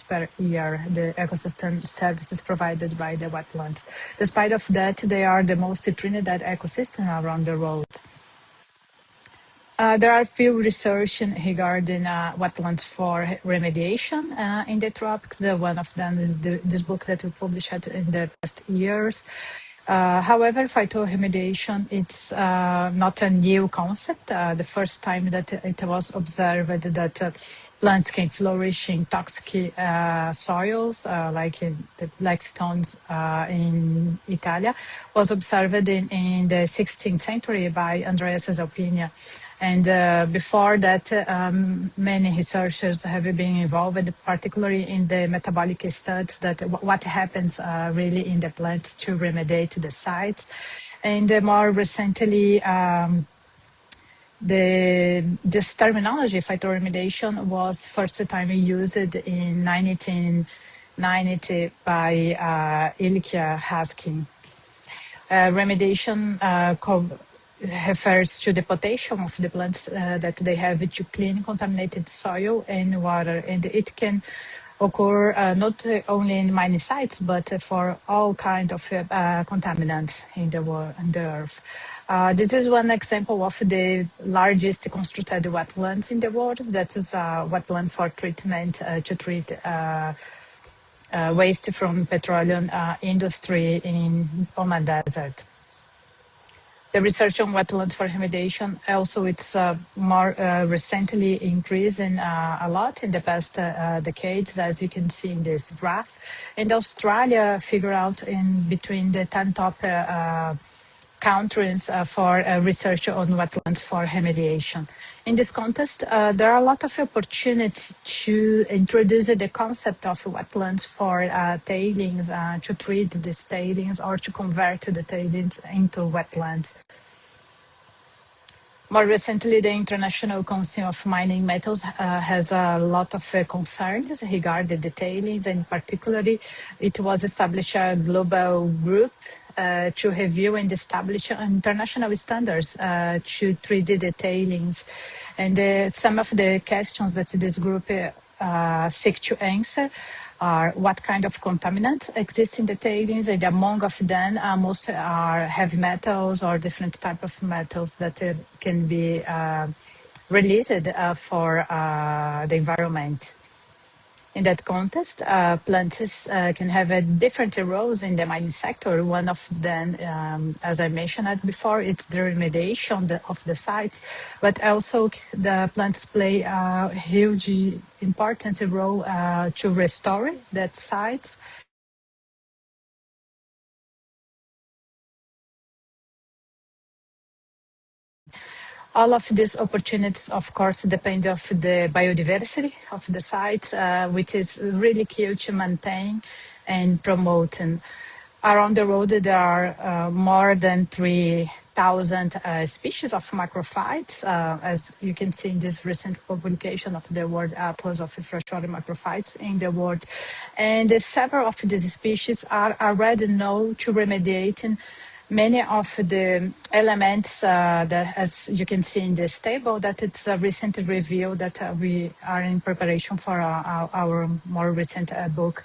K: per year, the ecosystem services provided by the wetlands. Despite of that, they are the most Trinidad ecosystem around the world. There are few research regarding wetlands for remediation in the tropics. One of them is this book that we published in the past years. However, phytoremediation, it's not a new concept. The first time that it was observed that plants can flourish in toxic soils, like in the black stones in Italy, was observed in the 16th century by Andreas Zalpina. And before that, many researchers have been involved, particularly in the metabolic studies, that what happens really in the plants to remediate the sites. And more recently, this terminology, phytoremediation, was first time used in 1990 by Ilkia Haskin. Remediation refers to the potential of the plants that they have to clean contaminated soil and water, and it can occur not only in mining sites, but for all kinds of contaminants in the earth. This is one example of the largest constructed wetlands in the world. That is a wetland for treatment to treat waste from petroleum industry in Oman Desert. The research on wetlands for remediation also it's more recently increasing a lot in the past decades, as you can see in this graph. And Australia figure out in between the 10 top countries for research on wetlands for remediation. In this context, there are a lot of opportunities to introduce the concept of wetlands for tailings, to treat these tailings or to convert the tailings into wetlands. More recently, the International Council of Mining Metals has a lot of concerns regarding the tailings, and particularly it was established a global group to review and establish international standards to treat the tailings. And some of the questions that this group seek to answer are what kind of contaminants exist in the tailings, and among of them, most are heavy metals or different type of metals that can be released for the environment. In that context, plants can have different roles in the mining sector. One of them, as I mentioned before, it's the remediation of the sites, but also the plants play a huge important role to restore that sites. All of these opportunities, of course, depend on the biodiversity of the sites, which is really key to maintain and promote. And around the world, there are more than 3,000 species of macrophytes, as you can see in this recent publication of the World Atlas of Freshwater Macrophytes in the world. And several of these species are already known to remediate many of the elements that, as you can see in this table, that it's a recent review that we are in preparation for our more recent book.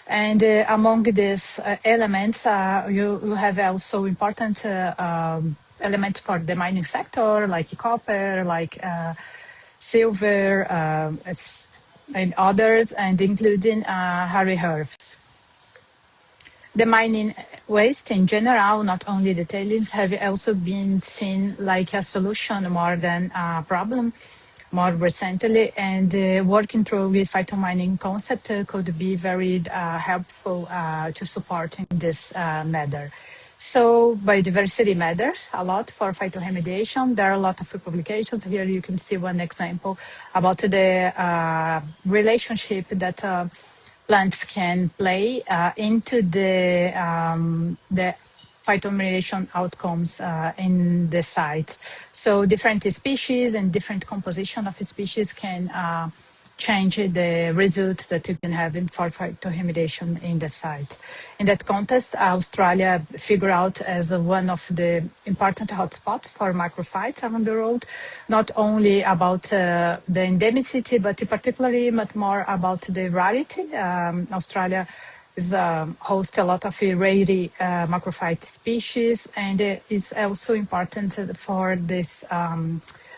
K: And among these elements, you have also important elements for the mining sector, like copper, like silver, and others, and including hairy earths. The mining waste in general, not only the tailings, have also been seen like a solution more than a problem more recently, and working through the phytomining concept could be very helpful to support in this matter. So biodiversity matters a lot for phytoremediation. There are a lot of publications. Here you can see one example about the relationship that plants can play into the phytoremediation outcomes in the sites. So different species and different composition of species can change the results that you can have for phytoremediation in the site. In that context, Australia figured out as one of the important hotspots for macrophytes around the world, not only about the endemicity, but particularly much more about the rarity. Australia is hosts a lot of rare macrophyte species, and is also important for this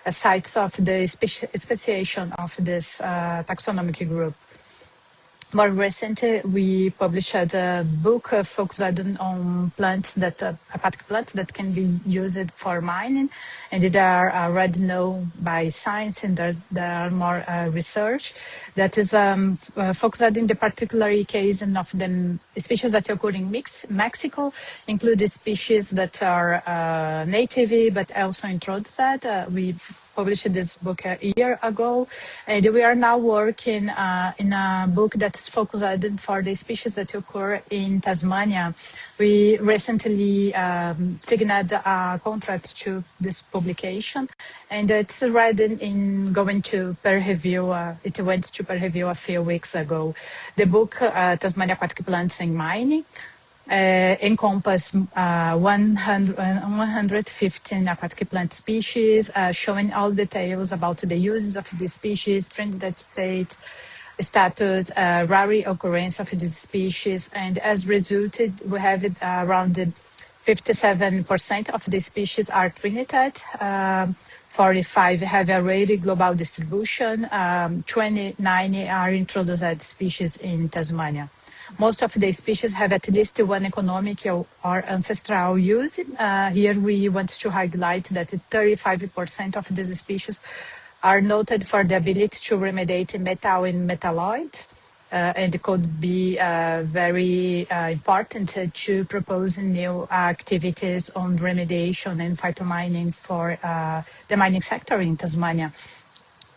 K: sites of the speciation of this taxonomic group. More recently, we published a book focused on plants that aquatic plants that can be used for mining, and they are already known by science, and there are more research that is focused in the particular case of the species that occur in Mexico, include species that are native but also introduced. We published this book a year ago, and we are now working in a book that is focused for the species that occur in Tasmania. We recently signed a contract to this publication, and it's already going to peer review. It went to peer review a few weeks ago. The book, Tasmania Aquatic Plants and Mining, encompass 115 aquatic plant species, showing all details about the uses of these species, trended state, status, rare occurrence of these species, and as resulted, we have around 57% of the species are trinitate, 45 have a rare global distribution, 29 are introduced species in Tasmania. Most of the species have at least one economic or ancestral use. Here we want to highlight that 35% of these species are noted for the ability to remediate metal and metalloids. and could be very important to propose new activities on remediation and phytomining for the mining sector in Tasmania.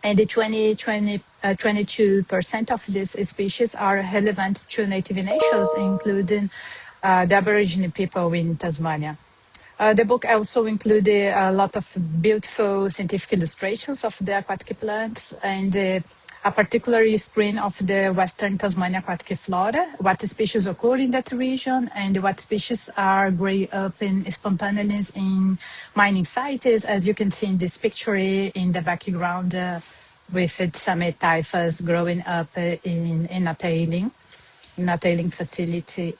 K: And the 22% of these species are relevant to native nations, including the Aboriginal people in Tasmania. The book also included a lot of beautiful scientific illustrations of the aquatic plants and a particular screen of the Western Tasmania aquatic flora, what species occur in that region and what species are growing up in spontaneous in mining sites, as you can see in this picture in the background with some typhus growing up in a tailing facility.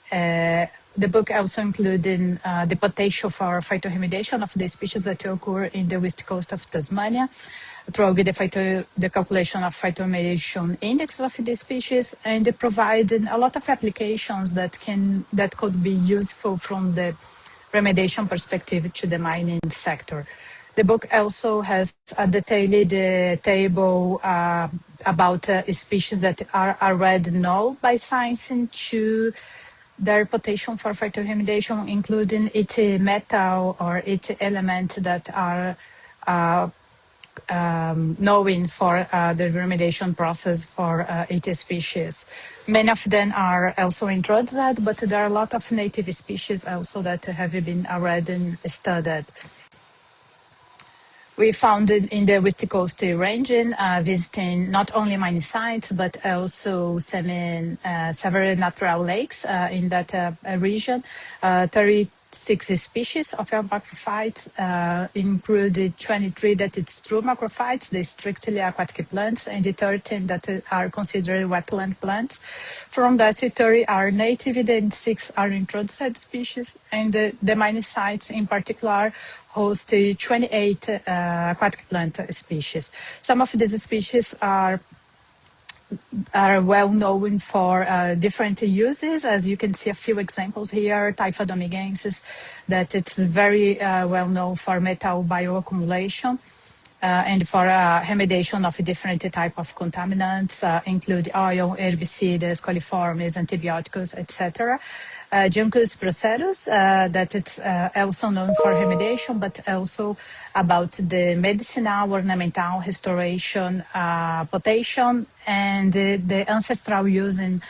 K: The book also included the potential for phytoremediation of the species that occur in the west coast of Tasmania through the calculation of phytoremediation index of the species, and it provided a lot of applications that could be useful from the remediation perspective to the mining sector. The book also has a detailed table about species that are already known by science to their potential for phytoremediation, including its metal or its elements that are known for the remediation process for its species. Many of them are also introduced, but there are a lot of native species also that have been already studied. We found it in the West Coast region, visiting not only mining sites, but also several natural lakes in that region. 36 species of macrophytes, included 23 that it's true macrophytes, they strictly aquatic plants, and the 13 that are considered wetland plants. From that, 30 are native and 6 are introduced species, and the mining sites in particular host 28 aquatic plant species. Some of these species are well known for different uses. As you can see a few examples here, Typhodomigensis, that it's very well known for metal bioaccumulation and for remediation of different type of contaminants, include oil, herbicides, coliforms, antibiotics, etc. Juncus procerus, that it's also known for remediation, but also about the medicinal, ornamental, restoration, potential, and the ancestral use, in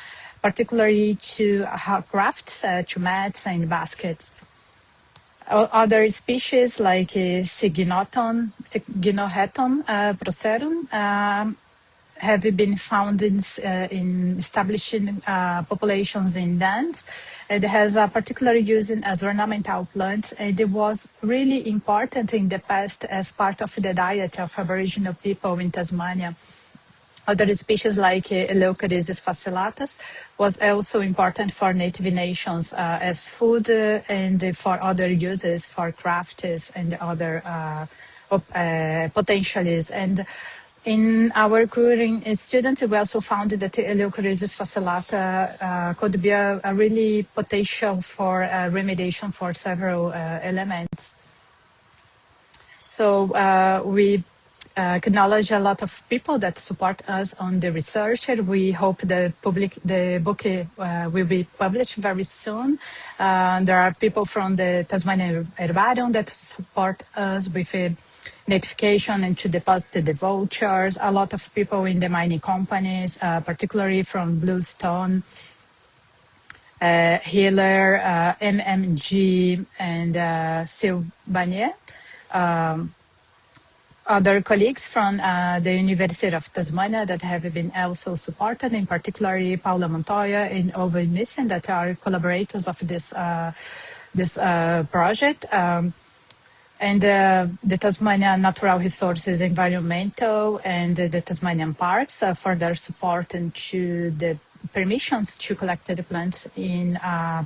K: particularly to crafts, to mats and baskets. Other species like Siginoheton procerum have been found in establishing populations in dens. It has a particular use as ornamental plants, and it was really important in the past as part of the diet of Aboriginal people in Tasmania. Other species like Eleucerisis fascillatus was also important for native nations as food and for other uses for crafts and other potentials. And in our current students, we also found that Eleucerisis fascillata could be a really potential for remediation for several elements. So we acknowledge a lot of people that support us on the research. We hope the book will be published very soon. There are people from the Tasmanian Herbarium that support us with notification and to deposit the vouchers. A lot of people in the mining companies, particularly from Bluestone, Hiller, MMG, and Sylvania. Other colleagues from the University of Tasmania that have been also supported, in particular Paula Montoya and Ove Missen, that are collaborators of this project. And the Tasmania Natural Resources Environmental and the Tasmanian Parks for their support and to the permissions to collect the plants in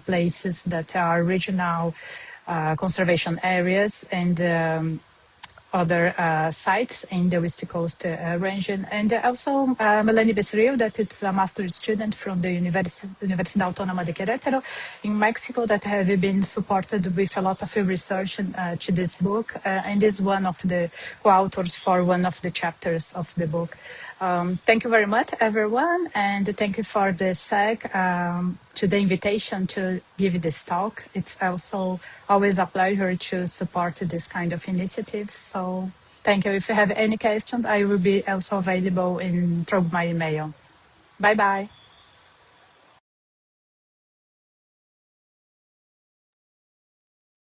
K: places that are regional conservation areas and other sites in the West Coast region. And also Melanie Becerril, that is a master's student from the Universidad Autónoma de Querétaro in Mexico, that have been supported with a lot of research to this book and is one of the co-authors for one of the chapters of the book. Thank you very much, everyone, and thank you for the SEG to the invitation to give this talk. It's also always a pleasure to support this kind of initiatives. So thank you. If you have any questions, I will be also available through my email. Bye-bye.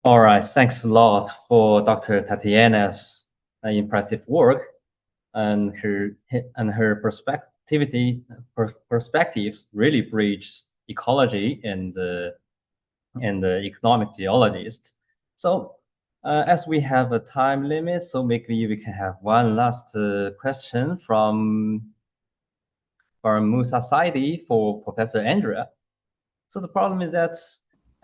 C: All right, thanks a lot for Dr. Tatiana's impressive work and her perspectives really bridge ecology and the economic geologist. So as we have a time limit, so maybe we can have one last question from Musa Saidi for Professor Andrea. So the problem is that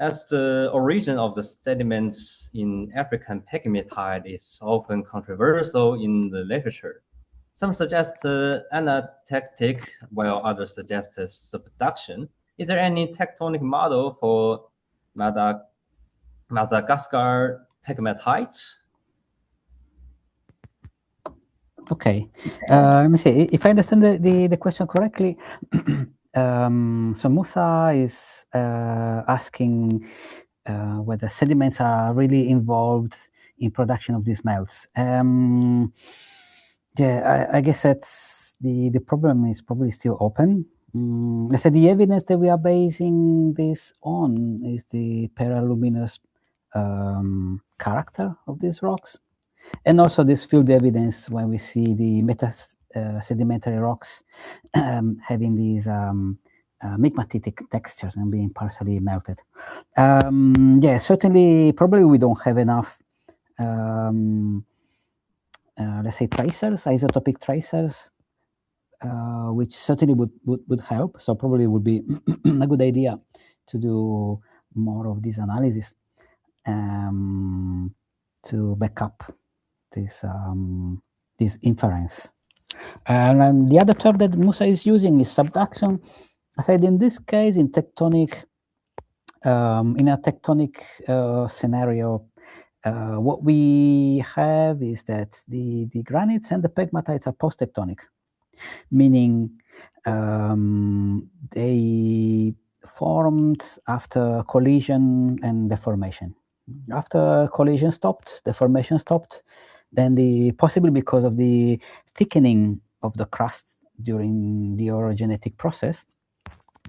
C: as the origin of the sediments in African pegmatite is often controversial in the literature, some suggest anatectic, while others suggest subduction. Is there any tectonic model for Madagascar pegmatite?
J: Okay, let me see if I understand the question correctly. So Musa is asking whether sediments are really involved in production of these smelts. Yeah, I guess that's the problem is probably still open. I said the evidence that we are basing this on is the paraluminous character of these rocks. And also this field evidence when we see the sedimentary rocks having these migmatitic textures and being partially melted. Yeah, certainly, probably we don't have enough, let's say, tracers, isotopic tracers, which certainly would help. So probably would be a good idea to do more of this analysis to back up this inference. And the other term that Musa is using is subduction. I said in this case, in a tectonic scenario, what we have is that the granites and the pegmatites are post-tectonic, meaning they formed after collision and deformation. After collision stopped, deformation stopped, then possibly because of the thickening of the crust during the orogenetic process,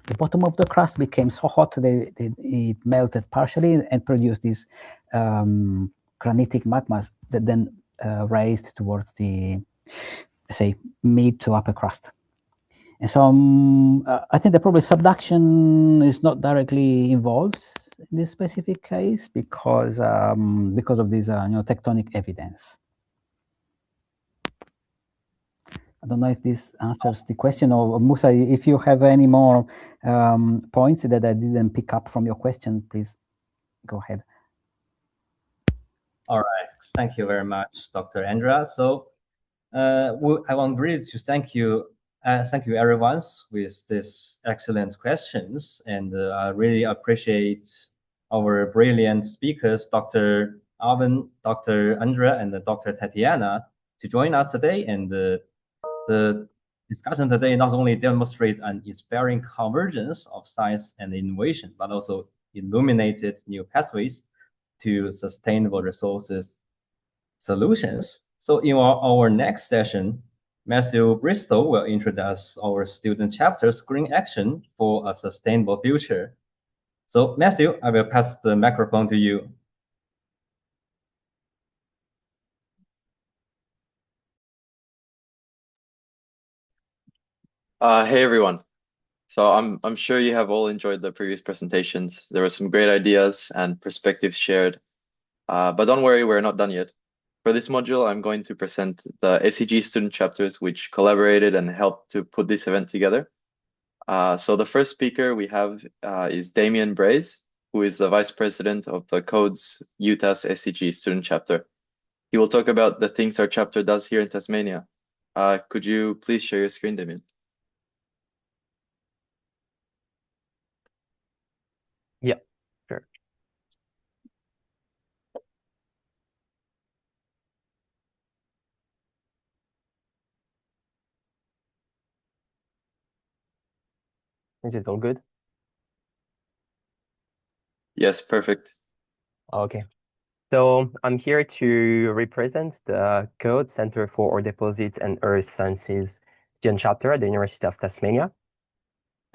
J: the bottom of the crust became so hot that it melted partially and produced these granitic magmas that then raised towards the, say, mid to upper crust. And so I think that probably subduction is not directly involved in this specific case because of this tectonic evidence. I don't know if this answers the question, or Musa, if you have any more points that I didn't pick up from your question, please go ahead.
C: All right, thank you very much, Dr. Andrea. So I want really to thank you everyone with these excellent questions, and I really appreciate our brilliant speakers, Dr. Alvin, Dr. Andrea, and Dr. Tatiana, to join us today. And the discussion today not only demonstrates an inspiring convergence of science and innovation, but also illuminated new pathways to sustainable resources solutions. So in our next session, Matthew Bristol will introduce our student chapters Green Action for a Sustainable Future. So Matthew, I will pass the microphone to you.
B: Hey everyone. So I'm sure you have all enjoyed the previous presentations. There were some great ideas and perspectives shared. But don't worry, we're not done yet. For this module, I'm going to present the SEG Student Chapters, which collaborated and helped to put this event together. So the first speaker we have is Damien Braze, who is the Vice President of the Code's Utah's SEG Student Chapter. He will talk about the things our chapter does here in Tasmania. Could you please share your screen, Damien?
L: Yeah, sure. Is it all good?
B: Yes, perfect.
L: Okay. So I'm here to represent the CUGB Center for Ore Deposit and Earth Sciences Student Chapter at the University of Tasmania.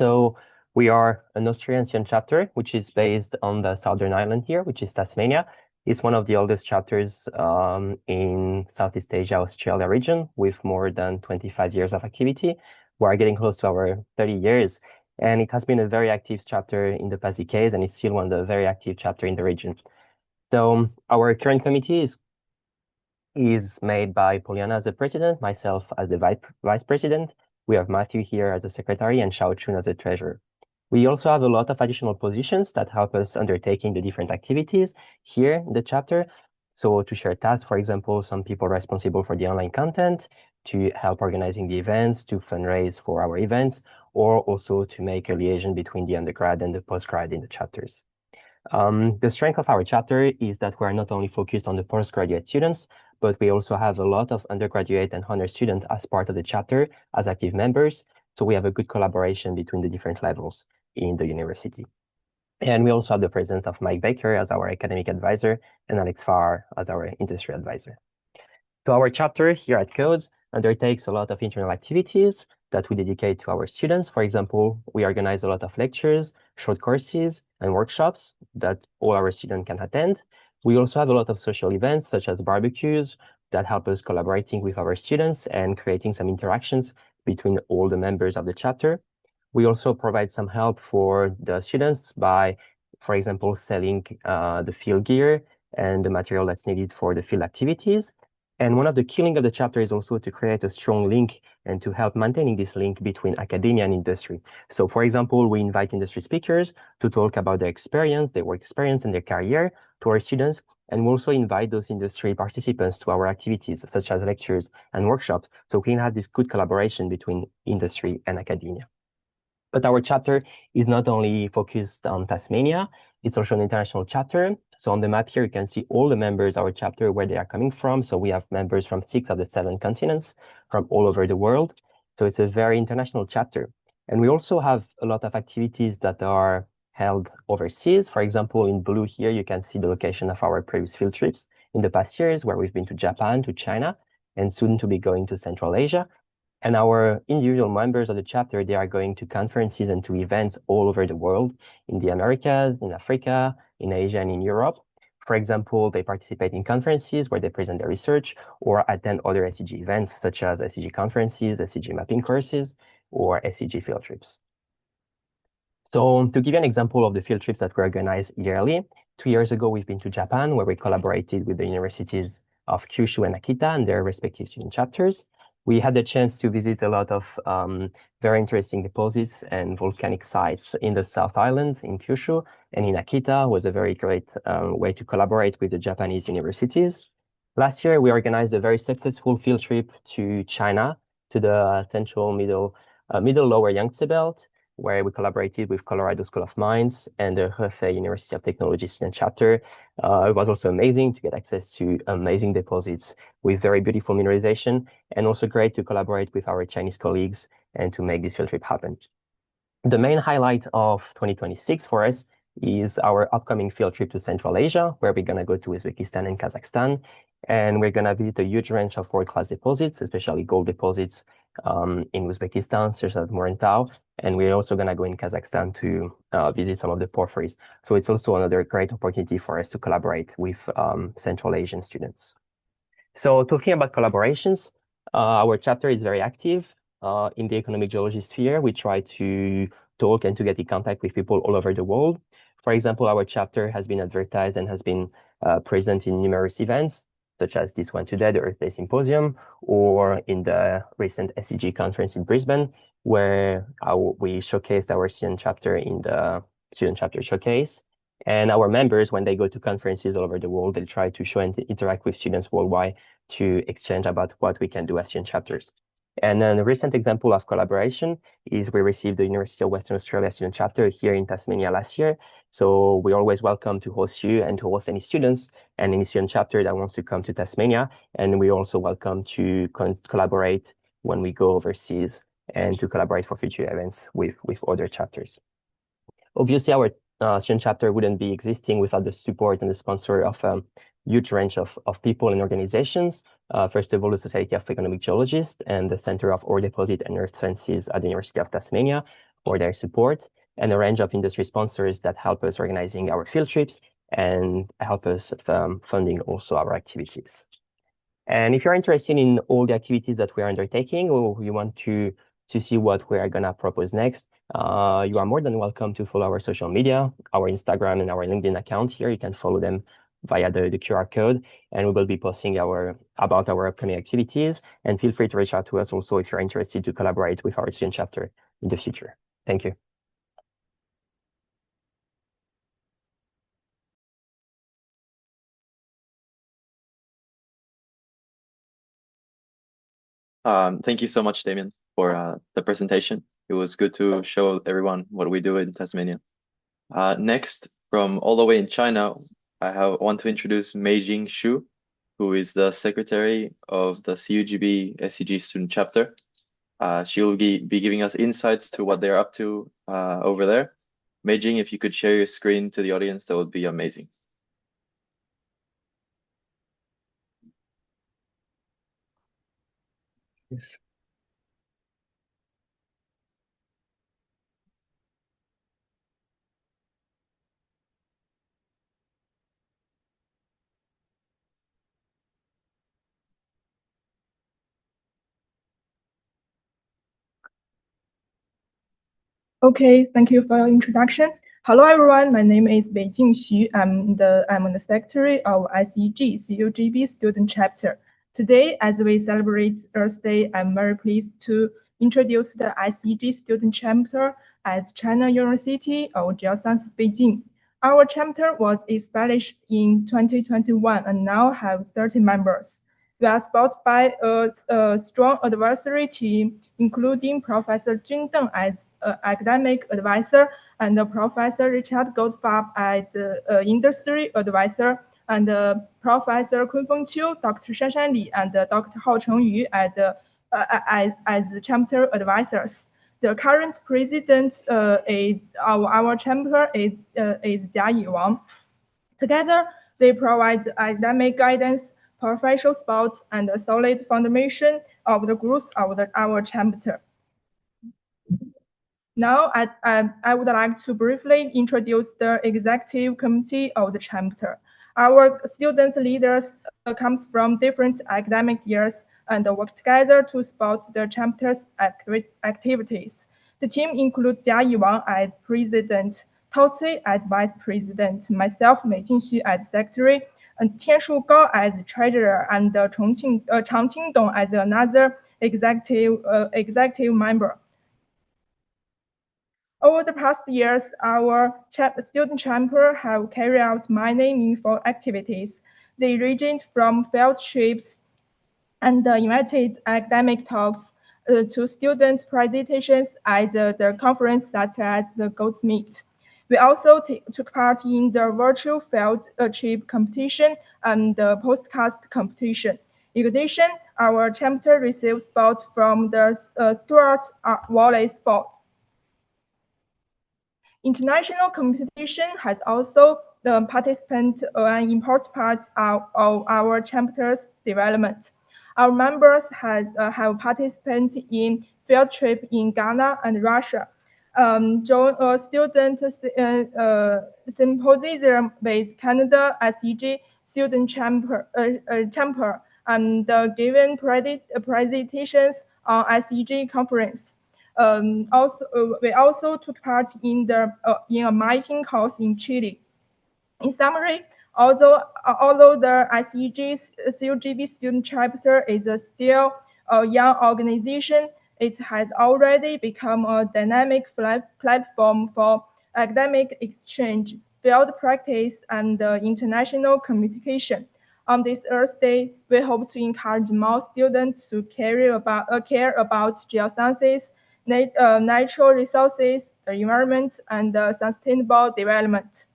L: So we are an Australian student chapter, which is based on the southern island here, which is Tasmania. It's one of the oldest chapters in Southeast Asia, Australia region, with more than 25 years of activity. We are getting close to our 30 years, and it has been a very active chapter in the past decades, and it's still one of the very active chapter in the region. So our current committee is made by Poliana as the president, myself as the vice president. We have Matthew here as a secretary and Xiao Chun as a treasurer. We also have a lot of additional positions that help us undertaking the different activities here in the chapter. So to share tasks, for example, some people responsible for the online content, to help organizing the events, to fundraise for our events, or also to make a liaison between the undergrad and the postgrad in the chapters. The strength of our chapter is that we're not only focused on the postgraduate students, but we also have a lot of undergraduate and honor students as part of the chapter as active members. So we have a good collaboration between the different levels in the university. And we also have the presence of Mike Baker as our academic advisor and Alex Farr as our industry advisor. So our chapter here at CUGB undertakes a lot of internal activities that we dedicate to our students. For example, we organize a lot of lectures, short courses, and workshops that all our students can attend. We also have a lot of social events such as barbecues that help us collaborating with our students and creating some interactions between all the members of the chapter. We also provide some help for the students by, for example, selling the field gear and the material that's needed for the field activities. And one of the key links of the chapter is also to create a strong link and to help maintaining this link between academia and industry. So for example, we invite industry speakers to talk about their experience, their work experience and their career to our students. And we also invite those industry participants to our activities, such as lectures and workshops, so we can have this good collaboration between industry and academia. But our chapter is not only focused on Tasmania, it's also an international chapter. So on the map here, you can see all the members of our chapter, where they are coming from. So we have members from 6 of the 7 continents, from all over the world. So it's a very international chapter. And we also have a lot of activities that are held overseas. For example, in blue here, you can see the location of our previous field trips in the past years, where we've been to Japan, to China, and soon to be going to Central Asia. And our individual members of the chapter, they are going to conferences and to events all over the world, in the Americas, in Africa, in Asia, and in Europe. For example, they participate in conferences where they present their research or attend other SEG events, such as SEG conferences, SEG mapping courses, or SEG field trips. So to give you an example of the field trips that we organize yearly, 2 years ago, we've been to Japan, where we collaborated with the universities of Kyushu and Akita and their respective student chapters. We had the chance to visit a lot of very interesting deposits and volcanic sites in the South Island, in Kyushu, and in Akita was a very great way to collaborate with the Japanese universities. Last year, we organized a very successful field trip to China, to the central middle lower Yangtze Belt, where we collaborated with Colorado School of Mines and the Hefei University of Technology Student Chapter. It was also amazing to get access to amazing deposits with very beautiful mineralization, and also great to collaborate with our Chinese colleagues and to make this field trip happen. The main highlight of 2026 for us is our upcoming field trip to Central Asia, where we're going to go to Uzbekistan and Kazakhstan. And we're going to visit a huge range of world-class deposits, especially gold deposits in Uzbekistan, such as Morantau. And we're also going to go in Kazakhstan to visit some of the porphyries. So it's also another great opportunity for us to collaborate with Central Asian students. So talking about collaborations, our chapter is very active in the economic geology sphere. We try to talk and to get in contact with people all over the world. For example, our chapter has been advertised and has been present in numerous events, such as this one today, the Earth Day Symposium, or in the recent SEG conference in Brisbane, where we showcased our student chapter in the Student Chapter Showcase. And our members, when they go to conferences all over the world, they try to show and interact with students worldwide to exchange about what we can do as student chapters. And then a recent example of collaboration is we received the University of Western Australia Student Chapter here in Tasmania last year. So we're always welcome to host you and to host any students and any student chapter that wants to come to Tasmania. And we also welcome to collaborate when we go overseas and to collaborate for future events with other chapters. Obviously, our student chapter wouldn't be existing without the support and the sponsor of huge range of people and organizations. First of all, the Society of Economic Geologists and the Center of Ore Deposit and Earth Sciences at the University of Tasmania for their support, and a range of industry sponsors that help us organizing our field trips and help us funding also our activities. And if you're interested in all the activities that we are undertaking, or you want to see what we are gonna propose next, you are more than welcome to follow our social media, our Instagram and our LinkedIn account here. You can follow them via the QR code, and we will be posting about our upcoming activities. And feel free to reach out to us also if you're interested to collaborate with our student chapter in the future. Thank you.
B: Thank you so much, Damien, for the presentation. It was good to show everyone what we do in Tasmania. Next, from all the way in China, I want to introduce Meijing Xu, who is the secretary of the CUGB SEG Student Chapter. She'll be giving us insights to what they're up to over there. Meijing, if you could share your screen to the audience, that would be amazing.
M: Yes.
N: Okay, thank you for your introduction. Hello, everyone. My name is Beijing Xu. I'm the secretary of SEG CUGB Student Chapter. Today, as we celebrate Earth Day, I'm very pleased to introduce the SEG Student Chapter at China University of Geosciences, Beijing. Our chapter was established in 2021 and now have 30 members. We are supported by a strong advisory team, including Professor Jun Deng as academic advisor and Professor Richard Goldfarb as industry advisor, and Professor Kunfeng Qiu, Dr. Shanshan Li, and Dr. Hao Chengyu as chapter advisors. The current president is our chapter is Jia Yiwang. Together, they provide academic guidance, professional support, and a solid foundation of the growth of our chapter. Now, I would like to briefly introduce the executive committee of the chapter. Our student leaders comes from different academic years and work together to support the chapter's activities. The team includes Jia Yiwang as president, Tao Cui as vice president, myself, Mei Jingxu, as secretary, and Tianshu Gao as treasurer, and Chang Qingdong as another executive member. Over the past years, our student chapter have carried out many meaningful activities. They ranged from field trips and invited academic talks to student presentations at the conference such as the Goats Meet. We also took part in the virtual field trip competition and the postcast competition. In addition, our chapter received support from the Stuart Wallace Sport. International competition has also participated an important part of our chapter's development. Our members have participated in field trip in Ghana and Russia, joined a student symposium with Canada SEG Student Chapter, and given presentations on SEG conference. We also took part in a mining course in Chile. In summary, although the SEG CUGB Student Chapter is still a young organization, it has already become a dynamic platform for academic exchange, field practice, and international communication. On this Earth Day, we hope to encourage more students to care about geosciences, natural resources, the environment, and sustainable development.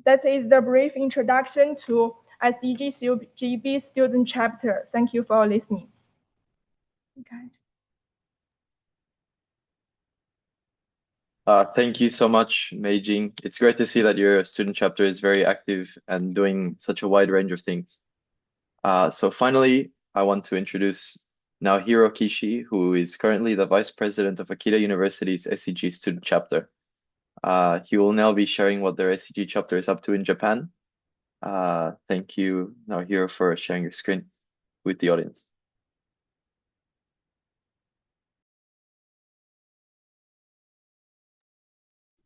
N: That is the brief introduction to SEG CUGB Student Chapter. Thank you for listening. Okay.
B: Thank you so much, Beijing. It's great to see that your student chapter is very active and doing such a wide range of things. So finally, I want to introduce Naohiro Kishi, who is currently the Vice President of Akita University's SEG Student Chapter. He will now be sharing what their SEG chapter is up to in Japan. Thank you, Naohiro, for sharing your screen with the audience.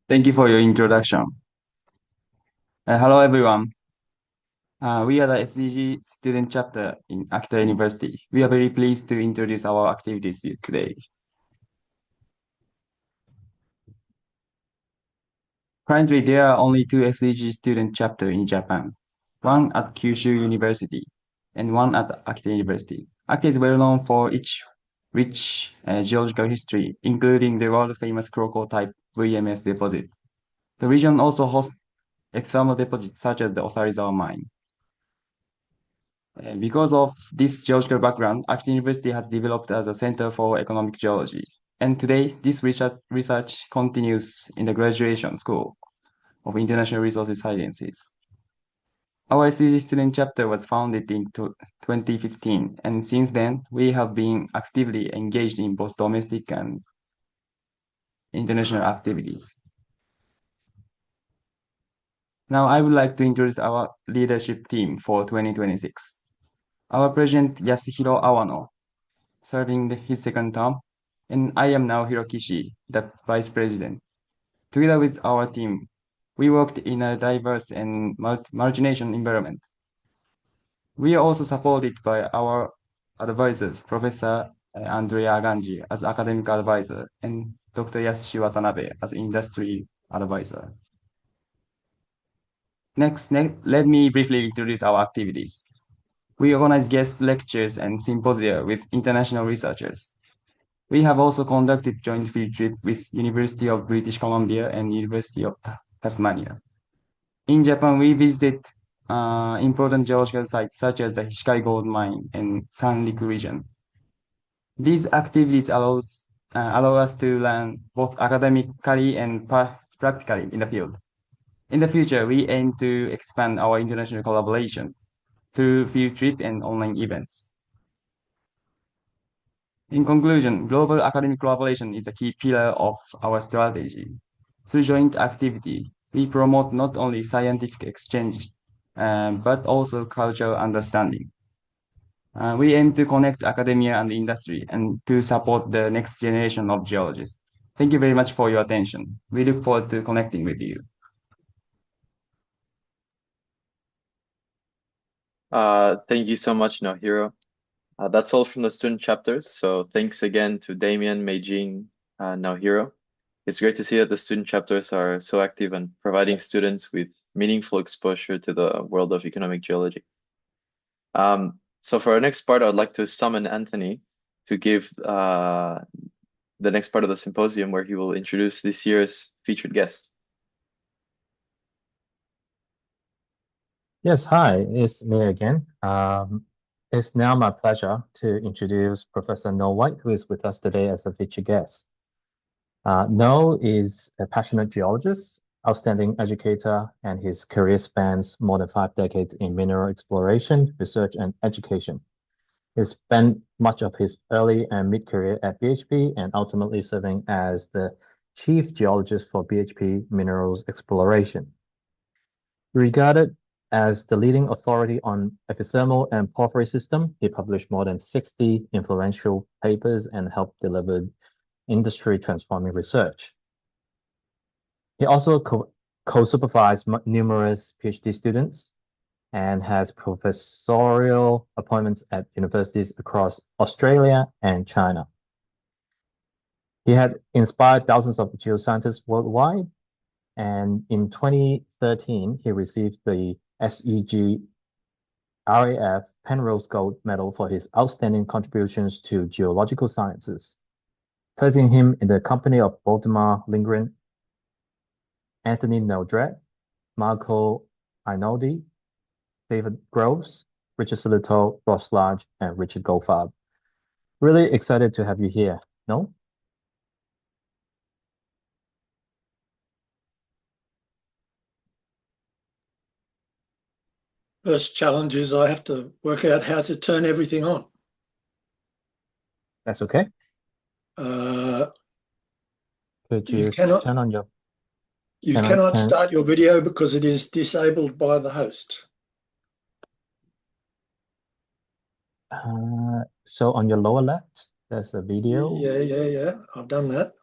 M: Thank you for your introduction. Hello, everyone. We are the SEG Student Chapter in Akita University. We are very pleased to introduce our activities today. Currently, there are only two SEG Student Chapters in Japan, one at Kyushu University and one at Akita University. Akita is well known for its rich geological history, including the world-famous crocodile-type VMS deposit. The region also hosts epithermal deposits such as the Osarizawa mine. Because of this geological background, Akita University has developed as a center for economic geology. And today, this research continues in the graduation school of International Resources Sciences. Our SEG Student Chapter was founded in 2015, and since then, we have been actively engaged in both domestic and international activities. Now, I would like to introduce our leadership team for 2026. Our President Yasuhiro Awano, serving his second term, and I am now Hirokishi, the Vice President. Together with our team, we worked in a diverse and margination environment. We are also supported by our advisors, Professor Andrea Ganji as academic advisor and Dr. Yasushi Watanabe as industry advisor. Next, let me briefly introduce our activities. We organize guest lectures and symposia with international researchers. We have also conducted joint field trips with University of British Columbia and University of Tasmania. In Japan, we visited important geological sites such as the Hishikai Gold Mine and Sanriku region. These activities allow us to learn both academically and practically in the field. In the future, we aim to expand our international collaborations through field trip and online events. In conclusion, global academic collaboration is a key pillar of our strategy. Through joint activity, we promote not only scientific exchange, but also cultural understanding. We aim to connect academia and industry and to support the next generation of geologists. Thank you very much for your attention. We look forward to connecting with you.
B: Thank you so much, Naohiro. That's all from the student chapters. So thanks again to Damien, Beijing, Naohiro. It's great to see that the student chapters are so active and providing students with meaningful exposure to the world of economic geology. So for our next part, I'd like to summon Anthony to give the next part of the symposium where he will introduce this year's featured guest.
A: Yes, hi, it's me again. It's now my pleasure to introduce Professor Noel White, who is with us today as a featured guest. Noel is a passionate geologist, outstanding educator, and his career spans more than 5 decades in mineral exploration, research, and education. He spent much of his early and mid-career at BHP and ultimately serving as the chief geologist for BHP Minerals Exploration. Regarded as the leading authority on epithermal and porphyry system, he published more than 60 influential papers and helped deliver industry transforming research. He also co-supervised numerous PhD students and has professorial appointments at universities across Australia and China. He had inspired thousands of geoscientists worldwide, and in 2013, he received the SEG RAF Penrose Gold Medal for his outstanding contributions to geological sciences, placing him in the company of Waldemar Lindgren, Anthony Neldret, Marco Einoldi, David Groves, Richard Silito, Ross Large, and Richard Goldfarb. Really excited to have you here. No?
O: First challenge is I have to work out how to turn everything on.
A: That's okay. Could you turn on your...
O: You cannot start your video because it is disabled by the host.
A: So on your lower left, there's a video.
O: Yeah. I've done that.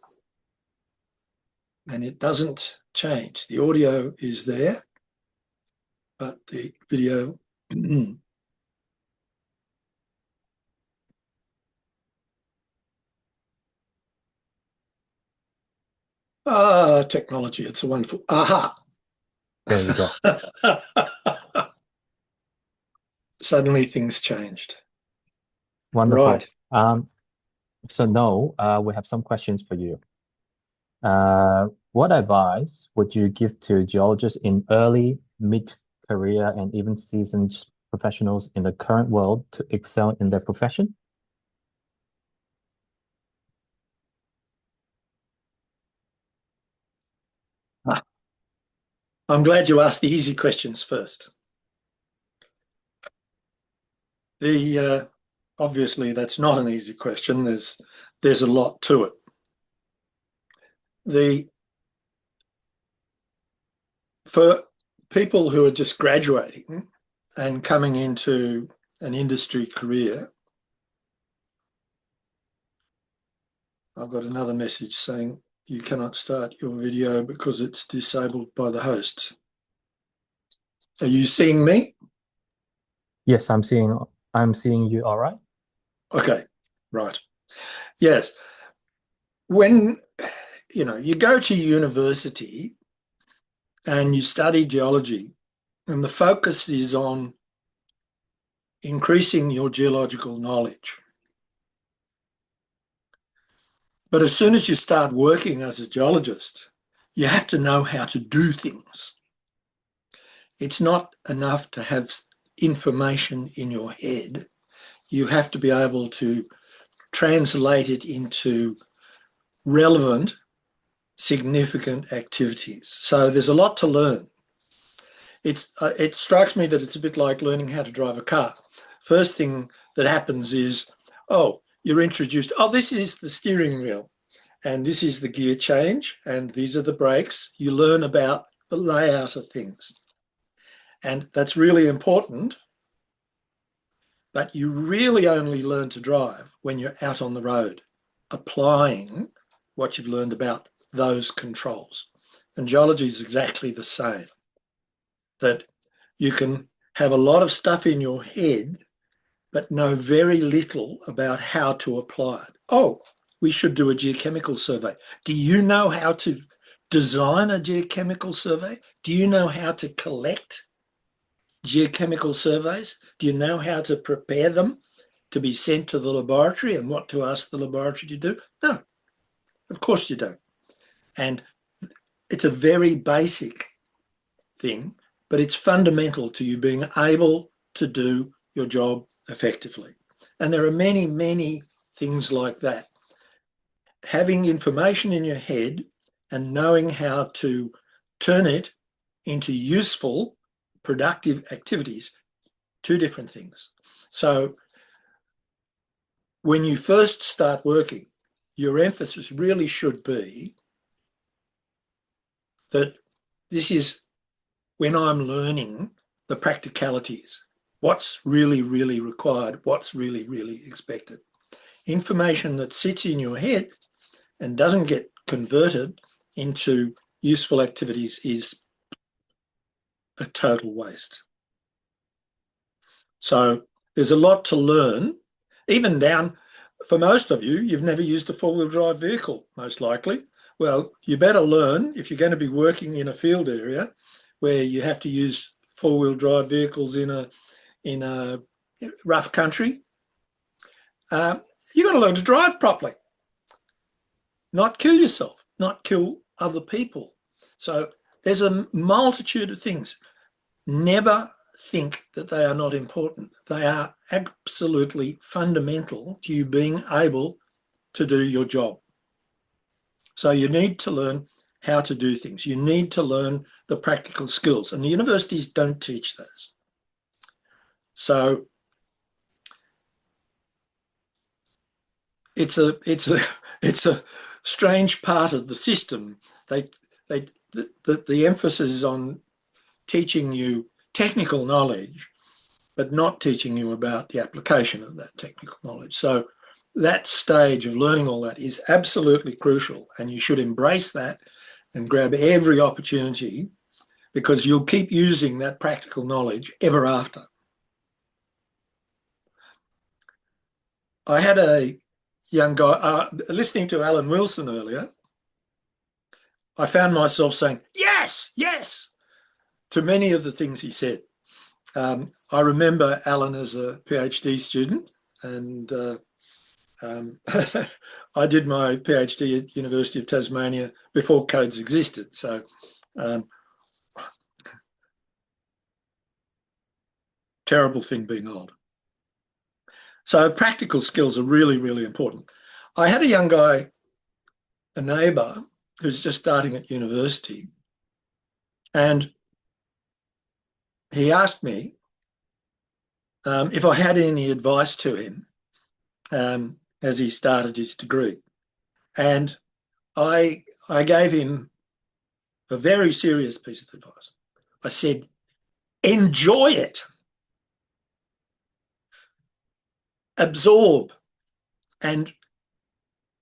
O: And it doesn't change. The audio is there, but the video... technology, it's a wonderful... Aha!
A: There you go.
O: Suddenly things changed.
A: Wonderful.
O: Right.
A: So Noel, we have some questions for you. What advice would you give to geologists in early, mid-career, and even seasoned professionals in the current world to excel in their profession?
O: I'm glad you asked the easy questions first. Obviously, that's not an easy question. There's a lot to it. For people who are just graduating and coming into an industry career, I've got another message saying you cannot start your video because it's disabled by the host. Are you seeing me?
A: Yes, I'm seeing you all right.
O: Okay, right. Yes. When you go to university and you study geology, and the focus is on increasing your geological knowledge. But as soon as you start working as a geologist, you have to know how to do things. It's not enough to have information in your head. You have to be able to translate it into relevant, significant activities. So there's a lot to learn. It strikes me that it's a bit like learning how to drive a car. First thing that happens is, you're introduced, this is the steering wheel, and this is the gear change, and these are the brakes. You learn about the layout of things. And that's really important, but you really only learn to drive when you're out on the road, applying what you've learned about those controls. And geology is exactly the same, that you can have a lot of stuff in your head, but know very little about how to apply it. We should do a geochemical survey. Do you know how to design a geochemical survey? Do you know how to collect geochemical surveys? Do you know how to prepare them to be sent to the laboratory and what to ask the laboratory to do? No, of course you don't. And it's a very basic thing, but it's fundamental to you being able to do your job effectively. And there are many, many things like that. Having information in your head and knowing how to turn it into useful, productive activities, two different things. So when you first start working, your emphasis really should be that this is when I'm learning the practicalities, what's really, really required, what's really, really expected. Information that sits in your head and doesn't get converted into useful activities is a total waste. So there's a lot to learn, even down, for most of you, you've never used a four-wheel drive vehicle, most likely. Well, you better learn if you're going to be working in a field area where you have to use four-wheel drive vehicles in a rough country. You've got to learn to drive properly, not kill yourself, not kill other people. So there's a multitude of things. Never think that they are not important. They are absolutely fundamental to you being able to do your job. So you need to learn how to do things. You need to learn the practical skills, and the universities don't teach those. So it's a strange part of the system. The emphasis is on teaching you technical knowledge, but not teaching you about the application of that technical knowledge. So that stage of learning all that is absolutely crucial, and you should embrace that and grab every opportunity, because you'll keep using that practical knowledge ever after. I had a young guy, listening to Alan Wilson earlier, I found myself saying, yes, yes, to many of the things he said. I remember Alan as a PhD student, and I did my PhD at University of Tasmania before codes existed. So terrible thing being old. So practical skills are really, really important. I had a young guy, a neighbour, who's just starting at university, and he asked me if I had any advice to him as he started his degree. And I gave him a very serious piece of advice. I said, enjoy it. Absorb and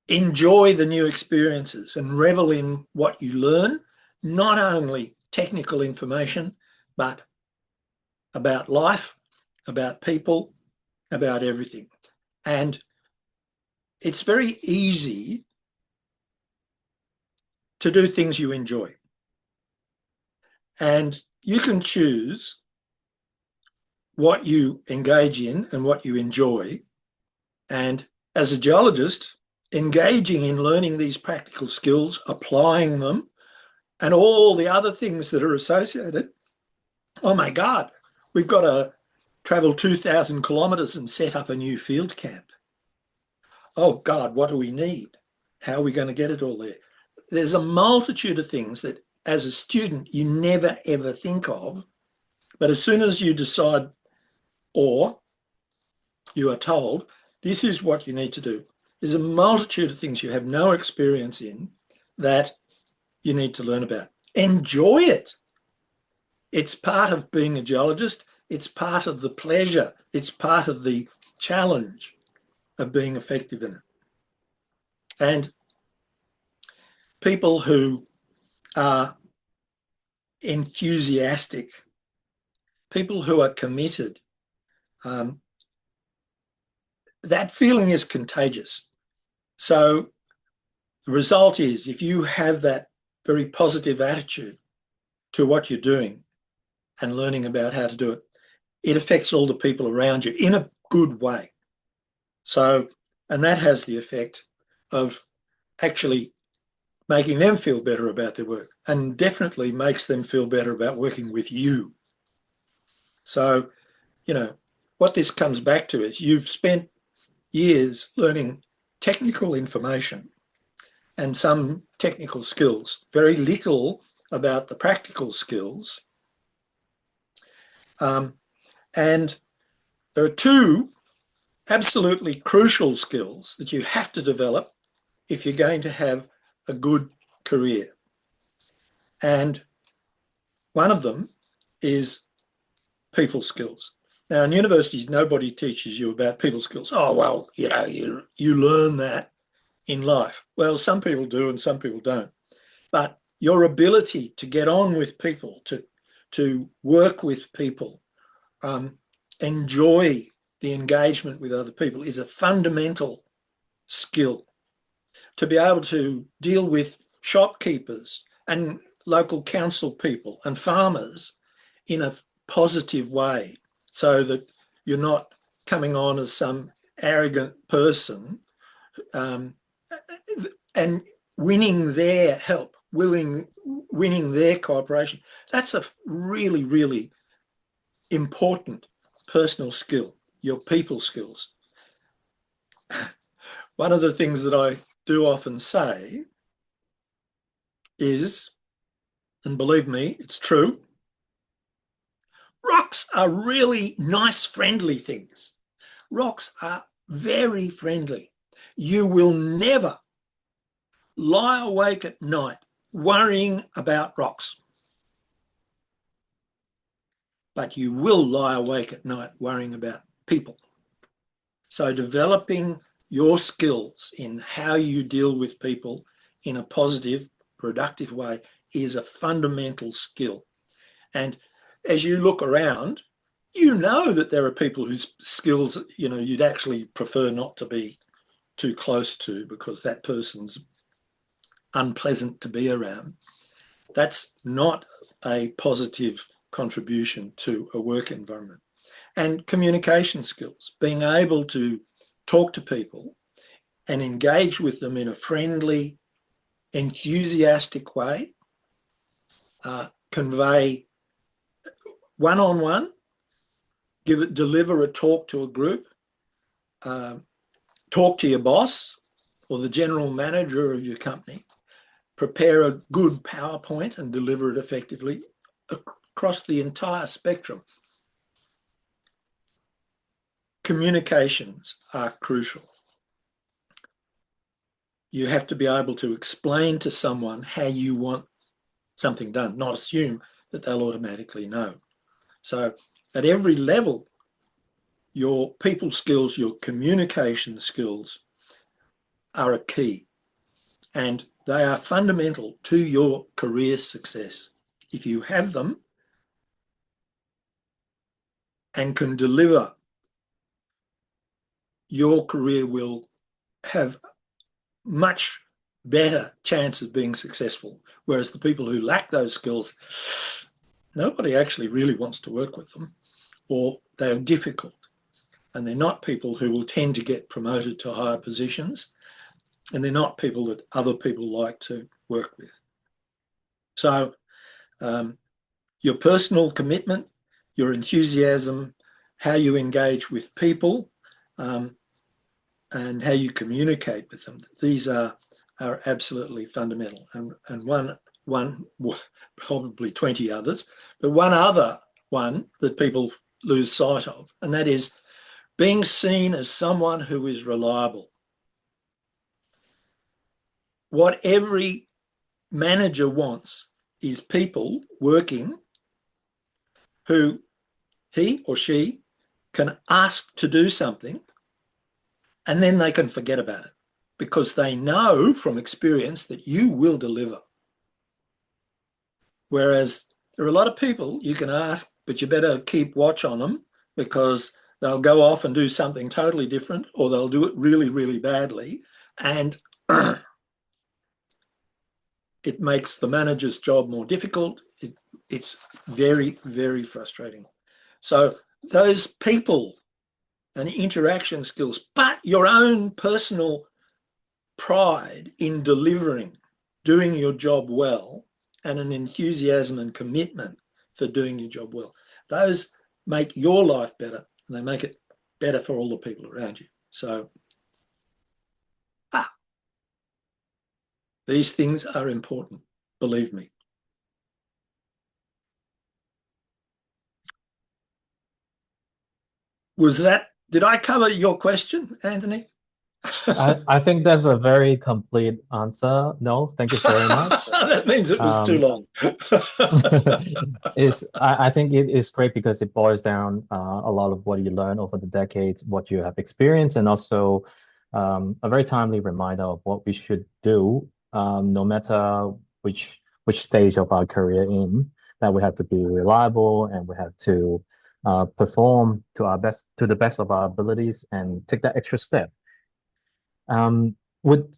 O: enjoy the new experiences and revel in what you learn, not only technical information, but about life, about people, about everything. And it's very easy to do things you enjoy. And you can choose what you engage in and what you enjoy. And as a geologist, engaging in learning these practical skills, applying them, and all the other things that are associated. Oh my God, we've got to travel 2,000 kilometres and set up a new field camp. Oh God, what do we need? How are we going to get it all there? There's a multitude of things that as a student you never ever think of, but as soon as you decide, or you are told, this is what you need to do, there's a multitude of things you have no experience in that you need to learn about. Enjoy it. It's part of being a geologist. It's part of the pleasure. It's part of the challenge of being effective in it. And people who are enthusiastic, people who are committed, that feeling is contagious. So the result is, if you have that very positive attitude to what you're doing and learning about how to do it, it affects all the people around you in a good way. So, and that has the effect of actually making them feel better about their work, and definitely makes them feel better about working with you. So, you know, what this comes back to is you've spent years learning technical information and some technical skills, very little about the practical skills. And there are two absolutely crucial skills that you have to develop if you're going to have a good career. And one of them is people skills. Now, in universities, nobody teaches you about people skills. Oh, well, you know, you learn that in life. Well, some people do and some people don't. But your ability to get on with people, to work with people, enjoy the engagement with other people is a fundamental skill. To be able to deal with shopkeepers and local council people and farmers in a positive way, so that you're not coming on as some arrogant person, and winning their help, winning their cooperation. That's a really, really important personal skill, your people skills. One of the things that I do often say is, and believe me, it's true, Rocks are really nice, friendly things. Rocks are very friendly. You will never lie awake at night worrying about rocks. But you will lie awake at night worrying about people. So developing your skills in how you deal with people in a positive, productive way is a fundamental skill. And as you look around, you know that there are people whose skills, you know, you'd actually prefer not to be too close to because that person's unpleasant to be around. That's not a positive contribution to a work environment. And communication skills, being able to talk to people and engage with them in a friendly, enthusiastic way, convey one-on-one, deliver a talk to a group, talk to your boss or the general manager of your company, prepare a good PowerPoint and deliver it effectively across the entire spectrum. Communications are crucial. You have to be able to explain to someone how you want something done, not assume that they'll automatically know. So at every level, your people skills, your communication skills are a key, and they are fundamental to your career success. If you have them and can deliver, your career will have much better chance of being successful. Whereas the people who lack those skills, nobody actually really wants to work with them, or they're difficult. And they're not people who will tend to get promoted to higher positions, and they're not people that other people like to work with. So your personal commitment, your enthusiasm, how you engage with people, and how you communicate with them, these are absolutely fundamental. And one, probably 20 others, but one other one that people lose sight of, and that is being seen as someone who is reliable. What every manager wants is people working who he or she can ask to do something and then they can forget about it because they know from experience that you will deliver. Whereas there are a lot of people you can ask, but you better keep watch on them because they'll go off and do something totally different, or they'll do it really, really badly. And it makes the manager's job more difficult. It's very, very frustrating. So those people and interaction skills, but your own personal pride in delivering, doing your job well, and an enthusiasm and commitment for doing your job well, those make your life better, and they make it better for all the people around you. So these things are important, believe me. Did I cover your question, Anthony?
A: I think that's a very complete answer. No, thank you very much.
O: That means it was too long.
A: I think it is great because it boils down a lot of what you learn over the decades, what you have experienced, and also a very timely reminder of what we should do, no matter which stage of our career in, that we have to be reliable and we have to perform to the best of our abilities and take that extra step. Would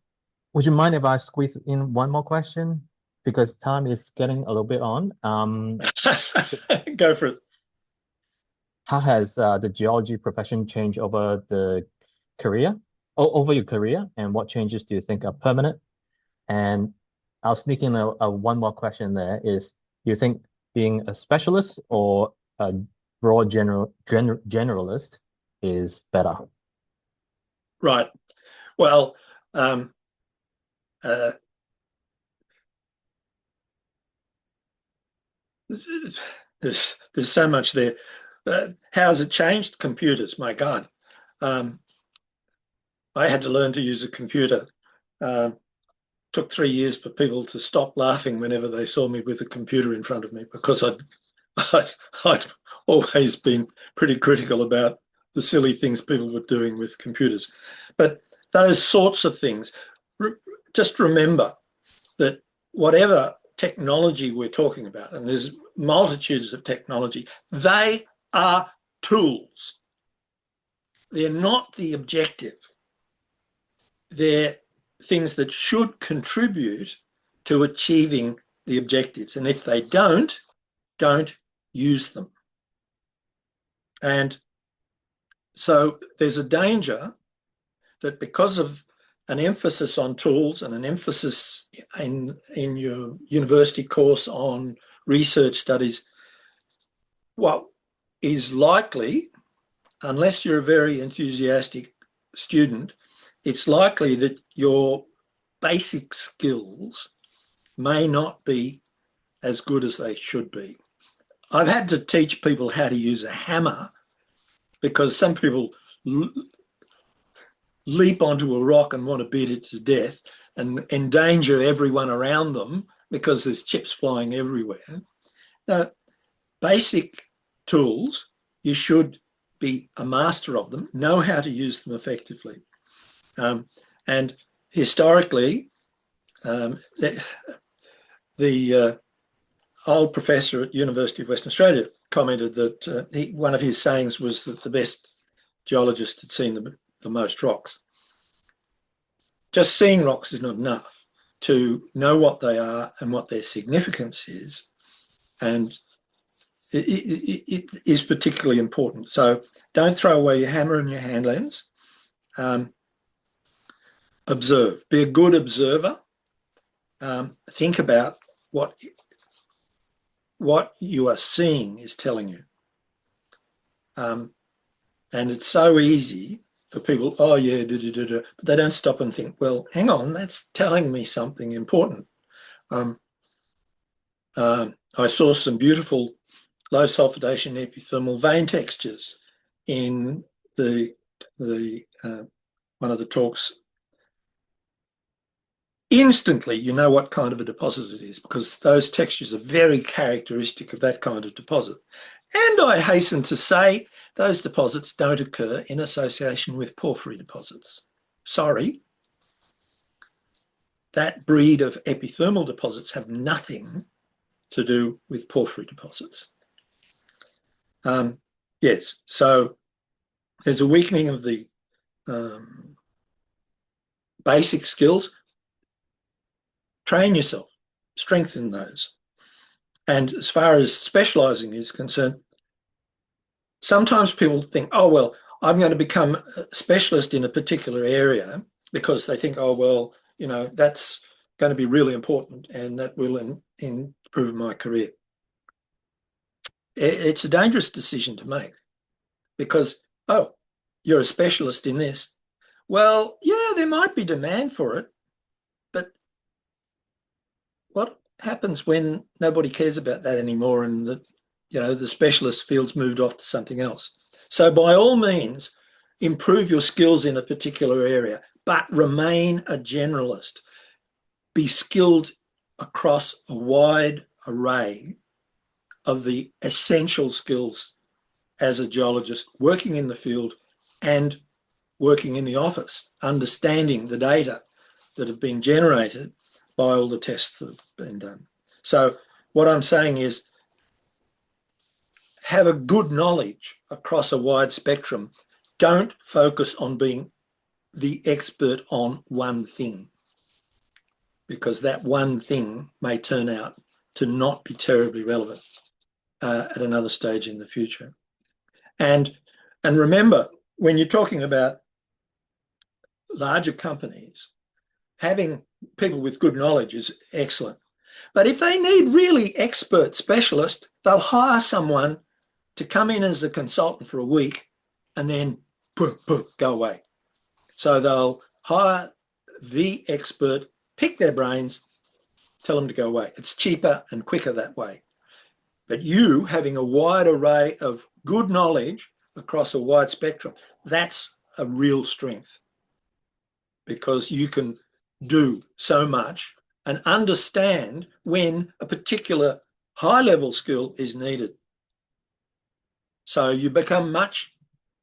A: you mind if I squeeze in one more question? Because time is getting a little bit on.
O: Go for it.
A: How has the geology profession changed over over your career, and what changes do you think are permanent? And I'll sneak in a one more question there is, do you think being a specialist or a broad generalist is better?
O: Right. Well, There's so much there. How has it changed? Computers, my God. I had to learn to use a computer. Took 3 years for people to stop laughing whenever they saw me with a computer in front of me, because I'd always been pretty critical about the silly things people were doing with computers. But those sorts of things, just remember that whatever technology we're talking about, and there's multitudes of technology, they are tools. They're not the objective. They're things that should contribute to achieving the objectives. And if they don't use them. And so there's a danger that because of an emphasis on tools and an emphasis in your university course on research studies, what is likely, unless you're a very enthusiastic student, it's likely that your basic skills may not be as good as they should be. I've had to teach people how to use a hammer because some people leap onto a rock and want to beat it to death and endanger everyone around them because there's chips flying everywhere. Now, basic tools, you should be a master of them, know how to use them effectively. And historically, the old professor at University of Western Australia commented that one of his sayings was that the best geologist had seen the most rocks. Just seeing rocks is not enough. To know what they are and what their significance is, and it is particularly important. So don't throw away your hammer and your hand lens. Observe. Be a good observer. Think about what you are seeing is telling you. And it's so easy for people, oh yeah, but they don't stop and think, well, hang on, that's telling me something important. I saw some beautiful low sulfidation epithermal vein textures in the one of the talks. Instantly, you know what kind of a deposit it is because those textures are very characteristic of that kind of deposit. And I hasten to say, those deposits don't occur in association with porphyry deposits. Sorry. That breed of epithermal deposits have nothing to do with porphyry deposits. Yes, so there's a weakening of the basic skills. Train yourself, strengthen those. And as far as specialising is concerned, sometimes people think, oh, well, I'm going to become a specialist in a particular area because they think, oh, well, you know, that's going to be really important and that will improve my career. It's a dangerous decision to make because, oh, you're a specialist in this. Well, yeah, there might be demand for it, but what happens when nobody cares about that anymore and the specialist field's moved off to something else? So by all means, improve your skills in a particular area, but remain a generalist. Be skilled across a wide array of the essential skills as a geologist, working in the field and working in the office, understanding the data that have been generated by all the tests that have been done. So what I'm saying is have a good knowledge across a wide spectrum. Don't focus on being the expert on one thing because that one thing may turn out to not be terribly relevant at another stage in the future. And remember, when you're talking about larger companies, having people with good knowledge is excellent. But if they need really expert specialists, they'll hire someone to come in as a consultant for a week and then go away. So they'll hire the expert, pick their brains, tell them to go away. It's cheaper and quicker that way. But you having a wide array of good knowledge across a wide spectrum, that's a real strength, because you can do so much and understand when a particular high-level skill is needed. So you become much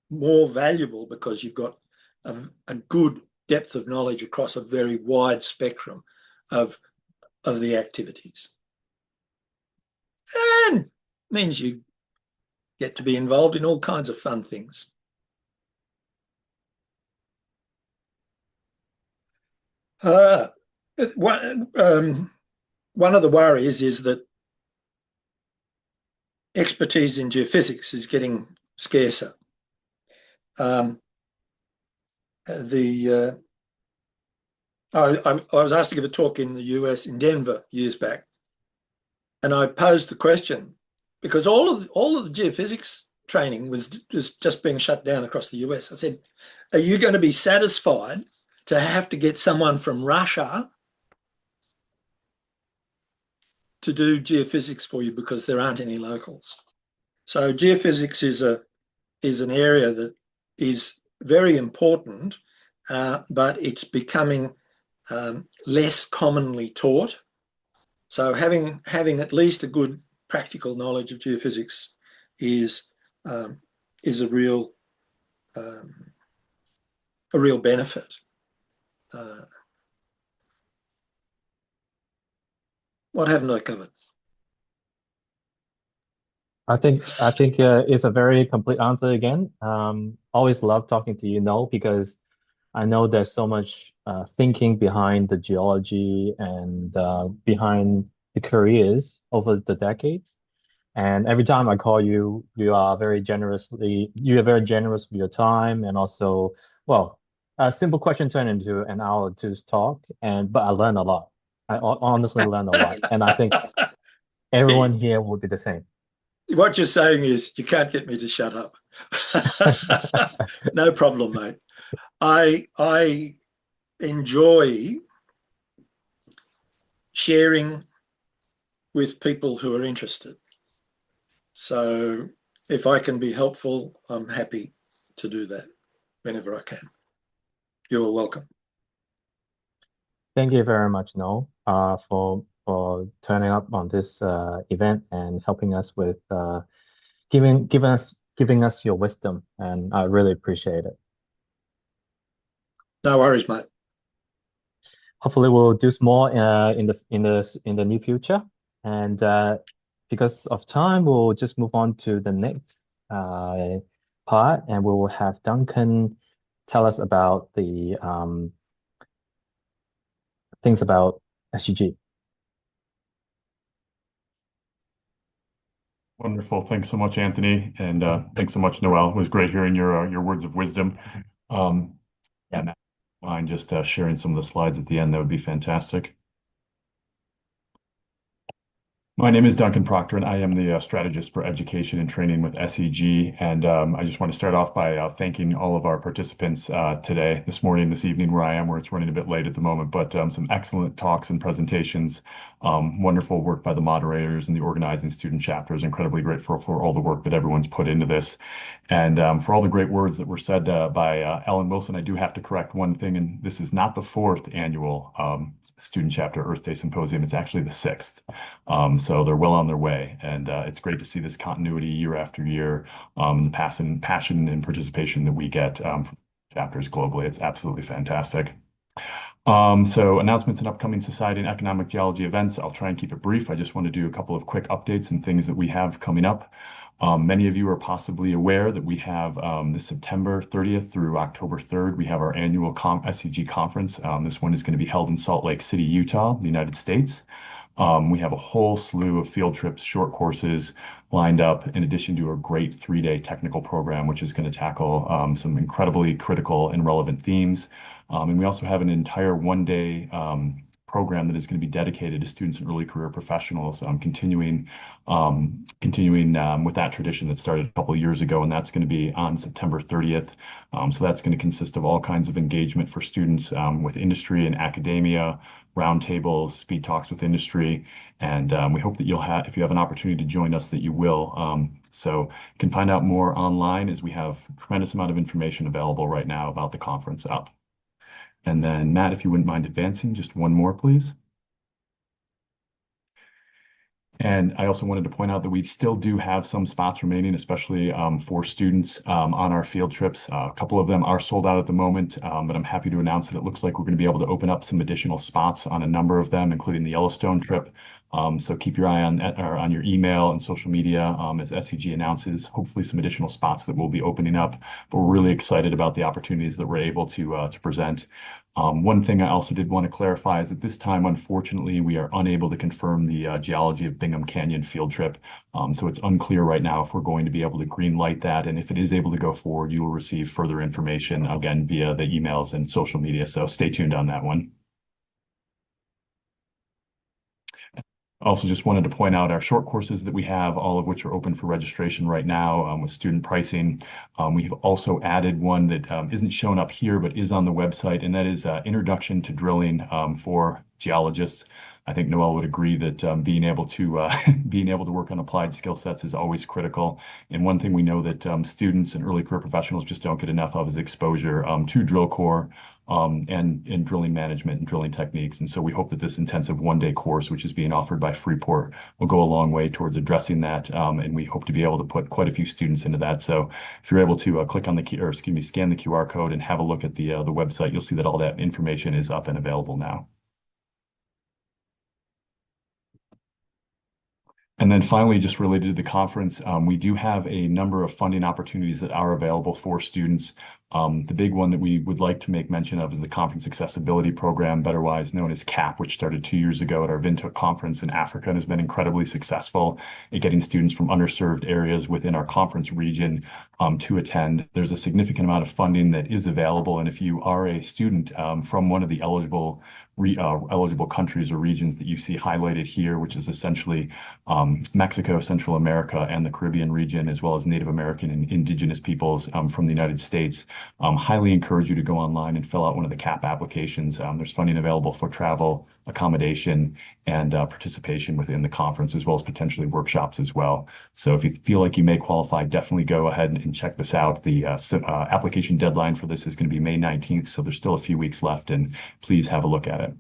O: more valuable because you've got a good depth of knowledge across a very wide spectrum of the activities. And means you get to be involved in all kinds of fun things. One of the worries is that expertise in geophysics is getting scarcer. I was asked to give a talk in the US, in Denver, years back, and I posed the question, because all of the geophysics training was just being shut down across the US. I said, are you going to be satisfied to have to get someone from Russia to do geophysics for you because there aren't any locals? So geophysics is an area that is very important, but it's becoming less commonly taught. So having at least a good practical knowledge of geophysics is a real benefit. What haven't I covered?
A: I think it's a very complete answer again. Always love talking to you, Noel, because I know there's so much thinking behind the geology and behind the careers over the decades. And every time I call you, you are very generous with your time, and also, well, a simple question turned into an hour or two's talk, but I learned a lot. I honestly learned a lot, and I think everyone here would be the same.
O: What you're saying is you can't get me to shut up. No problem, mate. I enjoy sharing with people who are interested. So if I can be helpful, I'm happy to do that whenever I can. You're welcome.
A: Thank you very much, Noel, for turning up on this event and helping us with giving us your wisdom, and I really appreciate it.
O: No worries, mate.
A: Hopefully, we'll do more in the near future, and because of time, we'll just move on to the next part, and we will have Duncan tell us about the things about SEG.
P: Wonderful. Thanks so much, Anthony. And thanks so much, Noel. It was great hearing your words of wisdom. Yeah, Matt, mind just sharing some of the slides at the end? That would be fantastic. My name is Duncan Proctor, and I am the strategist for education and training with SEG. And I just want to start off by thanking all of our participants today, this morning, this evening, where I am, where it's running a bit late at the moment, but some excellent talks and presentations, wonderful work by the moderators and the organizing student chapters. Incredibly grateful for all the work that everyone's put into this. And for all the great words that were said by Ellen Wilson. I do have to correct one thing, and this is not the 4th annual Student Chapter Earth Day Symposium. It's actually the 6th. So they're well on their way, and it's great to see this continuity year after year, the passion and participation that we get from chapters globally. It's absolutely fantastic. So announcements and upcoming society and economic geology events. I'll try and keep it brief. I just want to do a couple of quick updates and things that we have coming up. Many of you are possibly aware that we have this September 30th through October 3rd, we have our annual SEG conference. This one is going to be held in Salt Lake City, Utah, the United States. We have a whole slew of field trips, short courses lined up, in addition to a great 3-day technical program, which is going to tackle some incredibly critical and relevant themes. And we also have an entire 1-day program that is going to be dedicated to students and early career professionals, continuing with that tradition that started a couple of years ago, and that's going to be on September 30th. So that's going to consist of all kinds of engagement for students with industry and academia, roundtables, speed talks with industry, and we hope that you'll have, if you have an opportunity to join us, that you will. So you can find out more online, as we have a tremendous amount of information available right now about the conference up. And then Matt, if you wouldn't mind advancing just one more, please. And I also wanted to point out that we still do have some spots remaining, especially for students on our field trips. A couple of them are sold out at the moment, but I'm happy to announce that it looks like we're going to be able to open up some additional spots on a number of them, including the Yellowstone trip. So keep your eye on your email and social media as SEG announces, hopefully some additional spots that will be opening up. But we're really excited about the opportunities that we're able to present. One thing I also did want to clarify is that this time, unfortunately, we are unable to confirm the geology of Bingham Canyon field trip. So it's unclear right now if we're going to be able to green light that. And if it is able to go forward, you will receive further information, again, via the emails and social media. So stay tuned on that one. Also just wanted to point out our short courses that we have, all of which are open for registration right now with student pricing. We've also added one that isn't shown up here, but is on the website, and that is Introduction to Drilling for Geologists. I think Noel would agree that being able to work on applied skill sets is always critical. And one thing we know that students and early career professionals just don't get enough of is exposure to drill core and drilling management and drilling techniques. And so we hope that this intensive one-day course, which is being offered by Freeport, will go a long way towards addressing that. And we hope to be able to put quite a few students into that. So if you're able to click on scan the QR code and have a look at the website, you'll see that all that information is up and available now. And then finally, just related to the conference, we do have a number of funding opportunities that are available for students. The big one that we would like to make mention of is the Conference Accessibility Program, otherwise known as CAP, which started 2 years ago at our Windhoek conference in Africa and has been incredibly successful at getting students from underserved areas within our conference region to attend. There's a significant amount of funding that is available, and if you are a student from one of the eligible countries or regions that you see highlighted here, which is essentially Mexico, Central America, and the Caribbean region, as well as Native American and indigenous peoples from the United States, highly encourage you to go online and fill out one of the CAP applications. There's funding available for travel, accommodation, and participation within the conference, as well as potentially workshops as well. So if you feel like you may qualify, definitely go ahead and check this out. The application deadline for this is going to be May 19th, so there's still a few weeks left, and please have a look at it.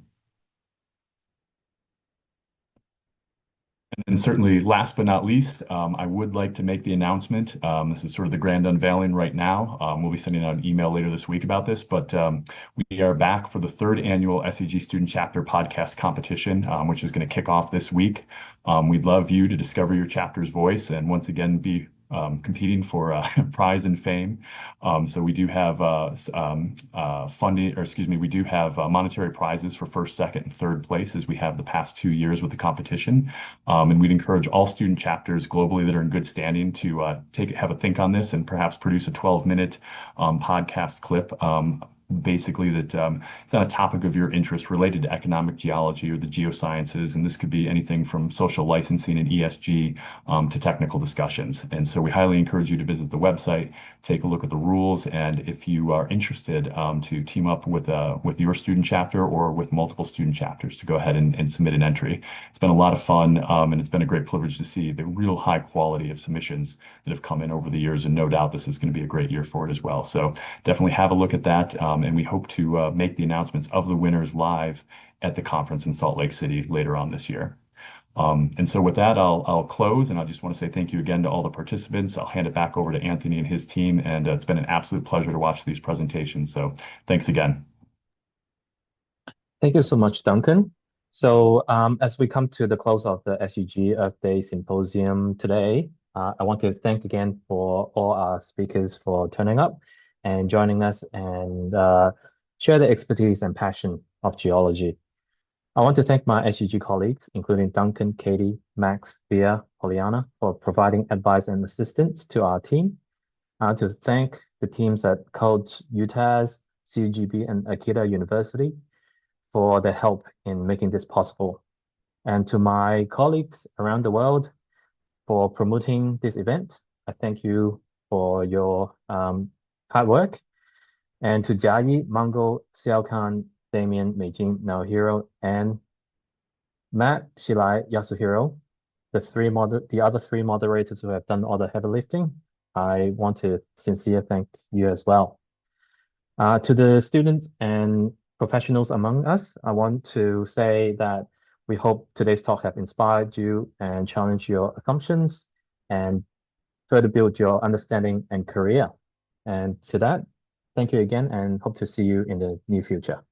P: And certainly, last but not least, I would like to make the announcement. This is sort of the grand unveiling right now. We'll be sending out an email later this week about this, but we are back for the 3rd annual SEG Student Chapter podcast competition, which is going to kick off this week. We'd love you to discover your chapter's voice and once again be competing for prize and fame. So we do have we do have monetary prizes for 1st, 2nd, and 3rd place, as we have the past 2 years with the competition. And we'd encourage all student chapters globally that are in good standing to have a think on this and perhaps produce a 12-minute podcast clip. Basically that it's on a topic of your interest related to economic geology or the geosciences, and this could be anything from social licensing and ESG to technical discussions. And so we highly encourage you to visit the website, take a look at the rules, and if you are interested to team up with your student chapter or with multiple student chapters, to go ahead and submit an entry. It's been a lot of fun, and it's been a great privilege to see the real high quality of submissions that have come in over the years, and no doubt this is going to be a great year for it as well. So definitely have a look at that. And we hope to make the announcements of the winners live at the conference in Salt Lake City later on this year. And so with that, I'll close, and I just want to say thank you again to all the participants. I'll hand it back over to Anthony and his team, and it's been an absolute pleasure to watch these presentations. So thanks again.
A: Thank you so much, Duncan. So as we come to the close of the SEG Earth Day Symposium today, I want to thank again for all our speakers for turning up and joining us and share the expertise and passion of geology. I want to thank my SEG colleagues, including Duncan, Katie, Max, Bia, Poliana, for providing advice and assistance to our team. I want to thank the teams at CUGB, UTAS, CUGB, and Akita University for their help in making this possible. And to my colleagues around the world for promoting this event, I thank you for your hard work. And to Jiayi, Mango, Xiaokan, Damien, Meijing, Naohiro, and Matt, Shilai, Yasuhiro, the other three moderators who have done all the heavy lifting, I want to sincerely thank you as well. To the students and professionals among us, I want to say that we hope today's talk have inspired you and challenged your assumptions and further build your understanding and career. And to that, thank you again and hope to see you in the near future.